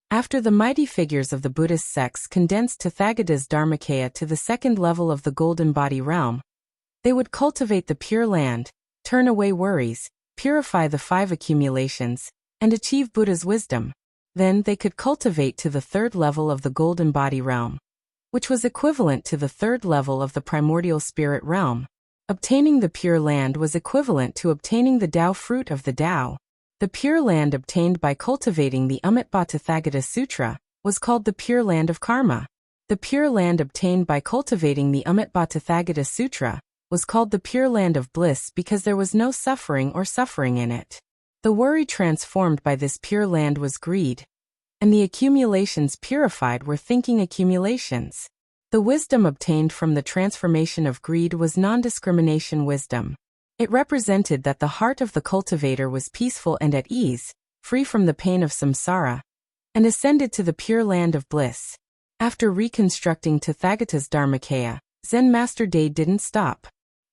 After the mighty figures of the Buddhist sects condensed Tathagata's Dharmakaya to the second level of the golden body realm, they would cultivate the Pure Land, turn away worries, purify the 5 accumulations, and achieve Buddha's wisdom. Then they could cultivate to the third level of the golden body realm, which was equivalent to the third level of the primordial spirit realm. Obtaining the Pure Land was equivalent to obtaining the Tao fruit of the Tao. The Pure Land obtained by cultivating the Amitabha Tathagata Sutra was called the Pure Land of Karma. The Pure Land obtained by cultivating the Amitabha Tathagata Sutra was called the Pure Land of Bliss because there was no suffering or suffering in it. The worry transformed by this Pure Land was greed, and the accumulations purified were thinking accumulations. The wisdom obtained from the transformation of greed was non-discrimination wisdom. It represented that the heart of the cultivator was peaceful and at ease, free from the pain of samsara, and ascended to the Pure Land of Bliss. After reconstructing Tathagata's Dharmakaya, Zen Master Dade didn't stop.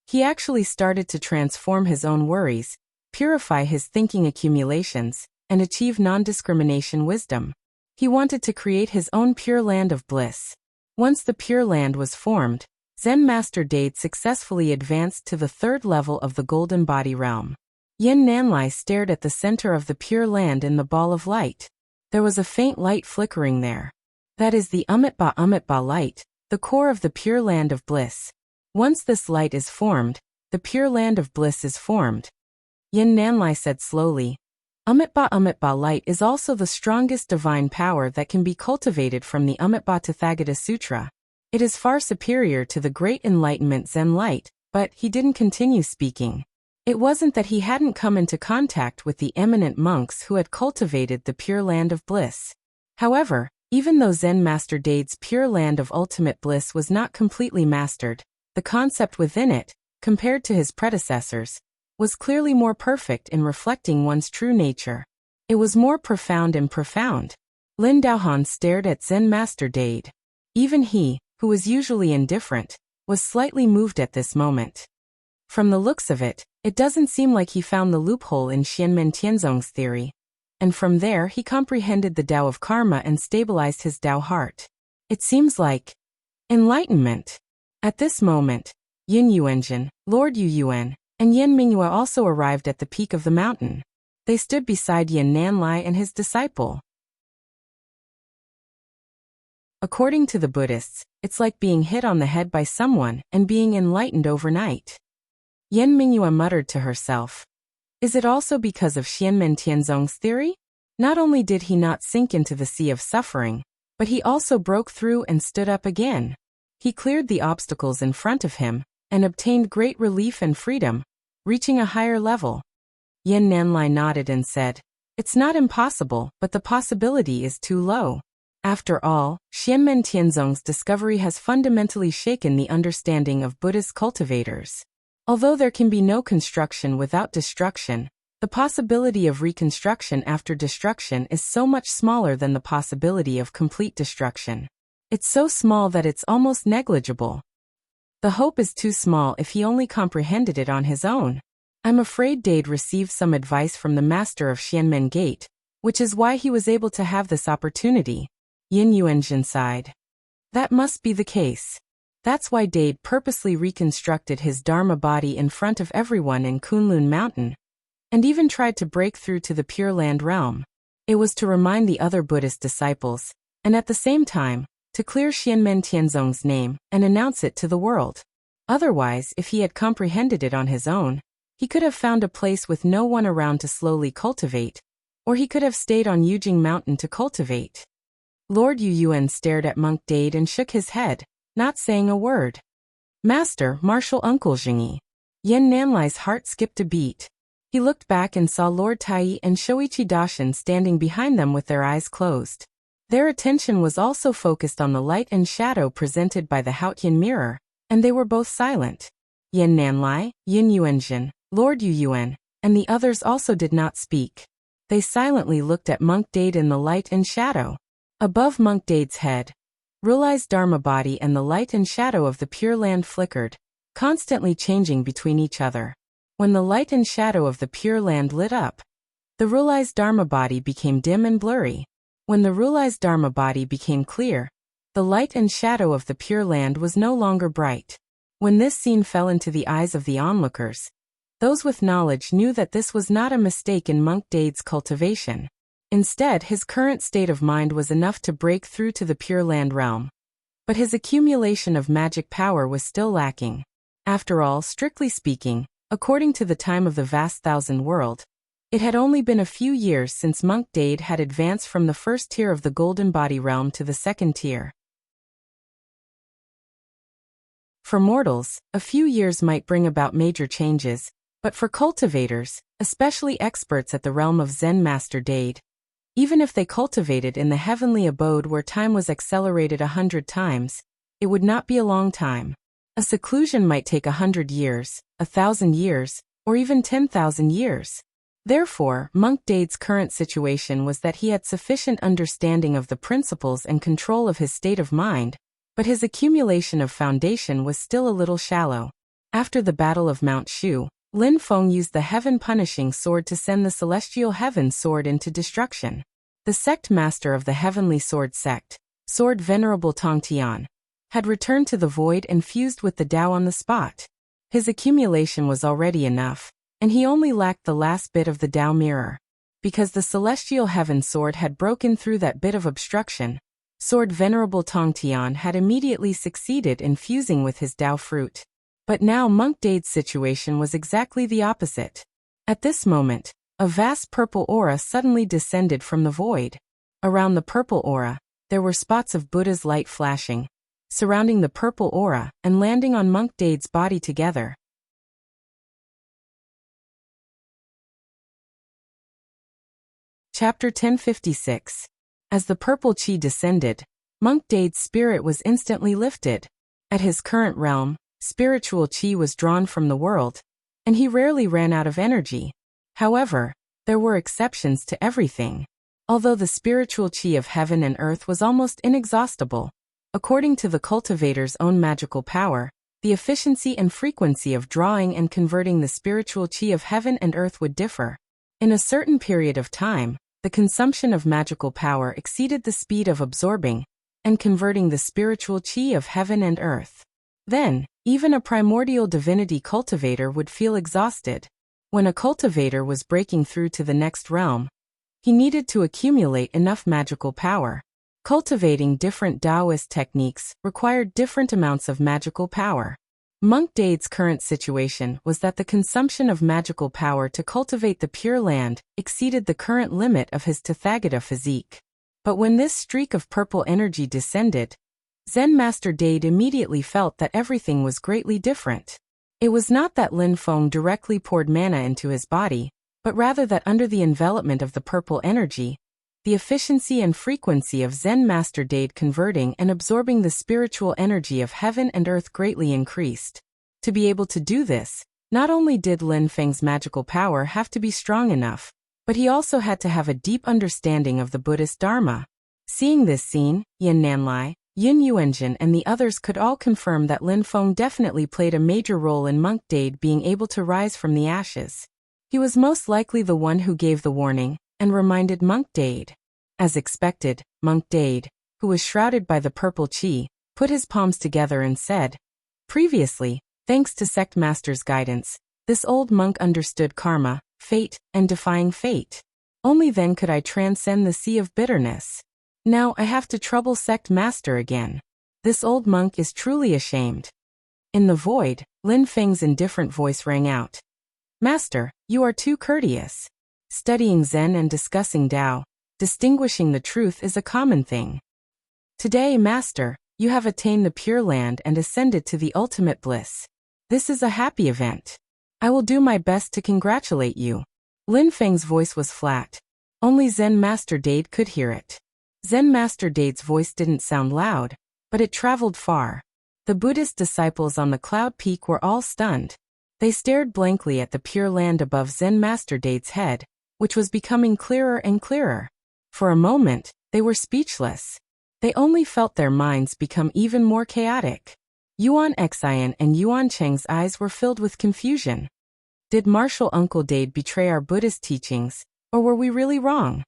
He actually started to transform his own worries, purify his thinking accumulations, and achieve non-discrimination wisdom. He wanted to create his own Pure Land of Bliss. Once the Pure Land was formed, Zen Master Dade successfully advanced to the third level of the golden body realm. Yin Nanlai stared at the center of the Pure Land in the ball of light. There was a faint light flickering there. That is the Amitabha light, the core of the Pure Land of Bliss. Once this light is formed, the Pure Land of Bliss is formed. Yin Nanlai said slowly, Amitabha light is also the strongest divine power that can be cultivated from the Amitabha Tathagata Sutra. It is far superior to the great enlightenment Zen light, but he didn't continue speaking. It wasn't that he hadn't come into contact with the eminent monks who had cultivated the Pure Land of Bliss. However, even though Zen Master Dade's Pure Land of ultimate bliss was not completely mastered, the concept within it, compared to his predecessors, was clearly more perfect in reflecting one's true nature. It was more profound and profound. Lin Daohan stared at Zen Master Dade. Even he, who was usually indifferent, was slightly moved at this moment. From the looks of it, it doesn't seem like he found the loophole in Xianmen Tianzong's theory. And from there he comprehended the Tao of Karma and stabilized his Tao heart. It seems like enlightenment. At this moment, Yin Yuanjin, Lord Yu Yuan, and Yin Mingyue also arrived at the peak of the mountain. They stood beside Yin Nanlai and his disciple. According to the Buddhists, it's like being hit on the head by someone and being enlightened overnight. Yin Mingyue muttered to herself. Is it also because of Xianmen Tianzong's theory? Not only did he not sink into the sea of suffering, but he also broke through and stood up again. He cleared the obstacles in front of him, and obtained great relief and freedom, reaching a higher level. Yin Nanlai nodded and said, It's not impossible, but the possibility is too low. After all, Xianmen Tianzong's discovery has fundamentally shaken the understanding of Buddhist cultivators. Although there can be no construction without destruction, the possibility of reconstruction after destruction is so much smaller than the possibility of complete destruction. It's so small that it's almost negligible. The hope is too small if he only comprehended it on his own. I'm afraid Dade received some advice from the master of Xianmen Gate, which is why he was able to have this opportunity. Yin Yuanjin sighed. That must be the case. That's why Dade purposely reconstructed his Dharma body in front of everyone in Kunlun Mountain, and even tried to break through to the Pure Land realm. It was to remind the other Buddhist disciples, and at the same time, to clear Xianmen Tianzong's name and announce it to the world. Otherwise, if he had comprehended it on his own, he could have found a place with no one around to slowly cultivate, or he could have stayed on Yujing Mountain to cultivate. Lord Yu Yuan stared at Monk Dade and shook his head, not saying a word. Master, martial uncle Jingyi. Yin Nanlai's heart skipped a beat. He looked back and saw Lord Tai and Shoichi Dashin standing behind them with their eyes closed. Their attention was also focused on the light and shadow presented by the Haotian mirror, and they were both silent. Yin Nanlai, Yin Yuanjin, Lord Yu Yuan, and the others also did not speak. They silently looked at Monk Dade in the light and shadow. Above Monk Dade's head, Rulai's Dharma body and the light and shadow of the Pure Land flickered, constantly changing between each other. When the light and shadow of the Pure Land lit up, the Rulai's Dharma body became dim and blurry. When the realized Dharma body became clear, the light and shadow of the Pure Land was no longer bright. When this scene fell into the eyes of the onlookers, those with knowledge knew that this was not a mistake in Monk Dade's cultivation. Instead, his current state of mind was enough to break through to the Pure Land realm. But his accumulation of magic power was still lacking. After all, strictly speaking, according to the time of the vast thousand world, it had only been a few years since Monk Dade had advanced from the first tier of the Golden Body realm to the second tier. For mortals, a few years might bring about major changes, but for cultivators, especially experts at the realm of Zen Master Dade, even if they cultivated in the heavenly abode where time was accelerated 100 times, it would not be a long time. A seclusion might take 100 years, 1,000 years, or even 10,000 years. Therefore, Monk Dade's current situation was that he had sufficient understanding of the principles and control of his state of mind, but his accumulation of foundation was still a little shallow. After the Battle of Mount Shu, Lin Feng used the heaven-punishing sword to send the celestial heaven sword into destruction. The sect master of the heavenly sword sect, Sword Venerable Tongtian, had returned to the void and fused with the Tao on the spot. His accumulation was already enough, and he only lacked the last bit of the Tao mirror. Because the celestial heaven sword had broken through that bit of obstruction, Sword Venerable Tongtian had immediately succeeded in fusing with his Tao fruit. But now Monk Dade's situation was exactly the opposite. At this moment, a vast purple aura suddenly descended from the void. Around the purple aura, there were spots of Buddha's light flashing, surrounding the purple aura and landing on Monk Dade's body together. Chapter 1056. As the purple chi descended, Monk Dade's spirit was instantly lifted. At his current realm, spiritual chi was drawn from the world, and he rarely ran out of energy. However, there were exceptions to everything. Although the spiritual chi of heaven and earth was almost inexhaustible, according to the cultivator's own magical power, the efficiency and frequency of drawing and converting the spiritual chi of heaven and earth would differ. In a certain period of time, the consumption of magical power exceeded the speed of absorbing and converting the spiritual chi of heaven and earth. Then, even a primordial divinity cultivator would feel exhausted. When a cultivator was breaking through to the next realm, he needed to accumulate enough magical power. Cultivating different Taoist techniques required different amounts of magical power. Monk Dade's current situation was that the consumption of magical power to cultivate the Pure Land exceeded the current limit of his Tathagata physique. But when this streak of purple energy descended, Zen Master Dade immediately felt that everything was greatly different. It was not that Lin Feng directly poured mana into his body, but rather that under the envelopment of the purple energy, the efficiency and frequency of Zen Master Dade converting and absorbing the spiritual energy of heaven and earth greatly increased. To be able to do this, not only did Lin Feng's magical power have to be strong enough, but he also had to have a deep understanding of the Buddhist Dharma. Seeing this scene, Yin Nanlai, Yin Yuanjin and the others could all confirm that Lin Feng definitely played a major role in Monk Dade being able to rise from the ashes. He was most likely the one who gave the warning and reminded Monk Dade. As expected, Monk Dade, who was shrouded by the purple chi, put his palms together and said, "Previously, thanks to Sect Master's guidance, this old monk understood karma, fate, and defying fate. Only then could I transcend the sea of bitterness. Now I have to trouble Sect Master again. This old monk is truly ashamed." In the void, Lin Feng's indifferent voice rang out. "Master, you are too courteous. Studying Zen and discussing Tao, distinguishing the truth is a common thing. Today, Master, you have attained the Pure Land and ascended to the ultimate bliss. This is a happy event. I will do my best to congratulate you." Lin Feng's voice was flat. Only Zen Master Dade could hear it. Zen Master Dade's voice didn't sound loud, but it traveled far. The Buddhist disciples on the cloud peak were all stunned. They stared blankly at the Pure Land above Zen Master Dade's head, which was becoming clearer and clearer. For a moment, they were speechless. They only felt their minds become even more chaotic. Yuan Xian and Yuan Cheng's eyes were filled with confusion. Did Martial Uncle Dade betray our Buddhist teachings, or were we really wrong?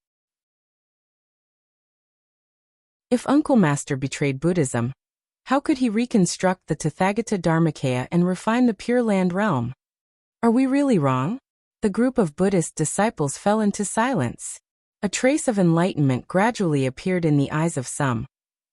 If Uncle Master betrayed Buddhism, how could he reconstruct the Tathagata Dharmakaya and refine the Pure Land realm? Are we really wrong? The group of Buddhist disciples fell into silence. A trace of enlightenment gradually appeared in the eyes of some,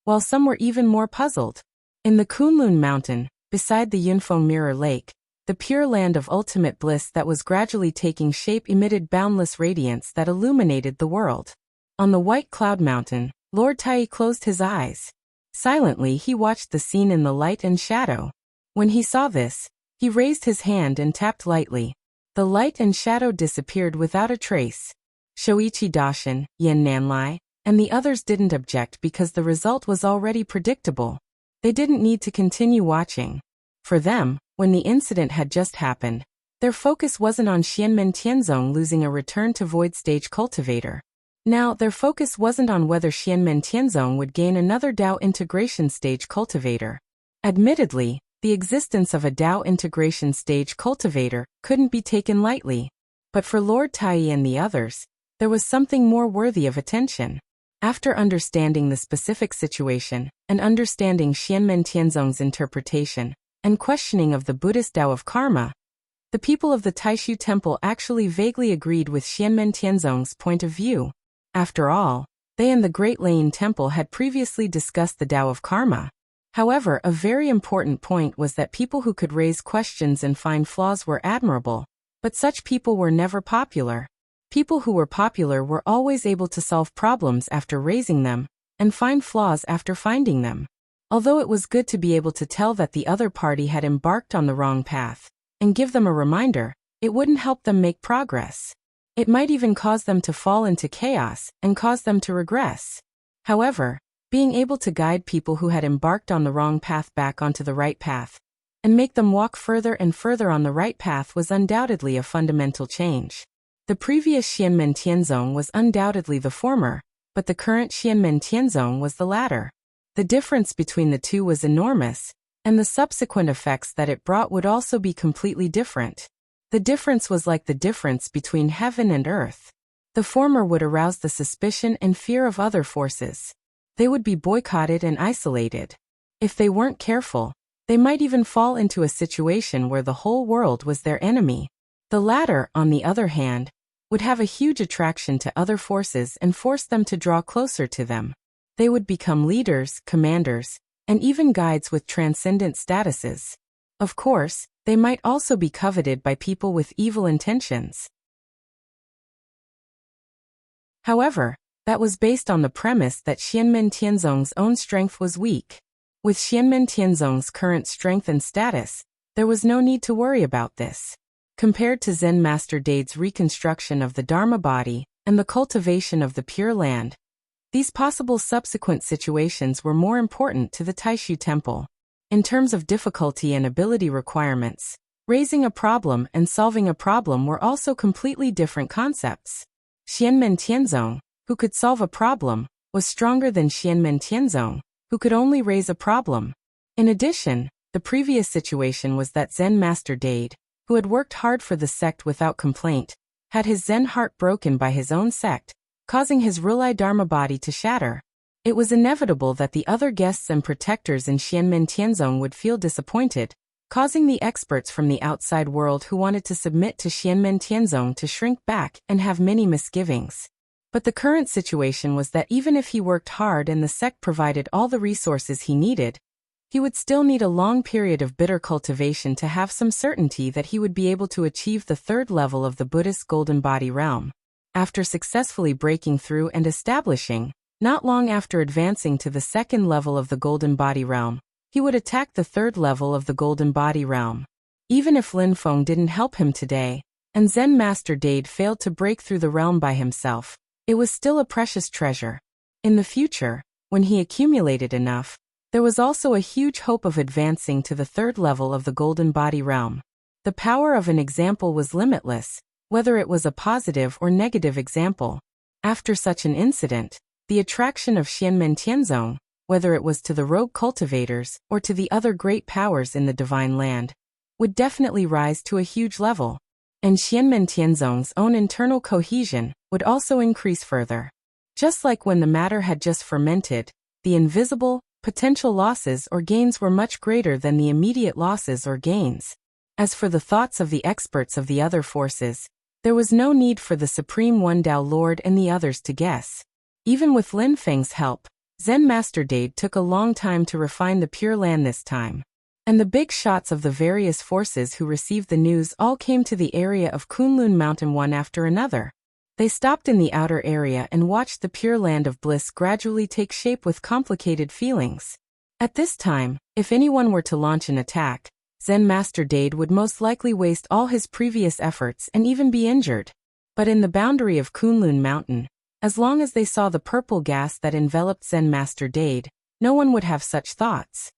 while some were even more puzzled. In the Kunlun mountain, beside the Yunfeng Mirror Lake, the pure land of ultimate bliss that was gradually taking shape emitted boundless radiance that illuminated the world. On the white cloud mountain, Lord Tai closed his eyes. Silently he watched the scene in the light and shadow. When he saw this, he raised his hand and tapped lightly. The light and shadow disappeared without a trace. Shoichi Dashin, Yin Nanlai, and the others didn't object because the result was already predictable. They didn't need to continue watching. For them, when the incident had just happened, their focus wasn't on Xianmen Tianzong losing a return to void stage cultivator. Now, their focus wasn't on whether Xianmen Tianzong would gain another Dao integration stage cultivator. Admittedly, the existence of a Dao integration stage cultivator couldn't be taken lightly. But for Lord Tai and the others, there was something more worthy of attention. After understanding the specific situation, and understanding Xianmen Tianzong's interpretation, and questioning of the Buddhist Tao of karma, the people of the Taishu Temple actually vaguely agreed with Xianmen Tianzong's point of view. After all, they and the Great Lane Temple had previously discussed the Tao of karma. However, a very important point was that people who could raise questions and find flaws were admirable, but such people were never popular. People who were popular were always able to solve problems after raising them, and find flaws after finding them. Although it was good to be able to tell that the other party had embarked on the wrong path, and give them a reminder, it wouldn't help them make progress. It might even cause them to fall into chaos, and cause them to regress. However, being able to guide people who had embarked on the wrong path back onto the right path, and make them walk further and further on the right path was undoubtedly a fundamental change. The previous Xianmen Tianzong was undoubtedly the former, but the current Xianmen Tianzong was the latter. The difference between the two was enormous, and the subsequent effects that it brought would also be completely different. The difference was like the difference between heaven and earth. The former would arouse the suspicion and fear of other forces. They would be boycotted and isolated. If they weren't careful, they might even fall into a situation where the whole world was their enemy. The latter, on the other hand, would have a huge attraction to other forces and force them to draw closer to them. They would become leaders, commanders, and even guides with transcendent statuses. Of course, they might also be coveted by people with evil intentions. However, that was based on the premise that Xianmen Tianzong's own strength was weak. With Xianmen Tianzong's current strength and status, there was no need to worry about this. Compared to Zen Master Dade's reconstruction of the Dharma body and the cultivation of the Pure Land, these possible subsequent situations were more important to the Taishu Temple. In terms of difficulty and ability requirements, raising a problem and solving a problem were also completely different concepts. Xianmen Tianzong, who could solve a problem, was stronger than Xianmen Tianzong, who could only raise a problem. In addition, the previous situation was that Zen Master Dade, who had worked hard for the sect without complaint, had his Zen heart broken by his own sect, causing his Rulai Dharma body to shatter. It was inevitable that the other guests and protectors in Xianmen Tianzong would feel disappointed, causing the experts from the outside world who wanted to submit to Xianmen Tianzong to shrink back and have many misgivings. But the current situation was that even if he worked hard and the sect provided all the resources he needed, he would still need a long period of bitter cultivation to have some certainty that he would be able to achieve the third level of the Buddhist Golden Body realm. After successfully breaking through and establishing, not long after advancing to the second level of the Golden Body realm, he would attack the third level of the Golden Body realm. Even if Lin Feng didn't help him today, and Zen Master Dade failed to break through the realm by himself, it was still a precious treasure. In the future, when he accumulated enough, there was also a huge hope of advancing to the third level of the Golden Body realm. The power of an example was limitless, whether it was a positive or negative example. After such an incident, the attraction of Xianmen Tianzong, whether it was to the rogue cultivators or to the other great powers in the Divine Land, would definitely rise to a huge level. And Xianmen Tianzong's own internal cohesion would also increase further. Just like when the matter had just fermented, the invisible, potential losses or gains were much greater than the immediate losses or gains. As for the thoughts of the experts of the other forces, there was no need for the Supreme One Tao Lord and the others to guess. Even with Lin Feng's help, Zen Master Dade took a long time to refine the Pure Land this time. And the big shots of the various forces who received the news all came to the area of Kunlun Mountain one after another. They stopped in the outer area and watched the Pure Land of Bliss gradually take shape with complicated feelings. At this time, if anyone were to launch an attack, Zen Master Dade would most likely waste all his previous efforts and even be injured. But in the boundary of Kunlun Mountain, as long as they saw the purple gas that enveloped Zen Master Dade, no one would have such thoughts.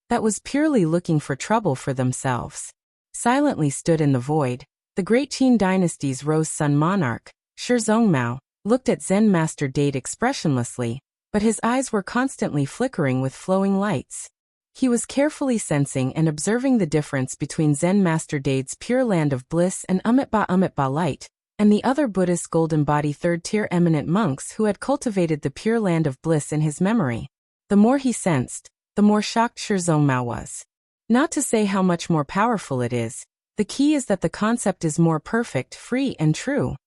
That was purely looking for trouble for themselves. Silently stood in the void, the great Qin dynasty's rose sun monarch, Shi Zhongmao, looked at Zen Master Dade expressionlessly, but his eyes were constantly flickering with flowing lights. He was carefully sensing and observing the difference between Zen Master Dade's Pure Land of Bliss and Amitabha light, and the other Buddhist golden body third-tier eminent monks who had cultivated the Pure Land of Bliss in his memory. The more he sensed, the more shocked Shi Zhongmao was. Not to say how much more powerful it is, the key is that the concept is more perfect, free and true.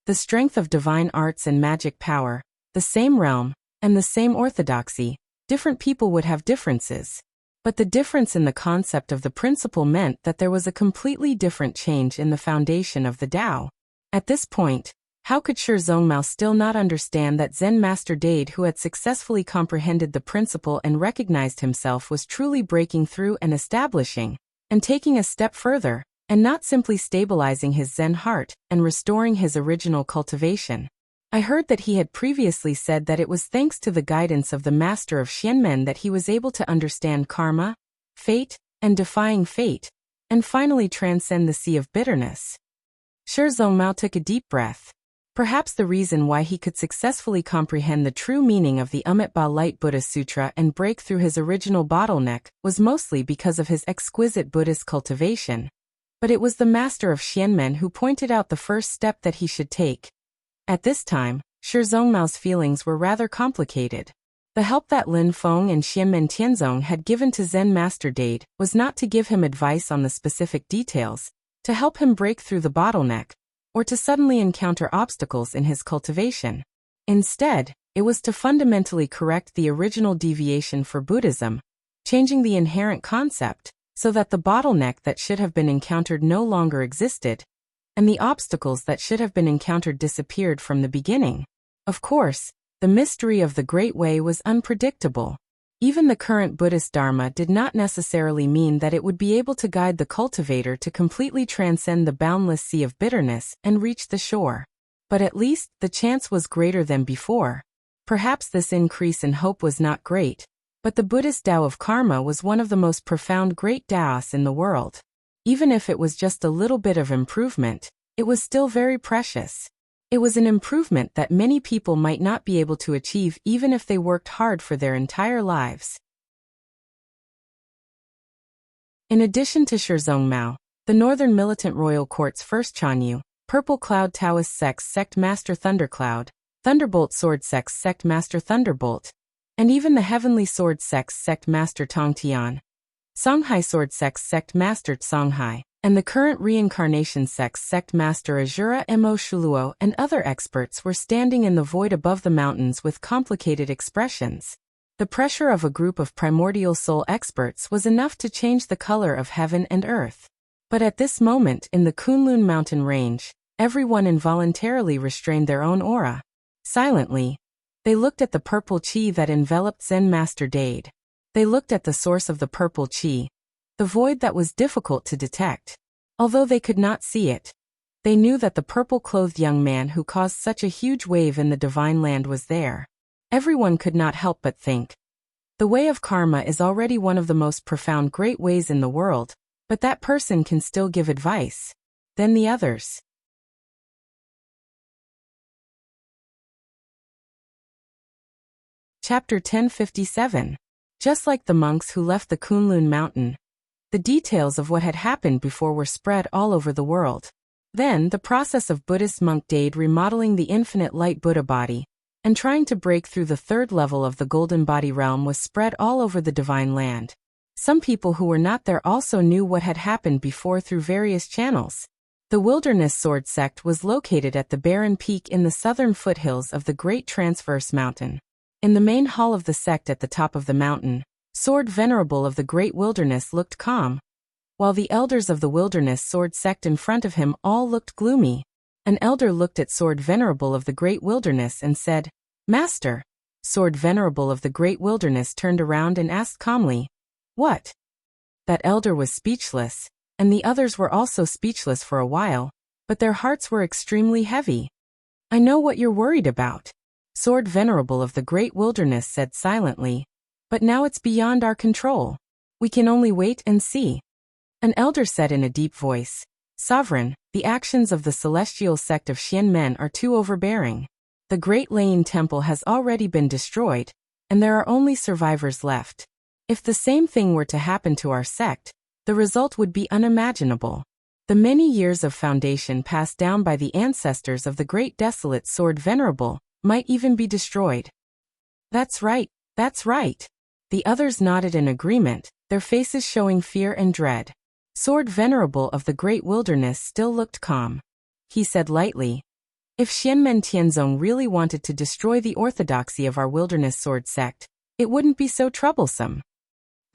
The strength of divine arts and magic power, the same realm, and the same orthodoxy, different people would have differences. But the difference in the concept of the principle meant that there was a completely different change in the foundation of the Tao. At this point, how could Shi Zhongmao still not understand that Zen Master Dade, who had successfully comprehended the principle and recognized himself, was truly breaking through and establishing, and taking a step further, and not simply stabilizing his Zen heart and restoring his original cultivation? I heard that he had previously said that it was thanks to the guidance of the Master of Xianmen that he was able to understand karma, fate, and defying fate, and finally transcend the sea of bitterness. Shi Zhongmao took a deep breath. Perhaps the reason why he could successfully comprehend the true meaning of the Amitabha Light Buddha Sutra and break through his original bottleneck was mostly because of his exquisite Buddhist cultivation. But it was the Master of Xianmen who pointed out the first step that he should take. At this time, Shi Zhongmao's feelings were rather complicated. The help that Lin Feng and Xianmen Tianzong had given to Zen Master Dade was not to give him advice on the specific details, to help him break through the bottleneck, or to suddenly encounter obstacles in his cultivation. Instead, it was to fundamentally correct the original deviation for Buddhism, changing the inherent concept, so that the bottleneck that should have been encountered no longer existed, and the obstacles that should have been encountered disappeared from the beginning. Of course, the mystery of the Great Way was unpredictable. Even the current Buddhist Dharma did not necessarily mean that it would be able to guide the cultivator to completely transcend the boundless sea of bitterness and reach the shore. But at least, the chance was greater than before. Perhaps this increase in hope was not great, but the Buddhist Tao of karma was one of the most profound great Taos in the world. Even if it was just a little bit of improvement, it was still very precious. It was an improvement that many people might not be able to achieve even if they worked hard for their entire lives. In addition to Shi Zhongmao, the Northern Militant Royal Court's first Chanyu, Purple Cloud Taoist Sect Master Thundercloud, Thunderbolt Sword Sect Master Thunderbolt, and even the Heavenly Sword Sect Master Tongtian, Songhai Sword Sect Master Songhai, and the current Reincarnation Sect Master Azura Mo Shuluo and other experts were standing in the void above the mountains with complicated expressions. The pressure of a group of primordial soul experts was enough to change the color of heaven and earth. But at this moment in the Kunlun mountain range, everyone involuntarily restrained their own aura. Silently, they looked at the purple qi that enveloped Zen Master Dade. They looked at the source of the purple qi, the void that was difficult to detect. Although they could not see it, they knew that the purple-clothed young man who caused such a huge wave in the divine land was there. Everyone could not help but think. The way of karma is already one of the most profound great ways in the world, but that person can still give advice. Then the others. Chapter 1057. Just like the monks who left the Kunlun mountain, the details of what had happened before were spread all over the world. Then, the process of Buddhist monk Dade remodeling the infinite light Buddha body, and trying to break through the third level of the Golden Body realm was spread all over the Divine Land. Some people who were not there also knew what had happened before through various channels. The Wilderness Sword Sect was located at the barren peak in the southern foothills of the Great Transverse Mountain. In the main hall of the sect at the top of the mountain, Sword Venerable of the Great Wilderness looked calm, while the elders of the Wilderness Sword Sect in front of him all looked gloomy. An elder looked at Sword Venerable of the Great Wilderness and said, "Master." Sword Venerable of the Great Wilderness turned around and asked calmly, "What?" That elder was speechless, and the others were also speechless for a while, but their hearts were extremely heavy. "I know what you're worried about," Sword Venerable of the Great Wilderness said silently, "but now it's beyond our control. We can only wait and see." An elder said in a deep voice, "Sovereign, the actions of the celestial sect of Xianmen are too overbearing. The Great Lane Temple has already been destroyed, and there are only survivors left. If the same thing were to happen to our sect, the result would be unimaginable. The many years of foundation passed down by the ancestors of the Great Desolate Sword Venerable might even be destroyed." That's right. The others nodded in agreement, their faces showing fear and dread. Sword Venerable of the Great Wilderness still looked calm. He said lightly, "If Xianmen Tianzong really wanted to destroy the orthodoxy of our Wilderness Sword Sect, it wouldn't be so troublesome.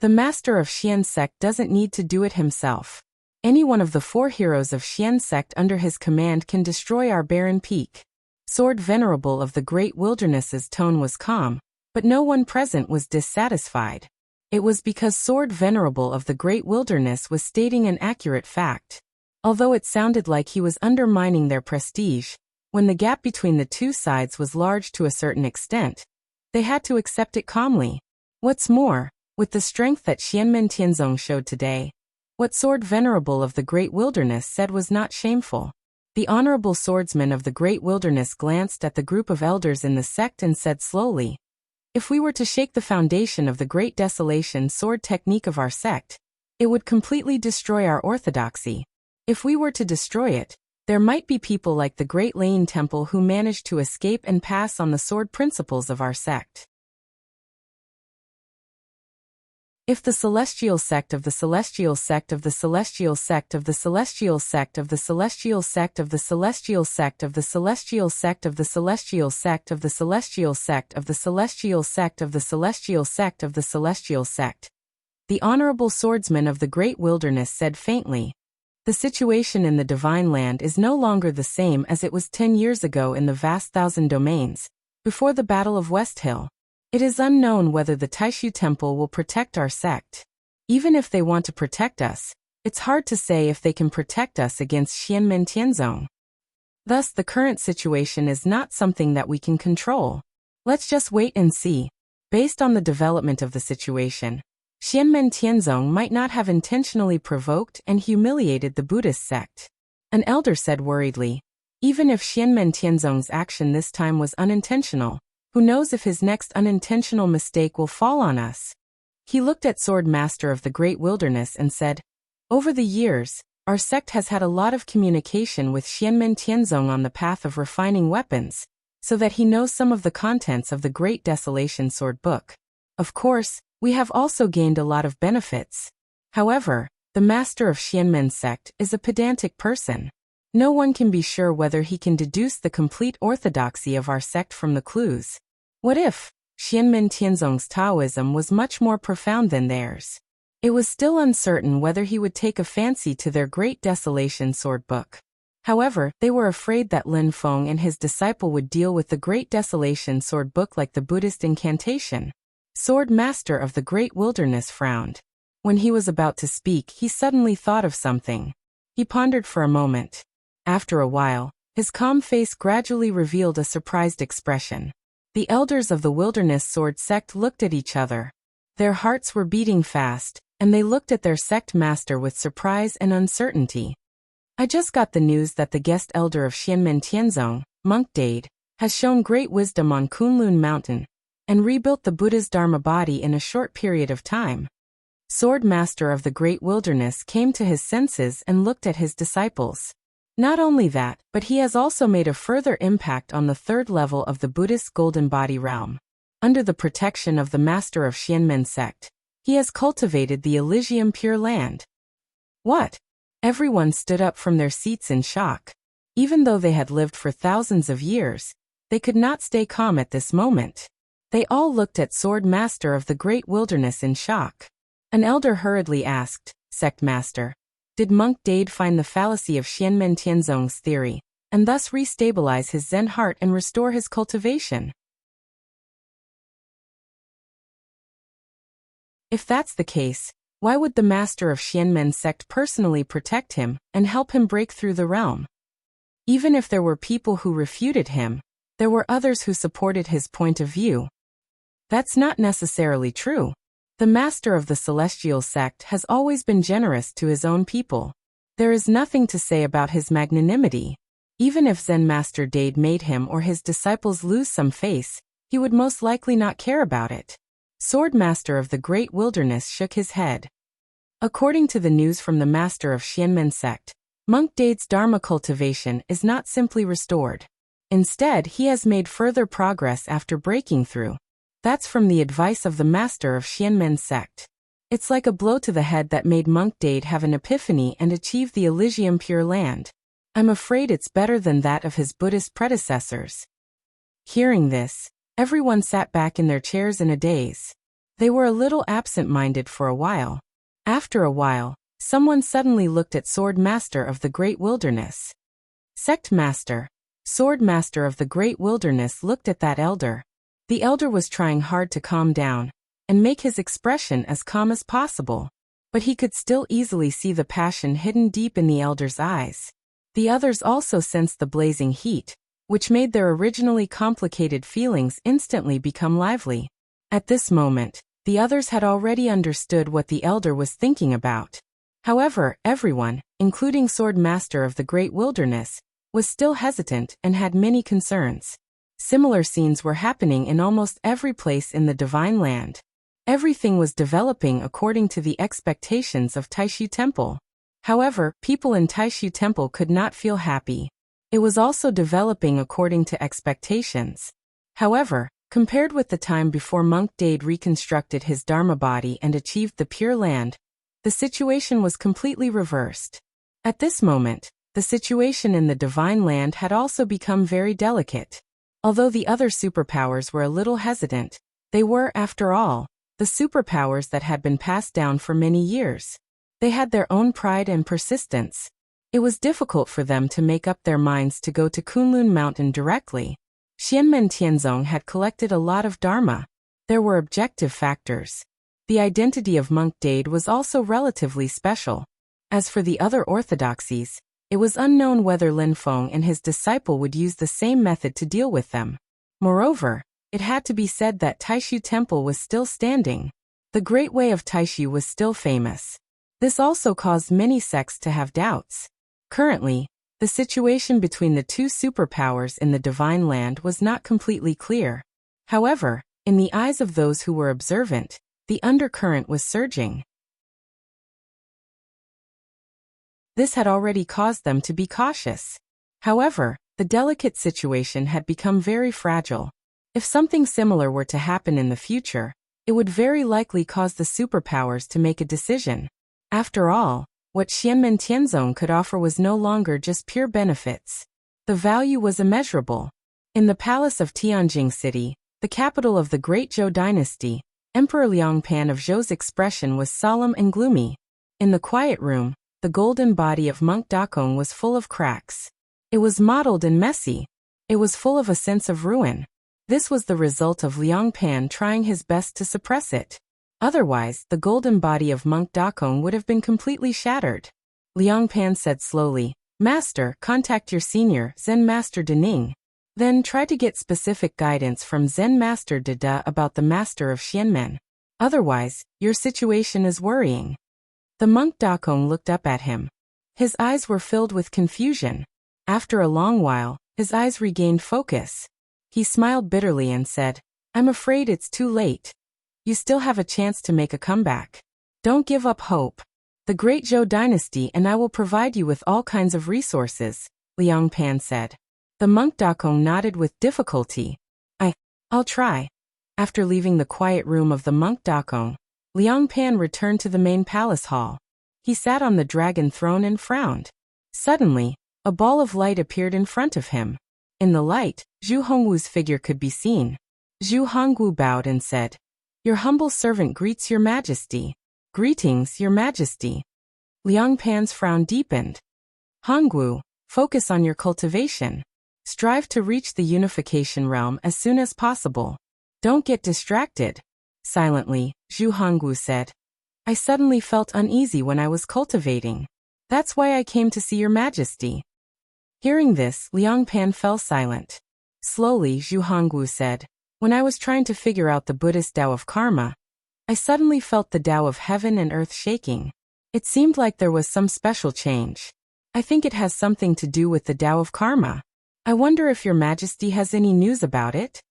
The master of Xian Sect doesn't need to do it himself. Any one of the 4 heroes of Xian Sect under his command can destroy our barren peak." Sword Venerable of the Great Wilderness's tone was calm, but no one present was dissatisfied. It was because Sword Venerable of the Great Wilderness was stating an accurate fact. Although it sounded like he was undermining their prestige, when the gap between the two sides was large to a certain extent, they had to accept it calmly. What's more, with the strength that Xianmen Tianzong showed today, what Sword Venerable of the Great Wilderness said was not shameful. The Honorable Swordsman of the Great Wilderness glanced at the group of elders in the sect and said slowly, "If we were to shake the foundation of the Great Desolation sword technique of our sect, it would completely destroy our orthodoxy. If we were to destroy it, there might be people like the Great Lane Temple who managed to escape and pass on the sword principles of our sect. If the celestial sect of the celestial sect of the celestial sect of the celestial sect of the celestial sect of the celestial sect of the celestial sect of the celestial sect of the celestial sect of the celestial sect of the celestial sect of the celestial sect," the Honorable Swordsman of the Great Wilderness said faintly, "the situation in the Divine Land is no longer the same as it was 10 years ago in the vast Thousand Domains, before the Battle of West Hill. It is unknown whether the Taishu Temple will protect our sect. Even if they want to protect us, it's hard to say if they can protect us against Xianmen Tianzong. Thus the current situation is not something that we can control. Let's just wait and see. Based on the development of the situation, Xianmen Tianzong might not have intentionally provoked and humiliated the Buddhist sect." An elder said worriedly, "Even if Xianmen Tianzong's action this time was unintentional, who knows if his next unintentional mistake will fall on us?" He looked at Sword Master of the Great Wilderness and said, "Over the years, our sect has had a lot of communication with Xianmen Tianzong on the path of refining weapons, so that he knows some of the contents of the Great Desolation Sword Book. Of course, we have also gained a lot of benefits. However, the master of Xianmen's sect is a pedantic person. No one can be sure whether he can deduce the complete orthodoxy of our sect from the clues. What if Xianmen Tianzong's Taoism was much more profound than theirs? It was still uncertain whether he would take a fancy to their Great Desolation Sword Book. However, they were afraid that Lin Feng and his disciple would deal with the Great Desolation Sword Book like the Buddhist incantation." Sword Master of the Great Wilderness frowned. When he was about to speak, he suddenly thought of something. He pondered for a moment. After a while, his calm face gradually revealed a surprised expression. The elders of the Wilderness Sword Sect looked at each other. Their hearts were beating fast, and they looked at their sect master with surprise and uncertainty. "I just got the news that the guest elder of Xianmen Tianzong, Monk Dade, has shown great wisdom on Kunlun Mountain, and rebuilt the Buddha's Dharma body in a short period of time." Sword Master of the Great Wilderness came to his senses and looked at his disciples. Not only that, but he has also made a further impact on the third level of the Buddhist Golden Body realm. Under the protection of the master of Xianmen sect, he has cultivated the Elysium Pure Land. What? Everyone stood up from their seats in shock. Even though they had lived for thousands of years, they could not stay calm at this moment. They all looked at Sword Master of the Great Wilderness in shock. An elder hurriedly asked, Sect Master, did Monk Dade find the fallacy of Xianmen Tianzong's theory, and thus restabilize his Zen heart and restore his cultivation? If that's the case, why would the master of Xianmen sect personally protect him and help him break through the realm? Even if there were people who refuted him, there were others who supported his point of view. That's not necessarily true. The master of the celestial sect has always been generous to his own people. There is nothing to say about his magnanimity. Even if Zen Master Dade made him or his disciples lose some face, he would most likely not care about it. Sword Master of the Great Wilderness shook his head. According to the news from the master of Xianmen sect, Monk Dade's Dharma cultivation is not simply restored. Instead, he has made further progress after breaking through. That's from the advice of the master of Xianmen sect. It's like a blow to the head that made Monk Dade have an epiphany and achieve the Elysium Pure Land. I'm afraid it's better than that of his Buddhist predecessors. Hearing this, everyone sat back in their chairs in a daze. They were a little absent-minded for a while. After a while, someone suddenly looked at Sword Master of the Great Wilderness. Sect Master. Sword Master of the Great Wilderness looked at that elder. The elder was trying hard to calm down and make his expression as calm as possible, but he could still easily see the passion hidden deep in the elder's eyes. The others also sensed the blazing heat, which made their originally complicated feelings instantly become lively. At this moment, the others had already understood what the elder was thinking about. However, everyone, including Sword Master of the Great Wilderness, was still hesitant and had many concerns. Similar scenes were happening in almost every place in the Divine Land. Everything was developing according to the expectations of Taishu Temple. However, people in Taishu Temple could not feel happy. It was also developing according to expectations. However, compared with the time before Monk Dade reconstructed his Dharma body and achieved the Pure Land, the situation was completely reversed. At this moment, the situation in the Divine Land had also become very delicate. Although the other superpowers were a little hesitant, they were, after all, the superpowers that had been passed down for many years. They had their own pride and persistence. It was difficult for them to make up their minds to go to Kunlun Mountain directly. Xianmen Tianzong had collected a lot of Dharma. There were objective factors. The identity of Monk Dade was also relatively special. As for the other orthodoxies, it was unknown whether Lin Feng and his disciple would use the same method to deal with them. Moreover, it had to be said that Taishu Temple was still standing. The Great Way of Taishu was still famous. This also caused many sects to have doubts. Currently, the situation between the two superpowers in the Divine Land was not completely clear. However, in the eyes of those who were observant, the undercurrent was surging. This had already caused them to be cautious. However, the delicate situation had become very fragile. If something similar were to happen in the future, it would very likely cause the superpowers to make a decision. After all, what Xianmen Tianzong could offer was no longer just pure benefits. The value was immeasurable. In the palace of Tianjing City, the capital of the Great Zhou dynasty, Emperor Liangpan of Zhou's expression was solemn and gloomy. In the quiet room, the golden body of Monk Dakong was full of cracks. It was mottled and messy. It was full of a sense of ruin. This was the result of Liangpan trying his best to suppress it. Otherwise, the golden body of Monk Dakong would have been completely shattered. Liangpan said slowly, Master, contact your senior, Zen Master Dening. Then try to get specific guidance from Zen Master Deda about the master of Xianmen. Otherwise, your situation is worrying. The monk Dakong looked up at him. His eyes were filled with confusion. After a long while, his eyes regained focus. He smiled bitterly and said, I'm afraid it's too late. You still have a chance to make a comeback. Don't give up hope. The Great Zhou Dynasty, and I will provide you with all kinds of resources, Liang Pan said. The monk Dakong nodded with difficulty. I'll try. After leaving the quiet room of the monk Dakong, Liang Pan returned to the main palace hall. He sat on the dragon throne and frowned. Suddenly, a ball of light appeared in front of him. In the light, Zhu Hongwu's figure could be seen. Zhu Hongwu bowed and said, "Your humble servant greets your majesty." "Greetings, your majesty." Liang Pan's frown deepened. "Hongwu, focus on your cultivation. Strive to reach the unification realm as soon as possible. Don't get distracted." Silently, Zhu Hongwu said, "I suddenly felt uneasy when I was cultivating. That's why I came to see your majesty." Hearing this, Liang Pan fell silent. Slowly, Zhu Hongwu said, "When I was trying to figure out the Buddhist Tao of karma, I suddenly felt the Tao of heaven and earth shaking. It seemed like there was some special change. I think it has something to do with the Tao of karma. I wonder if your majesty has any news about it?"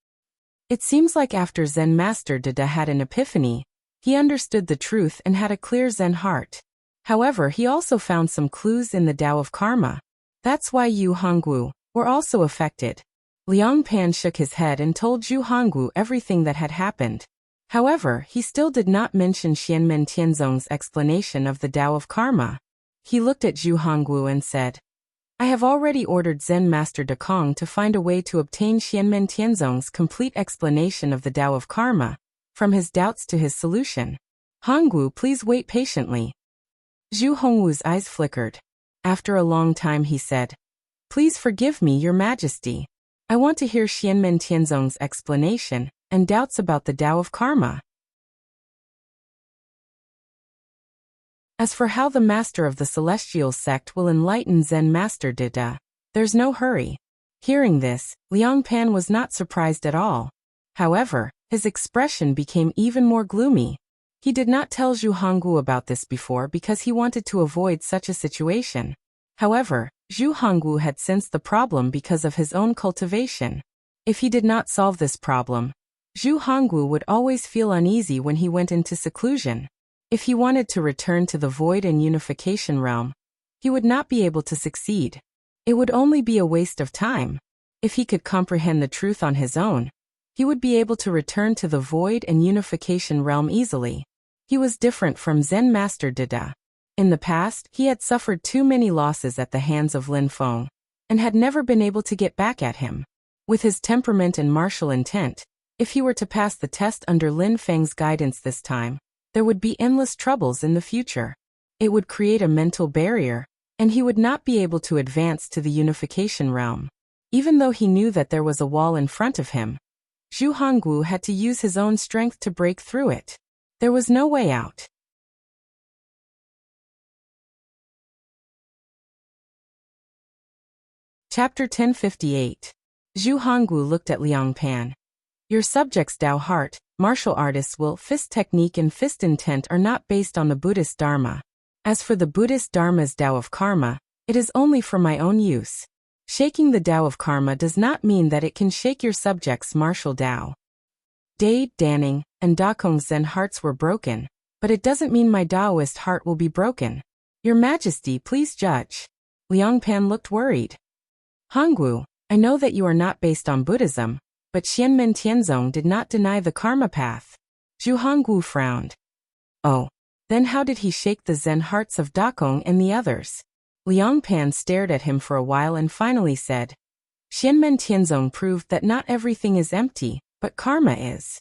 It seems like after Zen Master Dada had an epiphany, he understood the truth and had a clear Zen heart. However, he also found some clues in the Tao of karma. That's why you Hongwu were also affected. Liang Pan shook his head and told Zhu Hongwu everything that had happened. However, he still did not mention Xianmen Tianzong's explanation of the Tao of karma. He looked at Zhu Hongwu and said, "I have already ordered Zen Master Dakong to find a way to obtain Xianmen Tianzong's complete explanation of the Tao of karma, from his doubts to his solution. Hongwu, please wait patiently." Zhu Hongwu's eyes flickered. After a long time he said, "Please forgive me, your majesty. I want to hear Xianmen Tianzong's explanation and doubts about the Tao of karma. As for how the master of the celestial sect will enlighten Zen Master Dada, there's no hurry." Hearing this, Liang Pan was not surprised at all. However, his expression became even more gloomy. He did not tell Zhu Hongwu about this before because he wanted to avoid such a situation. However, Zhu Hongwu had sensed the problem because of his own cultivation. If he did not solve this problem, Zhu Hongwu would always feel uneasy when he went into seclusion. If he wanted to return to the void and unification realm, he would not be able to succeed. It would only be a waste of time. If he could comprehend the truth on his own, he would be able to return to the void and unification realm easily. He was different from Zen Master Dada. In the past, he had suffered too many losses at the hands of Lin Feng, and had never been able to get back at him. With his temperament and martial intent, if he were to pass the test under Lin Feng's guidance this time, there would be endless troubles in the future. It would create a mental barrier, and he would not be able to advance to the unification realm. Even though he knew that there was a wall in front of him, Zhu Hongwu had to use his own strength to break through it. There was no way out. Chapter 1058. Zhu Hongwu looked at Liang Pan. "Your subjects' Tao heart, martial artists' will, fist technique and fist intent are not based on the Buddhist Dharma. As for the Buddhist Dharma's Tao of karma, it is only for my own use. Shaking the Tao of karma does not mean that it can shake your subjects' martial Tao. Dade, Danning, and Dakong's Zen hearts were broken, but it doesn't mean my Taoist heart will be broken. Your Majesty, please judge." Liang Pan looked worried. "Hongwu, I know that you are not based on Buddhism, but Xianmen Tianzong did not deny the karma path." Zhu Hongwu frowned. "Oh, then how did he shake the Zen hearts of Dakong and the others?" Liang Pan stared at him for a while and finally said, "Xianmen Tianzong proved that not everything is empty, but karma is."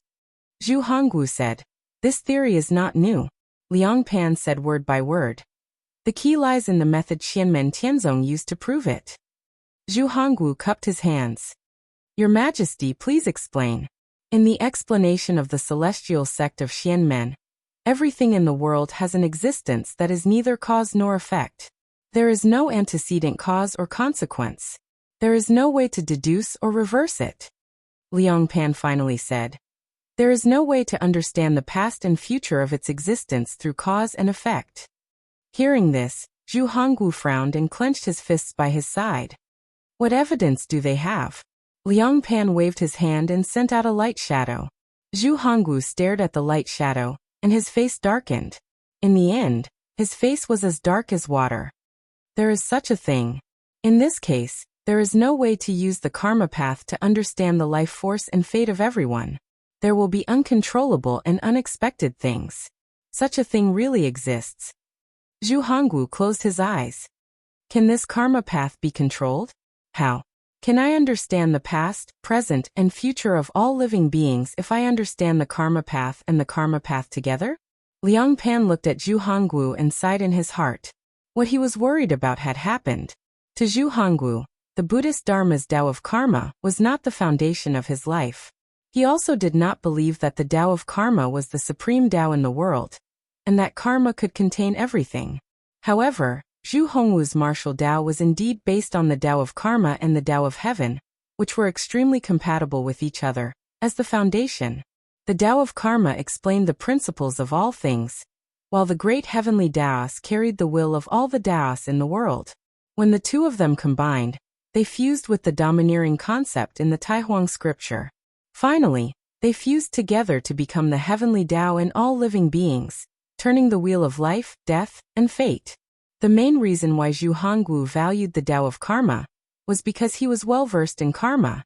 Zhu Hongwu said, "This theory is not new." Liang Pan said word by word, "The key lies in the method Xianmen Tianzong used to prove it." Zhu Hongwu cupped his hands. "Your Majesty, please explain." In the explanation of the celestial sect of Xianmen, everything in the world has an existence that is neither cause nor effect. There is no antecedent cause or consequence. There is no way to deduce or reverse it. Liang Pan finally said, "There is no way to understand the past and future of its existence through cause and effect." Hearing this, Zhu Hongwu frowned and clenched his fists by his side. "What evidence do they have?" Liang Pan waved his hand and sent out a light shadow. Zhu Hongwu stared at the light shadow, and his face darkened. In the end, His face was as dark as water. There is such a thing. In this case, there is no way to use the karma path to understand the life force and fate of everyone. There will be uncontrollable and unexpected things. Such a thing really exists. Zhu Hongwu closed his eyes. Can this karma path be controlled? How? Can I understand the past, present, and future of all living beings if I understand the karma path and the karma path together? Liang Pan looked at Zhu Hongwu and sighed in his heart. What he was worried about had happened. To Zhu Hongwu, the Buddhist Dharma's Tao of Karma was not the foundation of his life. He also did not believe that the Tao of Karma was the supreme Tao in the world, and that karma could contain everything. However, Zhu Hongwu's martial Tao was indeed based on the Tao of Karma and the Tao of Heaven, which were extremely compatible with each other, as the foundation. The Tao of Karma explained the principles of all things, while the great heavenly Taos carried the will of all the Taos in the world. When the two of them combined, they fused with the domineering concept in the Taihuang scripture. Finally, they fused together to become the heavenly Tao in all living beings, turning the wheel of life, death, and fate. The main reason why Zhu Hongwu valued the Tao of Karma was because he was well versed in karma.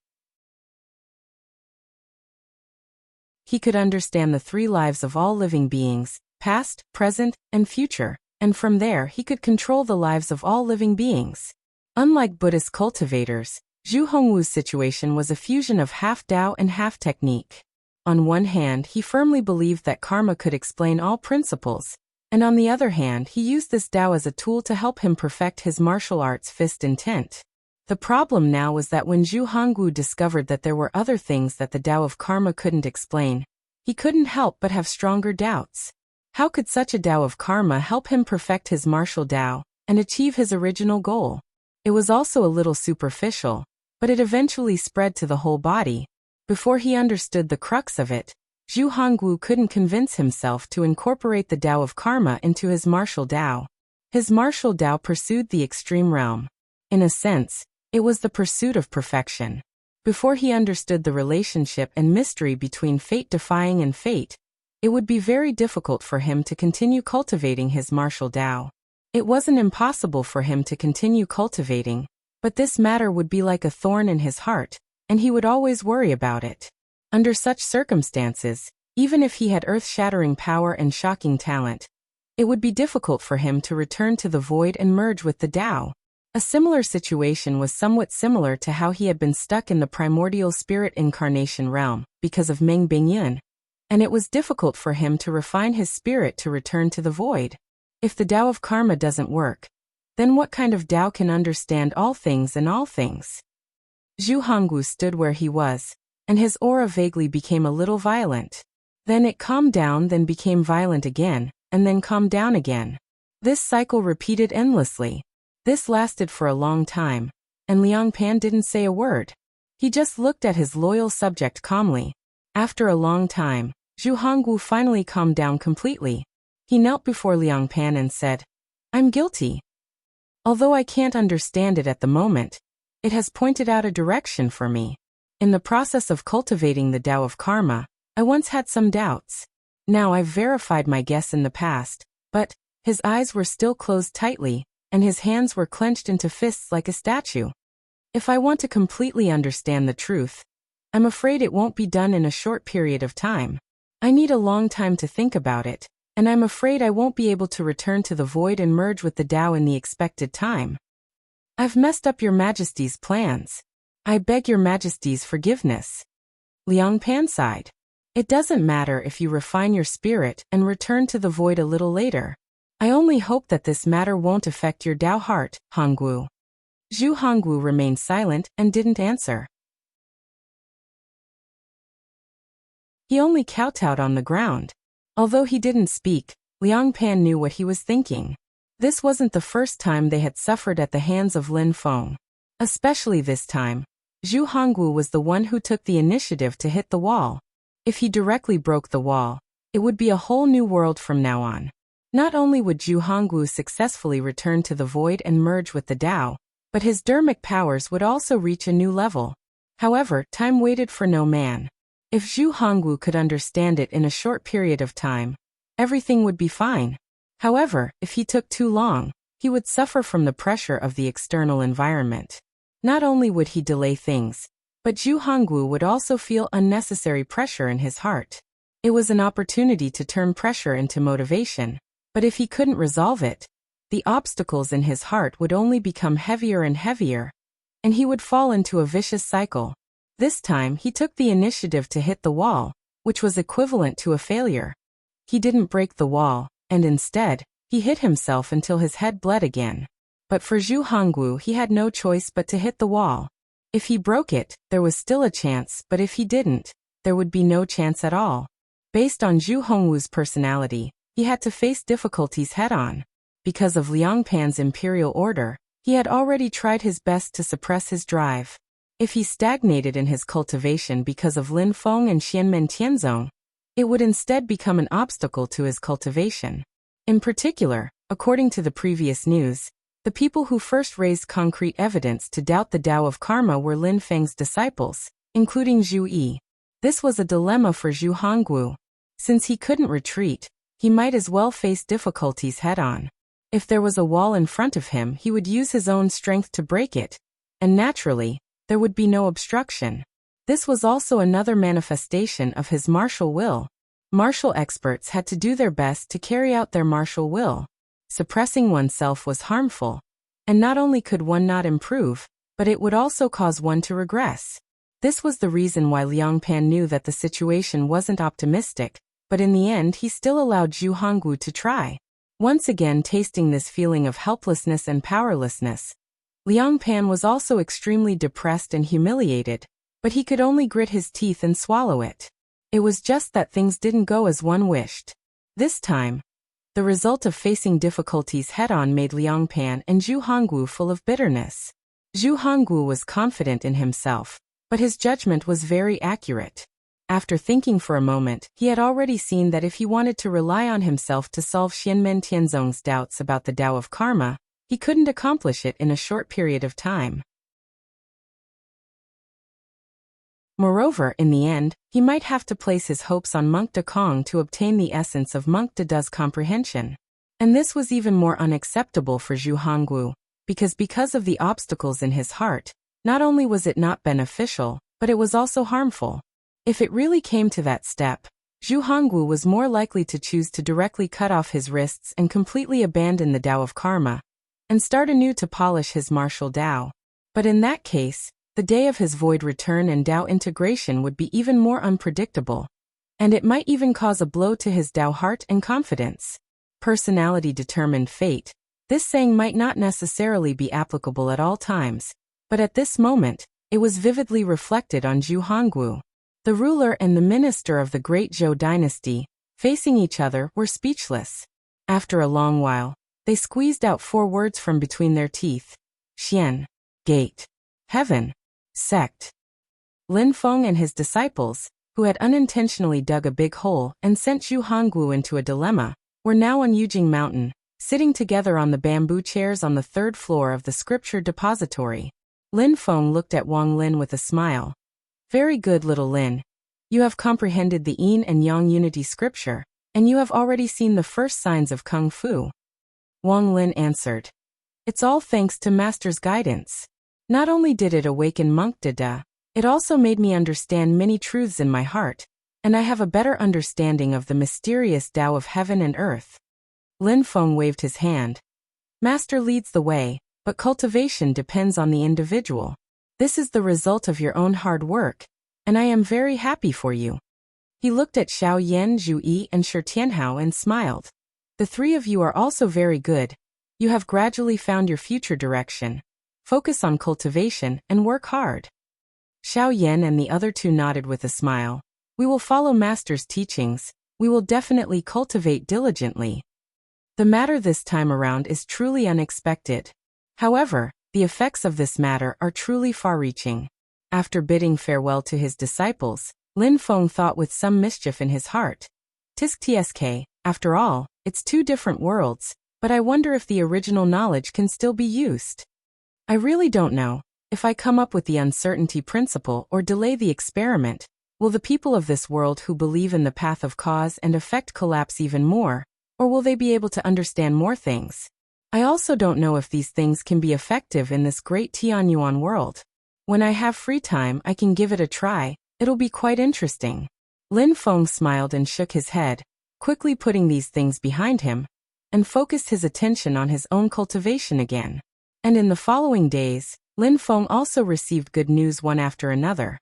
He could understand the three lives of all living beings, past, present, and future, and from there he could control the lives of all living beings. Unlike Buddhist cultivators, Zhu Hongwu's situation was a fusion of half Tao and half technique. On one hand, he firmly believed that karma could explain all principles, and on the other hand, he used this Tao as a tool to help him perfect his martial arts fist intent. The problem now was that when Zhu Hongwu discovered that there were other things that the Tao of Karma couldn't explain, he couldn't help but have stronger doubts. How could such a Tao of Karma help him perfect his martial Tao and achieve his original goal? It was also a little superficial, but it eventually spread to the whole body. Before he understood the crux of it, Zhu Hongwu couldn't convince himself to incorporate the Tao of Karma into his martial Tao. His martial Tao pursued the extreme realm. In a sense, it was the pursuit of perfection. Before he understood the relationship and mystery between fate-defying and fate, it would be very difficult for him to continue cultivating his martial Tao. It wasn't impossible for him to continue cultivating, but this matter would be like a thorn in his heart, and he would always worry about it. Under such circumstances, even if he had earth-shattering power and shocking talent, it would be difficult for him to return to the void and merge with the Tao. A similar situation was somewhat similar to how he had been stuck in the primordial spirit incarnation realm because of Meng Bingyun, and it was difficult for him to refine his spirit to return to the void. If the Tao of Karma doesn't work, then what kind of Tao can understand all things and all things? Zhu Hongwu stood where he was, and his aura vaguely became a little violent. Then it calmed down, then became violent again, and then calmed down again. This cycle repeated endlessly. This lasted for a long time, and Liang Pan didn't say a word. He just looked at his loyal subject calmly. After a long time, Zhu Hongwu finally calmed down completely. He knelt before Liang Pan and said, "I'm guilty. Although I can't understand it at the moment, it has pointed out a direction for me. In the process of cultivating the Tao of Karma, I once had some doubts. Now I've verified my guess in the past," but his eyes were still closed tightly, and his hands were clenched into fists like a statue. "If I want to completely understand the truth, I'm afraid it won't be done in a short period of time. I need a long time to think about it, and I'm afraid I won't be able to return to the void and merge with the Tao in the expected time. I've messed up your Majesty's plans. I beg your Majesty's forgiveness." Liang Pan sighed. "It doesn't matter if you refine your spirit and return to the void a little later. I only hope that this matter won't affect your Tao heart, Hongwu." Zhu Hongwu remained silent and didn't answer. He only kowtowed on the ground. Although he didn't speak, Liang Pan knew what he was thinking. This wasn't the first time they had suffered at the hands of Lin Feng. Especially this time, Zhu Hongwu was the one who took the initiative to hit the wall. If he directly broke the wall, it would be a whole new world from now on. Not only would Zhu Hongwu successfully return to the void and merge with the Tao, but his dharmic powers would also reach a new level. However, time waited for no man. If Zhu Hongwu could understand it in a short period of time, everything would be fine. However, if he took too long, he would suffer from the pressure of the external environment. Not only would he delay things, but Zhu Hongwu would also feel unnecessary pressure in his heart. It was an opportunity to turn pressure into motivation, but if he couldn't resolve it, the obstacles in his heart would only become heavier and heavier, and he would fall into a vicious cycle. This time he took the initiative to hit the wall, which was equivalent to a failure. He didn't break the wall, and instead, he hit himself until his head bled again. But for Zhu Hongwu, he had no choice but to hit the wall. If he broke it, there was still a chance, but if he didn't, there would be no chance at all. Based on Zhu Hongwu's personality, he had to face difficulties head-on. Because of Liang Pan's imperial order, he had already tried his best to suppress his drive. If he stagnated in his cultivation because of Lin Feng and Xianmen Tianzong, it would instead become an obstacle to his cultivation. In particular, according to the previous news, the people who first raised concrete evidence to doubt the Tao of Karma were Lin Feng's disciples, including Zhu Yi. This was a dilemma for Zhu Hongwu. Since he couldn't retreat, he might as well face difficulties head-on. If there was a wall in front of him, he would use his own strength to break it, and naturally, there would be no obstruction. This was also another manifestation of his martial will. Martial experts had to do their best to carry out their martial will. Suppressing oneself was harmful, and not only could one not improve, but it would also cause one to regress. This was the reason why Liang Pan knew that the situation wasn't optimistic, but in the end he still allowed Zhu Hongwu to try. Once again tasting this feeling of helplessness and powerlessness, Liang Pan was also extremely depressed and humiliated, but he could only grit his teeth and swallow it. It was just that things didn't go as one wished. This time, the result of facing difficulties head-on made Liang Pan and Zhu Hongwu full of bitterness. Zhu Hongwu was confident in himself, but his judgment was very accurate. After thinking for a moment, he had already seen that if he wanted to rely on himself to solve Xianmen Tianzong's doubts about the Tao of Karma, he couldn't accomplish it in a short period of time. Moreover, in the end, he might have to place his hopes on Monk de Kong to obtain the essence of Monk de Du's comprehension. And this was even more unacceptable for Zhu Hongwu, because of the obstacles in his heart, not only was it not beneficial, but it was also harmful. If it really came to that step, Zhu Hongwu was more likely to choose to directly cut off his wrists and completely abandon the Tao of Karma, and start anew to polish his martial Tao. But in that case, the day of his void return and Tao integration would be even more unpredictable, and it might even cause a blow to his Tao heart and confidence. Personality determined fate. This saying might not necessarily be applicable at all times, but at this moment, it was vividly reflected on Zhu Hongwu. The ruler and the minister of the great Zhou dynasty, facing each other, were speechless. After a long while, they squeezed out 4 words from between their teeth. Xian, gate. Heaven, sect. Lin Feng and his disciples, who had unintentionally dug a big hole and sent Zhu Hongwu into a dilemma, were now on Yujing Mountain, sitting together on the bamboo chairs on the 3rd floor of the scripture depository. Lin Feng looked at Wang Lin with a smile. Very good, little Lin. You have comprehended the Yin and Yang unity scripture, and you have already seen the first signs of Kung Fu. Wang Lin answered. It's all thanks to Master's guidance. Not only did it awaken Monk de Da, it also made me understand many truths in my heart, and I have a better understanding of the mysterious Tao of heaven and earth. Lin Feng waved his hand. Master leads the way, but cultivation depends on the individual. This is the result of your own hard work, and I am very happy for you. He looked at Xiao Yan, Zhu Yi, and Shi Tianhao and smiled. The 3 of you are also very good. You have gradually found your future direction. Focus on cultivation and work hard. Xiao Yan and the other 2 nodded with a smile. We will follow Master's teachings. We will definitely cultivate diligently. The matter this time around is truly unexpected. However, the effects of this matter are truly far-reaching. After bidding farewell to his disciples, Lin Feng thought with some mischief in his heart. Tsk, after all, it's 2 different worlds, but I wonder if the original knowledge can still be used. I really don't know. If I come up with the uncertainty principle or delay the experiment, will the people of this world who believe in the path of cause and effect collapse even more, Or will they be able to understand more things? I also don't know if these things can be effective in this great Tianyuan world. When I have free time, I can give it a try. It'll be quite interesting. Lin Feng smiled and shook his head, quickly putting these things behind him, and focused his attention on his own cultivation again. And in the following days, Lin Feng also received good news one after another.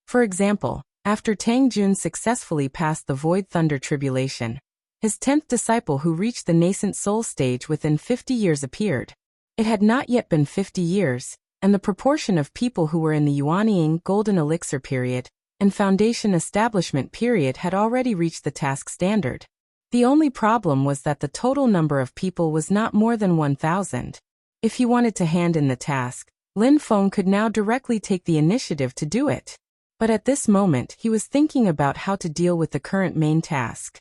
For example, after Tang Jun successfully passed the Void Thunder Tribulation, his 10th disciple who reached the nascent soul stage within 50 years appeared. It had not yet been 50 years, and the proportion of people who were in the Yuanying Golden Elixir period and Foundation Establishment period had already reached the task standard. The only problem was that the total number of people was not more than 1,000. If he wanted to hand in the task, Lin Feng could now directly take the initiative to do it. But at this moment he was thinking about how to deal with the current main task.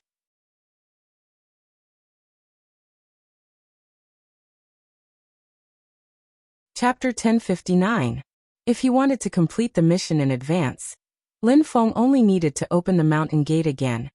Chapter 1059. If he wanted to complete the mission in advance, Lin Feng only needed to open the mountain gate again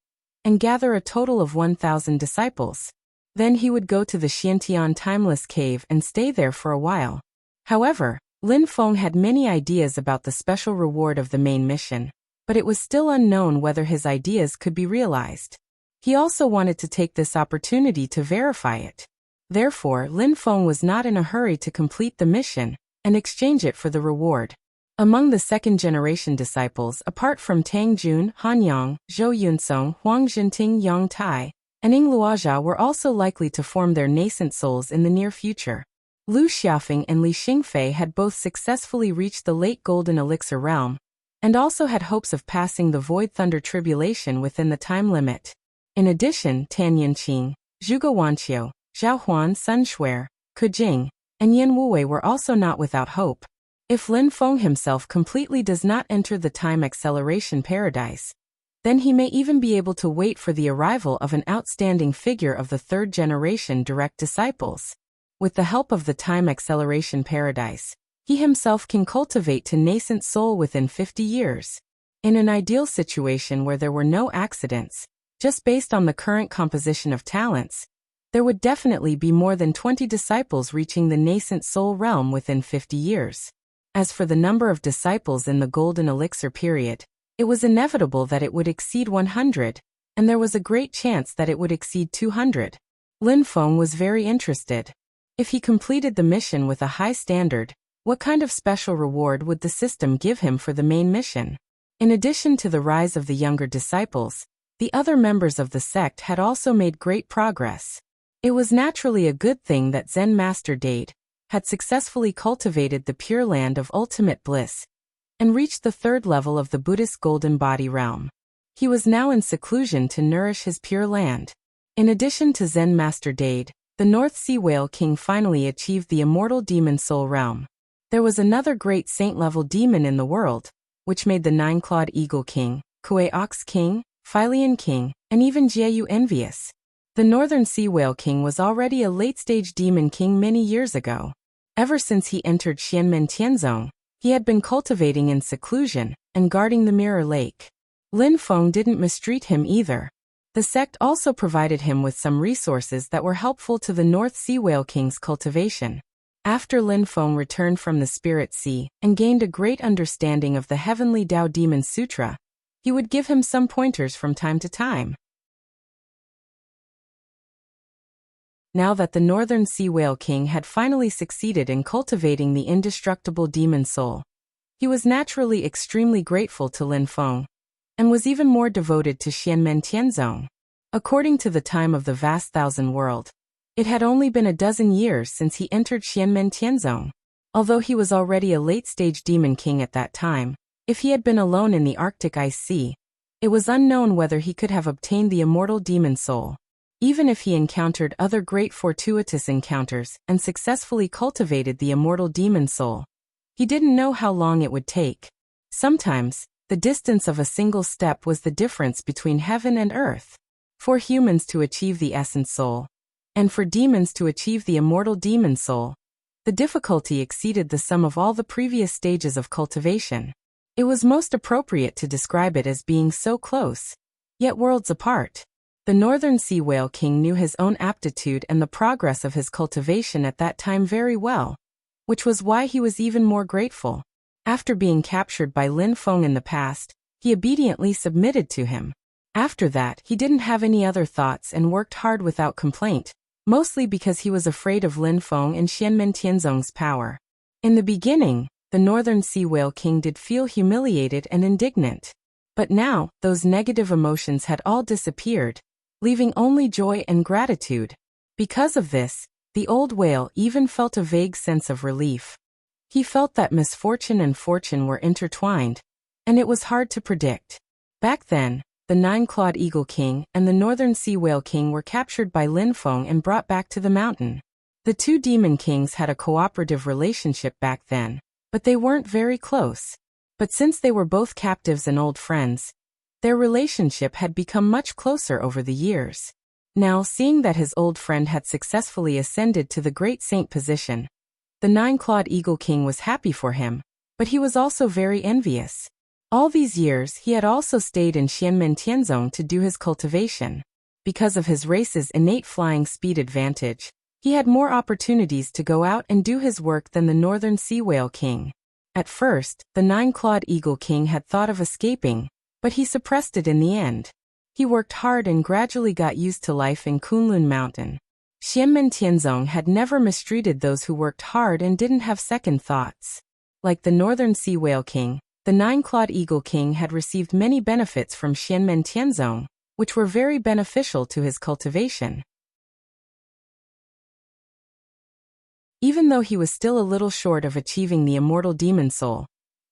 and gather a total of 1,000 disciples. Then he would go to the Xiantian Timeless Cave and stay there for a while. However, Lin Feng had many ideas about the special reward of the main mission, but it was still unknown whether his ideas could be realized. He also wanted to take this opportunity to verify it. Therefore, Lin Feng was not in a hurry to complete the mission and exchange it for the reward. Among the second-generation disciples, apart from Tang Jun, Han Yang, Zhou Yunsong, Huang Jinting, Yang Tai, and Ying Luozha were also likely to form their nascent souls in the near future. Lu Xiaofeng and Li Xingfei had both successfully reached the late Golden Elixir realm, and also had hopes of passing the Void Thunder Tribulation within the time limit. In addition, Tan Yinqing, Zhuge Wanqiu, Zhao Huan, Sun Shuer, Ke Jing, and Yin Wuwei were also not without hope. If Lin Feng himself completely does not enter the time acceleration paradise, then he may even be able to wait for the arrival of an outstanding figure of the third-generation direct disciples. With the help of the time acceleration paradise, he himself can cultivate to nascent soul within 50 years. In an ideal situation where there were no accidents, just based on the current composition of talents, there would definitely be more than 20 disciples reaching the nascent soul realm within 50 years. As for the number of disciples in the Golden Elixir period, it was inevitable that it would exceed 100, and there was a great chance that it would exceed 200. Lin Feng was very interested. If he completed the mission with a high standard, what kind of special reward would the system give him for the main mission? In addition to the rise of the younger disciples, the other members of the sect had also made great progress. It was naturally a good thing that Zen Master Dade had successfully cultivated the Pure Land of Ultimate Bliss and reached the third level of the Buddhist Golden Body realm. He was now in seclusion to nourish his Pure Land. In addition to Zen Master Dade, the North Sea Whale King finally achieved the immortal demon soul realm. There was another great saint-level demon in the world, which made the Nine-Clawed Eagle King, Kue Ox King, Philian King, and even Jieyu envious. The Northern Sea Whale King was already a late-stage demon king many years ago. Ever since he entered Xianmen Tianzong, he had been cultivating in seclusion and guarding the Mirror Lake. Lin Feng didn't mistreat him either. The sect also provided him with some resources that were helpful to the North Sea Whale King's cultivation. After Lin Feng returned from the Spirit Sea and gained a great understanding of the Heavenly Tao Demon Sutra, he would give him some pointers from time to time. Now that the Northern Sea Whale King had finally succeeded in cultivating the indestructible demon soul, he was naturally extremely grateful to Lin Feng, and was even more devoted to Xianmen Tianzong. According to the time of the vast thousand world, it had only been a dozen years since he entered Xianmen Tianzong. Although he was already a late-stage demon king at that time, if he had been alone in the Arctic Ice Sea, it was unknown whether he could have obtained the immortal demon soul. Even if he encountered other great fortuitous encounters and successfully cultivated the immortal demon soul, he didn't know how long it would take. Sometimes, the distance of a single step was the difference between heaven and earth. For humans to achieve the essence soul, and for demons to achieve the immortal demon soul, the difficulty exceeded the sum of all the previous stages of cultivation. It was most appropriate to describe it as being so close. yet worlds apart. The Northern Sea Whale King knew his own aptitude and the progress of his cultivation at that time very well, which was why he was even more grateful. After being captured by Lin Feng in the past, he obediently submitted to him. After that, he didn't have any other thoughts and worked hard without complaint, mostly because he was afraid of Lin Feng and Xianmen Tianzong's power. In the beginning, the Northern Sea Whale King did feel humiliated and indignant. But now, those negative emotions had all disappeared, leaving only joy and gratitude. Because of this, the old whale even felt a vague sense of relief. He felt that misfortune and fortune were intertwined, and it was hard to predict. Back then, the Nine-Clawed Eagle King and the Northern Sea Whale King were captured by Lin Feng and brought back to the mountain. The two demon kings had a cooperative relationship back then, but they weren't very close. But since they were both captives and old friends, their relationship had become much closer over the years. Now, seeing that his old friend had successfully ascended to the great saint position, the Nine-Clawed Eagle King was happy for him, but he was also very envious. All these years, he had also stayed in Xianmen Tianzong to do his cultivation. Because of his race's innate flying speed advantage, he had more opportunities to go out and do his work than the Northern Sea Whale King. At first, the Nine-Clawed Eagle King had thought of escaping, but he suppressed it in the end. He worked hard and gradually got used to life in Kunlun Mountain. Xianmen Tianzong had never mistreated those who worked hard and didn't have second thoughts. Like the Northern Sea Whale King, the Nine-Clawed Eagle King had received many benefits from Xianmen Tianzong, which were very beneficial to his cultivation. Even though he was still a little short of achieving the immortal demon soul,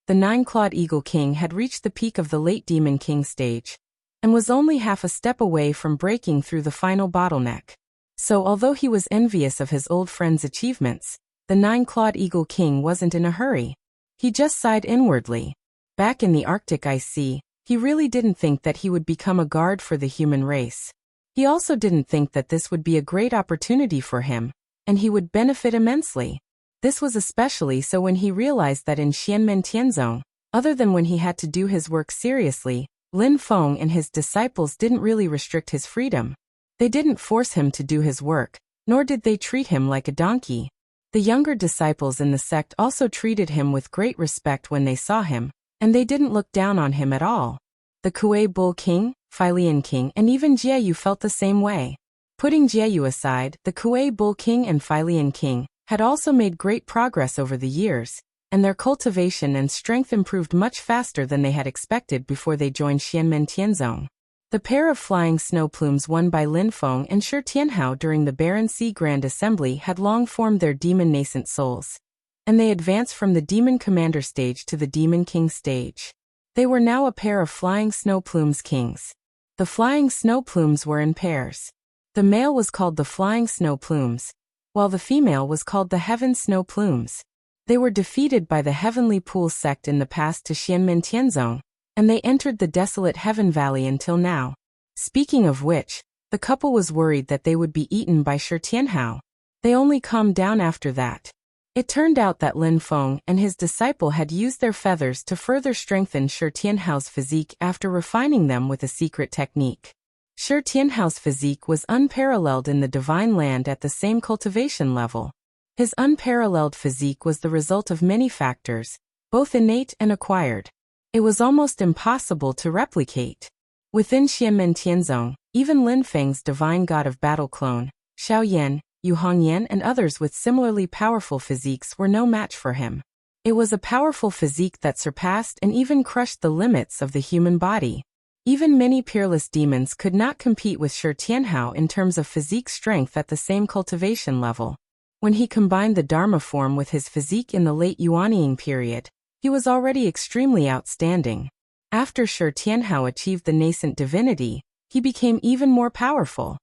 the Nine-Clawed Eagle King had reached the peak of the late Demon King stage, and was only half a step away from breaking through the final bottleneck. So although he was envious of his old friend's achievements, the Nine-Clawed Eagle King wasn't in a hurry. He just sighed inwardly. Back in the Arctic Ice Sea, he really didn't think that he would become a guard for the human race. He also didn't think that this would be a great opportunity for him, and he would benefit immensely. This was especially so when he realized that in Xianmen Tianzong, other than when he had to do his work seriously, Lin Feng and his disciples didn't really restrict his freedom. They didn't force him to do his work, nor did they treat him like a donkey. The younger disciples in the sect also treated him with great respect when they saw him, and they didn't look down on him at all. The Kuei Bull King, Failian King, and even Jieyu felt the same way. Putting Jieyu aside, the Kuei Bull King and Failian King had also made great progress over the years, and their cultivation and strength improved much faster than they had expected before they joined Xianmen Tianzong. The pair of flying snow plumes won by Lin Feng and Shi Tianhao during the Barren Sea Grand Assembly had long formed their demon nascent souls, and they advanced from the Demon Commander stage to the Demon King stage. They were now a pair of flying snow plumes kings. The flying snow plumes were in pairs. The male was called the Flying Snow Plumes, while the female was called the Heaven Snow Plumes. They were defeated by the Heavenly Pool sect in the past to Xianmen Tianzong, and they entered the desolate Heaven Valley until now. Speaking of which, the couple was worried that they would be eaten by Shi Tianhao. They only calmed down after that. It turned out that Lin Feng and his disciple had used their feathers to further strengthen Shi Tianhao's physique after refining them with a secret technique. Shi Tianhao's physique was unparalleled in the Divine Land at the same cultivation level. His unparalleled physique was the result of many factors, both innate and acquired. It was almost impossible to replicate. Within Xianmen Tianzong, even Lin Feng's divine god of battle clone, Xiao Yan, Yu Hongyan and others with similarly powerful physiques were no match for him. It was a powerful physique that surpassed and even crushed the limits of the human body. Even many peerless demons could not compete with Shi Tianhao in terms of physique strength at the same cultivation level. When he combined the Dharma form with his physique in the late Yuanying period, he was already extremely outstanding. After Shi Tianhao achieved the nascent divinity, he became even more powerful.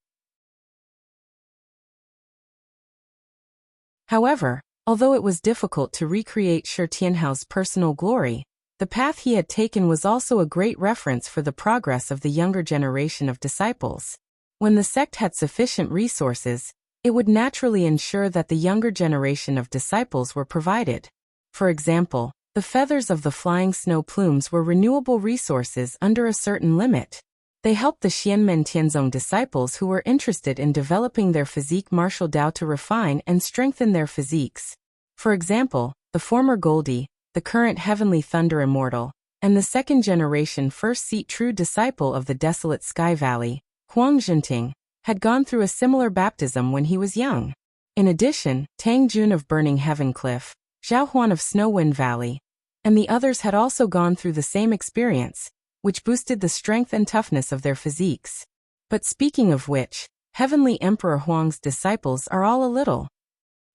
However, although it was difficult to recreate Shi Tianhao's personal glory, the path he had taken was also a great reference for the progress of the younger generation of disciples. When the sect had sufficient resources, it would naturally ensure that the younger generation of disciples were provided. For example, the feathers of the flying snow plumes were renewable resources under a certain limit. They helped the Xianmen Tianzong disciples who were interested in developing their physique martial Dao to refine and strengthen their physiques. For example, the former Goldie, the current Heavenly Thunder Immortal, and the second-generation first-seat true disciple of the desolate Sky Valley, Huang Zhenting, had gone through a similar baptism when he was young. In addition, Tang Jun of Burning Heaven Cliff, Zhao Huan of Snowwind Valley, and the others had also gone through the same experience, which boosted the strength and toughness of their physiques. But speaking of which, Heavenly Emperor Huang's disciples are all a little.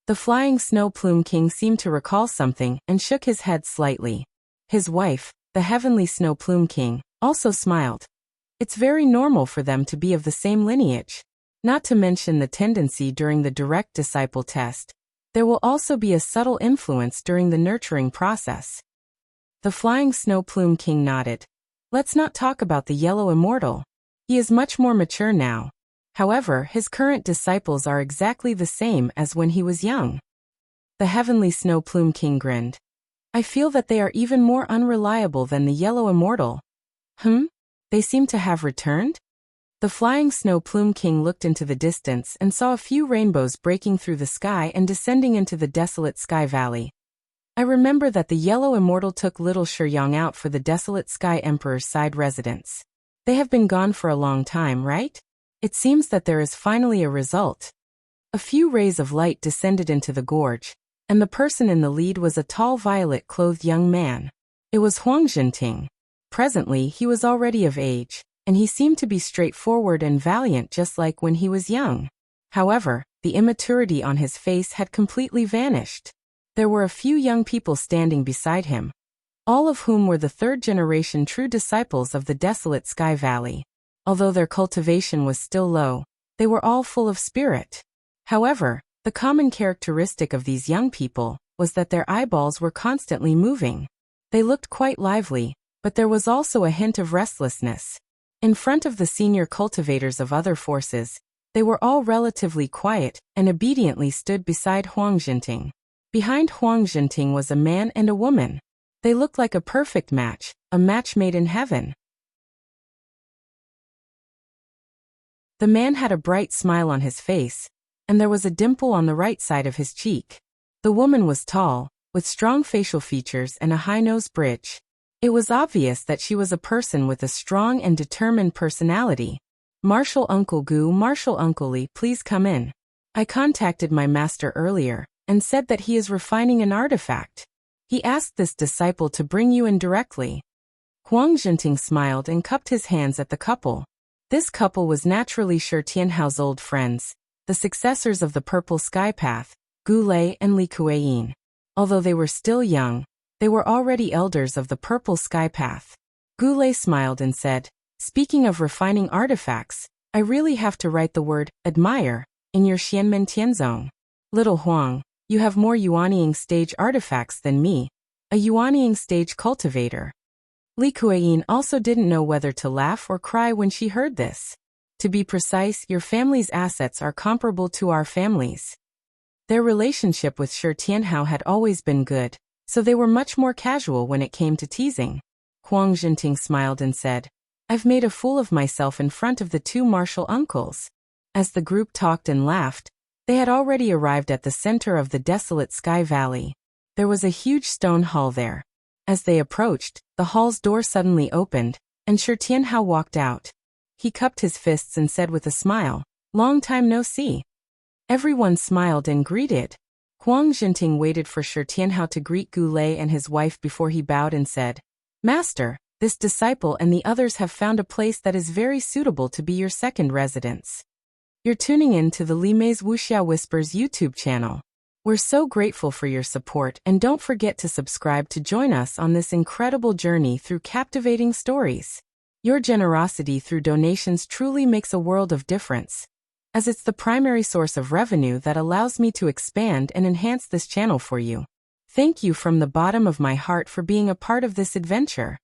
The Flying Snow Plume King seemed to recall something and shook his head slightly. His wife, the Heavenly Snow Plume King, also smiled. It's very normal for them to be of the same lineage. Not to mention the tendency during the direct disciple test. There will also be a subtle influence during the nurturing process. The Flying Snow Plume King nodded. Let's not talk about the Yellow Immortal. He is much more mature now. However, his current disciples are exactly the same as when he was young. The Heavenly Snow Plume King grinned. I feel that they are even more unreliable than the Yellow Immortal. They seem to have returned? The Flying Snow Plume King looked into the distance and saw a few rainbows breaking through the sky and descending into the desolate Sky Valley. I remember that the Yellow Immortal took little Shiyang out for the desolate Sky Emperor's side residence. They have been gone for a long time, right? It seems that there is finally a result. A few rays of light descended into the gorge, and the person in the lead was a tall violet-clothed young man. It was Huang Zhenting. Presently he was already of age, and he seemed to be straightforward and valiant just like when he was young. However, the immaturity on his face had completely vanished. There were a few young people standing beside him, all of whom were the third-generation true disciples of the desolate Sky Valley. Although their cultivation was still low, they were all full of spirit. However, the common characteristic of these young people was that their eyeballs were constantly moving. They looked quite lively, but there was also a hint of restlessness. In front of the senior cultivators of other forces, they were all relatively quiet and obediently stood beside Huang Zhenting. Behind Huang Zhenting was a man and a woman. They looked like a perfect match, a match made in heaven. The man had a bright smile on his face, and there was a dimple on the right side of his cheek. The woman was tall, with strong facial features and a high nose bridge. It was obvious that she was a person with a strong and determined personality. Martial Uncle Gu, Martial Uncle Li, please come in. I contacted my master earlier, and said that he is refining an artifact. He asked this disciple to bring you in directly. Huang Zhenting smiled and cupped his hands at the couple. This couple was naturally Shi Tianhao's old friends, the successors of the Purple Sky Path, Gu Lei and Li Kueyin. Although they were still young, they were already elders of the Purple Sky Path. Gu Lei smiled and said, speaking of refining artifacts, I really have to write the word, admire, in your Xianmen Tianzong. Little Huang, you have more Yuanying stage artifacts than me, a Yuanying stage cultivator. Li Kueyin also didn't know whether to laugh or cry when she heard this. To be precise, your family's assets are comparable to our family's. Their relationship with Shi Tianhao had always been good, so they were much more casual when it came to teasing. Huang Zhenting smiled and said, I've made a fool of myself in front of the two martial uncles. As the group talked and laughed, they had already arrived at the center of the desolate Sky Valley. There was a huge stone hall there. As they approached, the hall's door suddenly opened, and Shi Tianhao walked out. He cupped his fists and said with a smile, long time no see. Everyone smiled and greeted. Huang Zhenting waited for Shi Tianhao to greet Gu Lei and his wife before he bowed and said, Master, this disciple and the others have found a place that is very suitable to be your second residence. You're tuning in to the Li Mei's Wuxia Whispers YouTube channel. We're so grateful for your support, and don't forget to subscribe to join us on this incredible journey through captivating stories. Your generosity through donations truly makes a world of difference, as it's the primary source of revenue that allows me to expand and enhance this channel for you. Thank you from the bottom of my heart for being a part of this adventure.